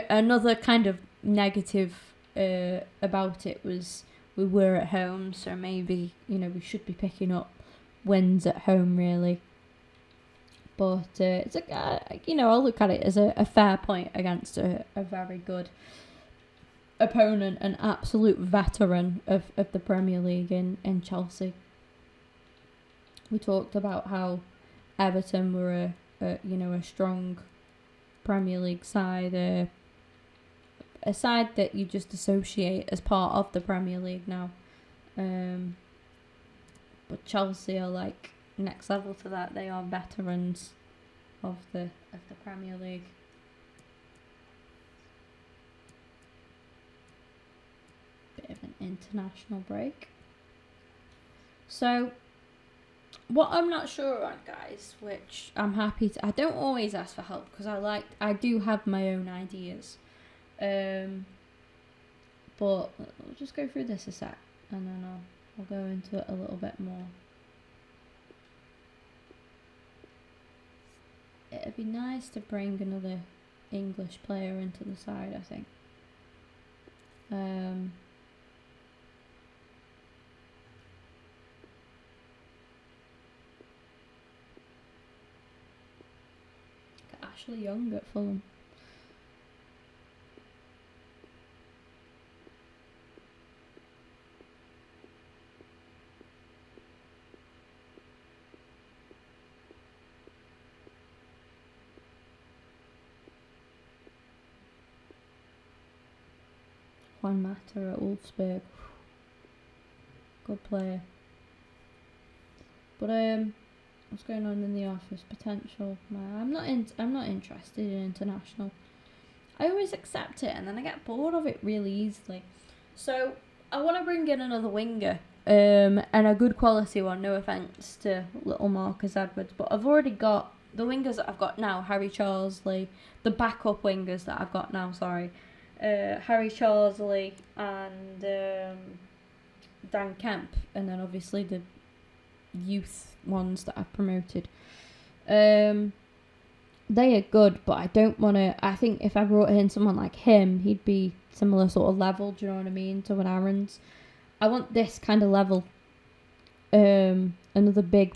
another kind of negative about it was we were at home, so maybe, we should be picking up wins at home, really. But it's I'll look at it as a fair point against a very good opponent, an absolute veteran of the Premier League in Chelsea. We talked about how Everton were a strong Premier League side, a side that you just associate as part of the Premier League now. But Chelsea are like next level to that. They are veterans of the Premier League. Bit of an international break. So, what I'm not sure on, guys, which I'm happy to, I don't always ask for help because I do have my own ideas. But we'll just go through this a sec, and then I'll go into it a little bit more. It'd be nice to bring another English player into the side, I think. Ashley Young at Fulham. Juan Mata at Wolfsburg. Good player. But what's going on in the office? Potential. I'm not interested in international. I always accept it and then I get bored of it really easily. So I want to bring in another winger. And a good quality one. No offence to little Marcus Edwards, but I've already got the wingers that I've got now. Harry Charlesley, the backup wingers that I've got now. Sorry. Harry Charlesley and Dan Kemp, and then obviously the youth ones that I've promoted. They are good, but I don't want to. I think if I brought in someone like him, he'd be similar sort of level. Do you know what I mean? To an Aaron's. I want this kind of level. Another big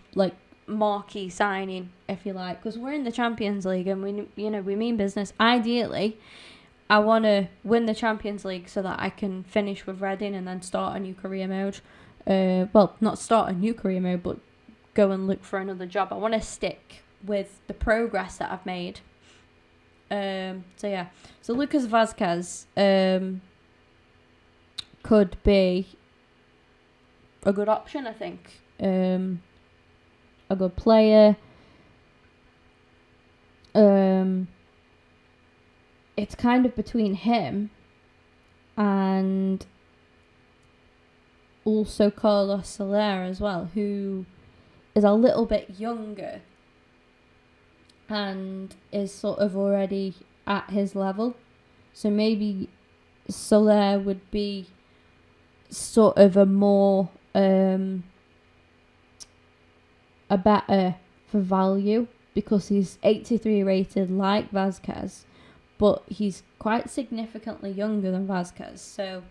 marquee signing, if you like, because we're in the Champions League and we mean business. Ideally, I want to win the Champions League so that I can finish with Reading and then start a new career mode. Well, not start a new career mode, but go and look for another job. I want to stick with the progress that I've made. So Lucas Vazquez could be a good option, I think. A good player. It's kind of between him and also Carlos Soler as well, who is a little bit younger and is sort of already at his level. So maybe Soler would be sort of a more a better for value because he's 83 rated like Vazquez, but he's quite significantly younger than Vazquez, so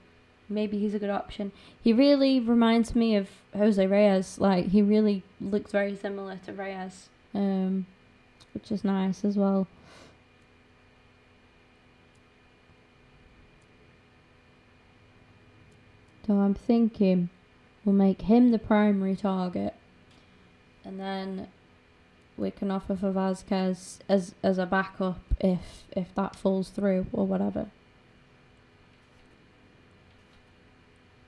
maybe he's a good option. He really reminds me of Jose Reyes. He really looks very similar to Reyes, which is nice as well. So I'm thinking we'll make him the primary target, and then we can offer for Vazquez as a backup if that falls through or whatever.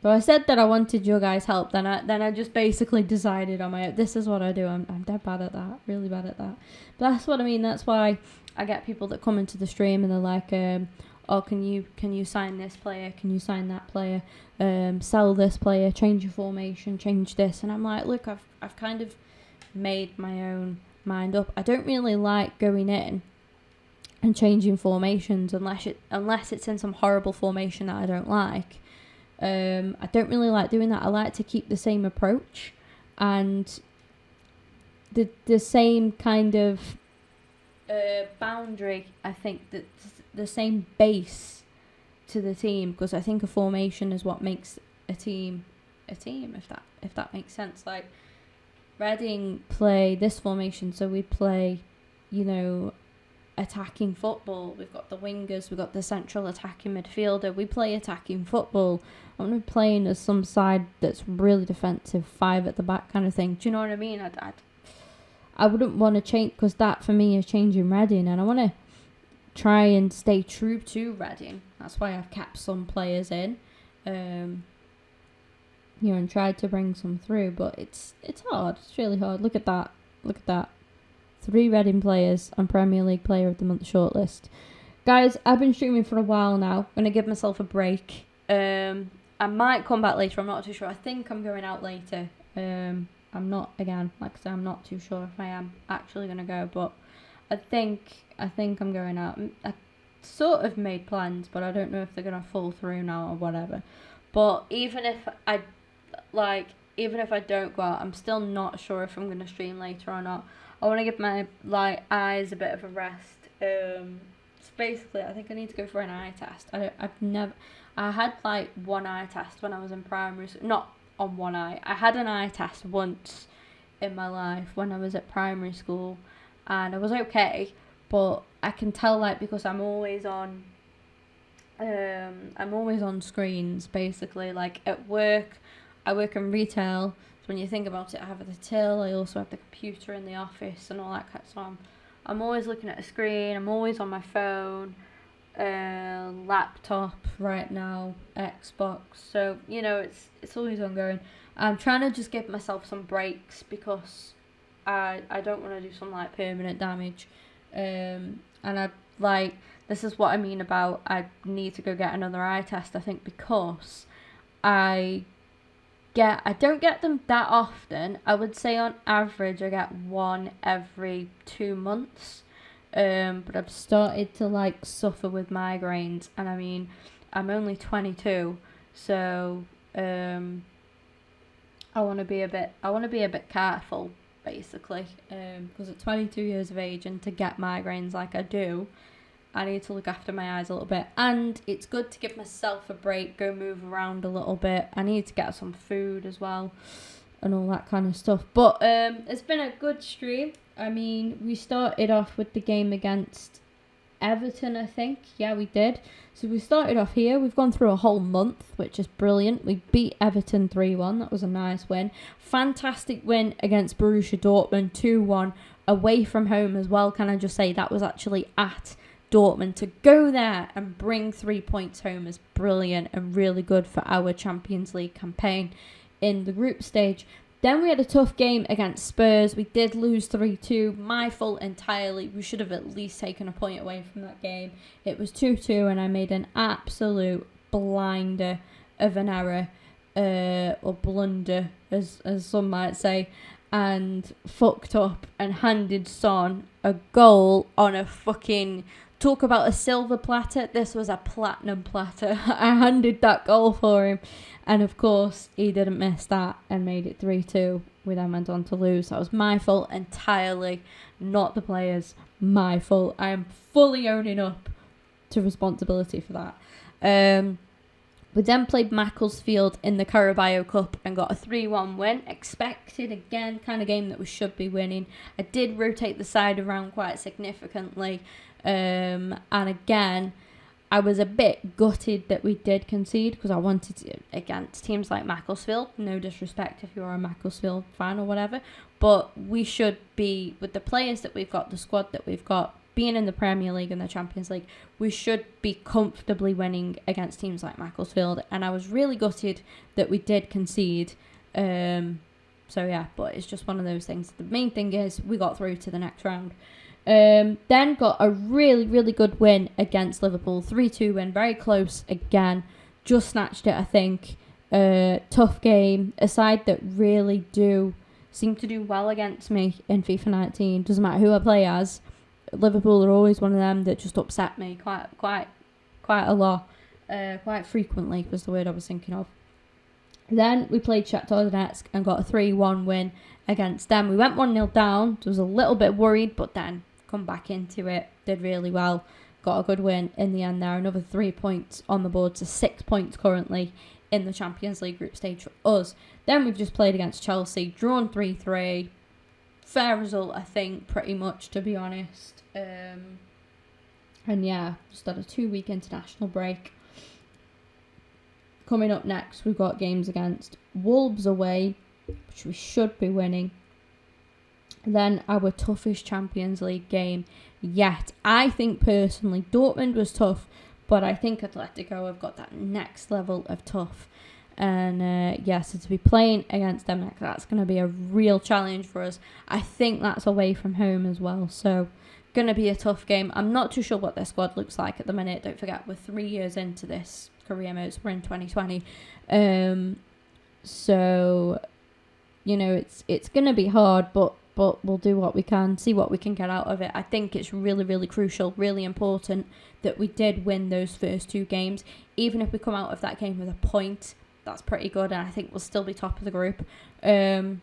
So I said that I wanted your guys' help. Then I just basically decided on my own. This is what I do. I'm dead bad at that. Really bad at that. But that's what I mean. That's why I get people that come into the stream and they're like, oh, can you sign this player? Can you sign that player? Sell this player, change your formation, change this. And I'm like, look, I've kind of made my own mind up. I don't really like going in and changing formations unless it's in some horrible formation that I don't like. I don't really like doing that. I like to keep the same approach and the same kind of boundary. I think that the same base to the team, because I think a formation is what makes a team, if that makes sense. Like Reading play this formation, so we play, attacking football. We've got the wingers, we've got the central attacking midfielder. We play attacking football. I'm not playing as some side that's really defensive, 5 at the back kind of thing. Do you know what I mean? I wouldn't want to change, because that for me is changing Reading, and I want to try and stay true to Reading. That's why I've kept some players in, and tried to bring some through. But it's hard. It's really hard. Look at that. 3 Reading players on Premier League Player of the Month shortlist. Guys, I've been streaming for a while now. I'm going to give myself a break. I might come back later. I'm not too sure. I think I'm going out later. I'm not, again, like I said, I'm not too sure if I am actually going to go. But I think I'm going out. I sort of made plans, but I don't know if they're going to fall through now or whatever. But even if I don't go out, I'm still not sure if I'm going to stream later or not. I want to give my eyes a bit of a rest. So basically, I think I need to go for an eye test. I had one eye test when I was in primary school. Not on one eye. I had an eye test once in my life when I was at primary school, and I was okay. But I can tell because I'm always on. I'm always on screens basically. Like at work, I work in retail. When you think about it, I have the till, I also have the computer in the office and all that kind of stuff. I'm always looking at a screen, I'm always on my phone, laptop right now, Xbox. So, it's always ongoing. I'm trying to just give myself some breaks because I don't want to do some permanent damage. And this is what I mean about I need to go get another eye test, I think, because I don't get them that often. I would say on average I get one every 2 months. But I've started to suffer with migraines, and I mean I'm only 22, so I want to be a bit careful basically, because at 22 years of age and to get migraines like I do, I need to look after my eyes a little bit, and it's good to give myself a break, go move around a little bit. I need to get some food as well and all that kind of stuff. But it's been a good stream. I mean, we started off with the game against Everton, I think. Yeah, we did. So we started off here. We've gone through a whole month, which is brilliant. We beat Everton 3-1. That was a nice win. Fantastic win against Borussia Dortmund 2-1 away from home as well. Can I just say that was actually at Dortmund. To go there and bring 3 points home is brilliant and really good for our Champions League campaign in the group stage. Then we had a tough game against Spurs. We did lose 3-2. My fault entirely. We should have at least taken a point away from that game. It was 2-2 and I made an absolute blinder of an error, or blunder as some might say, and fucked up and handed Son a goal on a fucking... Talk about a silver platter. This was a platinum platter. I handed that goal for him. And of course, he didn't miss that and made it 3-2. We then went on to lose. That was my fault entirely, not the players. My fault. I am fully owning up to responsibility for that. We then played Macclesfield in the Carabao Cup and got a 3-1 win. Expected, again, kind of game that we should be winning. I did rotate the side around quite significantly. And again, I was a bit gutted that we did concede because I wanted to, against teams like Macclesfield. No disrespect if you're a Macclesfield fan or whatever. But we should be, with the players that we've got, the squad that we've got, being in the Premier League and the Champions League, we should be comfortably winning against teams like Macclesfield. And I was really gutted that we did concede. So yeah, but it's just one of those things. The main thing is we got through to the next round. Then got a really, really good win against Liverpool. 3-2 win, very close again. Just snatched it, I think. Tough game. A side that really do seem to do well against me in FIFA 19. Doesn't matter who I play as. Liverpool are always one of them that just upset me quite a lot. Quite frequently was the word I was thinking of. Then we played Shakhtar Donetsk and got a 3-1 win against them. We went 1-0 down. I was a little bit worried, but then come back into it. Did really well. Got a good win in the end there. Another 3 points on the board. So 6 points currently in the Champions League group stage for us. Then we've just played against Chelsea. Drawn 3-3. Fair result, I think, pretty much, to be honest. And yeah, just had a 2-week international break. Coming up next, we've got games against Wolves away, which we should be winning. Then our toughest Champions League game yet. I think personally, Dortmund was tough, but I think Atletico have got that next level of tough. And so to be playing against them next, that's going to be a real challenge for us. I think that's away from home as well, so going to be a tough game. I'm not too sure what their squad looks like at the minute. Don't forget, we're 3 years into this career mode. We're in 2020. So, you know, it's going to be hard, but we'll do what we can, see what we can get out of it. I think it's really, really crucial, really important that we did win those first 2 games. Even if we come out of that game with a point, that's pretty good, and I think we'll still be top of the group. Then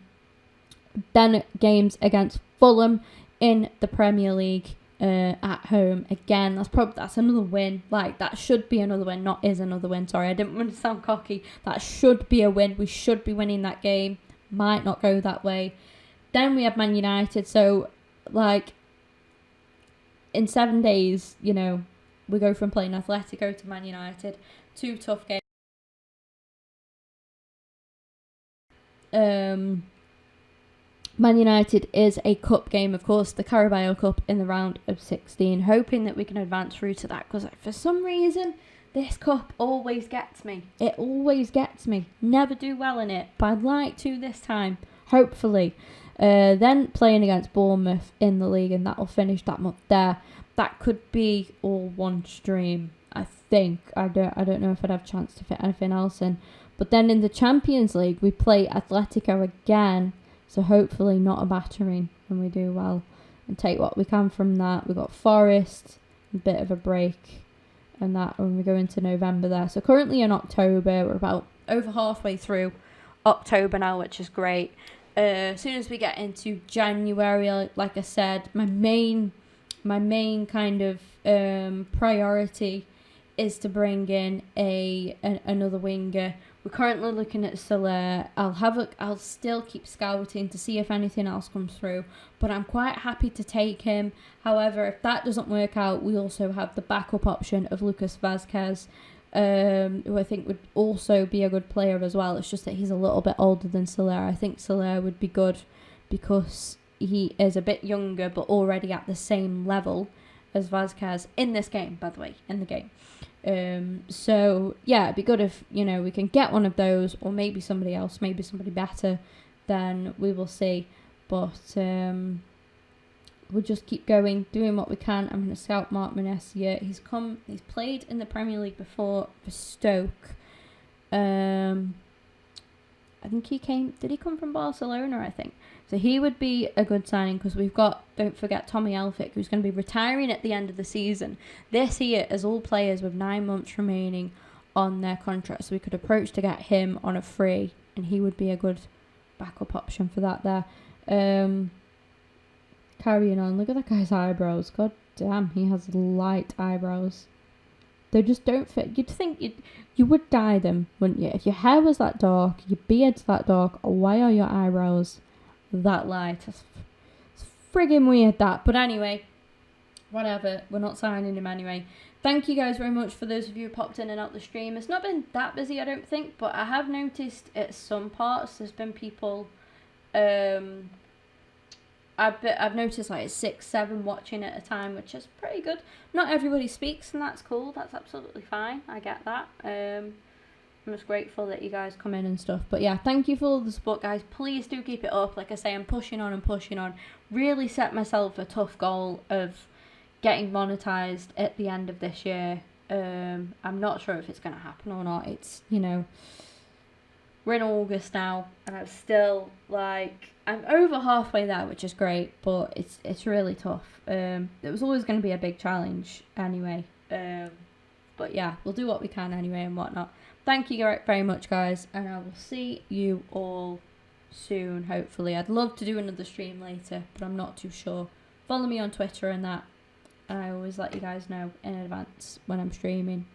games against Fulham in the Premier League. At home again, that's another win. Like, that should be another win, not is another win. Sorry, I didn't want to sound cocky. That should be a win. We should be winning that game. Might not go that way. Then we have Man United. So, like, in 7 days, you know, we go from playing Atletico to Man United. 2 tough games. Man United is a cup game, of course, the Carabao Cup in the round of 16, hoping that we can advance through to that, because for some reason, this cup always gets me. It always gets me. Never do well in it, but I'd like to this time, hopefully. Then playing against Bournemouth in the league, and that'll finish that month there. That could be all one stream, I think. I don't know if I'd have a chance to fit anything else in. But then in the Champions League, we play Atletico again. So hopefully not a battering when we do well and take what we can from that. We've got Forest, a bit of a break, and that when we go into November there. So currently in October, we're about over halfway through October now, which is great. As soon as we get into January, like I said, my main kind of priority is to bring in another winger. We're currently looking at Soler. I'll still keep scouting to see if anything else comes through, but I'm quite happy to take him. However, if that doesn't work out, we also have the backup option of Lucas Vazquez, who I think would also be a good player as well. It's just that he's a little bit older than Soler. I think Soler would be good because he is a bit younger, but already at the same level as Vazquez in this game, by the way, in the game. So yeah, it'd be good if, you know, we can get one of those, or maybe somebody else, maybe somebody better, then we will see. But we'll just keep going, doing what we can. I'm going to scout Mark Manasseh. He's played in the Premier League before for Stoke. I think did he come from Barcelona, I think? So he would be a good signing, because we've got, don't forget, Tommy Elphick, who's going to be retiring at the end of the season. This year, as all players with 9 months remaining on their contract, so we could approach to get him on a free, and he would be a good backup option for that there. Carrying on, look at that guy's eyebrows. God damn, he has light eyebrows. They just don't fit. You'd think you would dye them, wouldn't you? If your hair was that dark, your beard's that dark, why are your eyebrows that light? It's friggin' weird, that. But anyway, whatever. We're not signing him anyway. Thank you guys very much for those of you who popped in and out the stream. It's not been that busy, I don't think, but I have noticed at some parts there's been people. I've noticed like 6, 7 watching at a time, which is pretty good. Not everybody speaks, and that's cool. That's absolutely fine. I get that. I'm just grateful that you guys come in and stuff. But yeah, thank you for all the support, guys. Please do keep it up. Like I say, I'm pushing on and pushing on. Really set myself a tough goal of getting monetized at the end of this year. I'm not sure if it's going to happen or not. It's, you know, we're in August now, and I'm still, like, I'm over halfway there, which is great, but it's really tough. It was always going to be a big challenge anyway. But yeah, we'll do what we can anyway and whatnot. Thank you very much, guys, and I will see you all soon, hopefully. I'd love to do another stream later, but I'm not too sure. Follow me on Twitter and that, and I always let you guys know in advance when I'm streaming.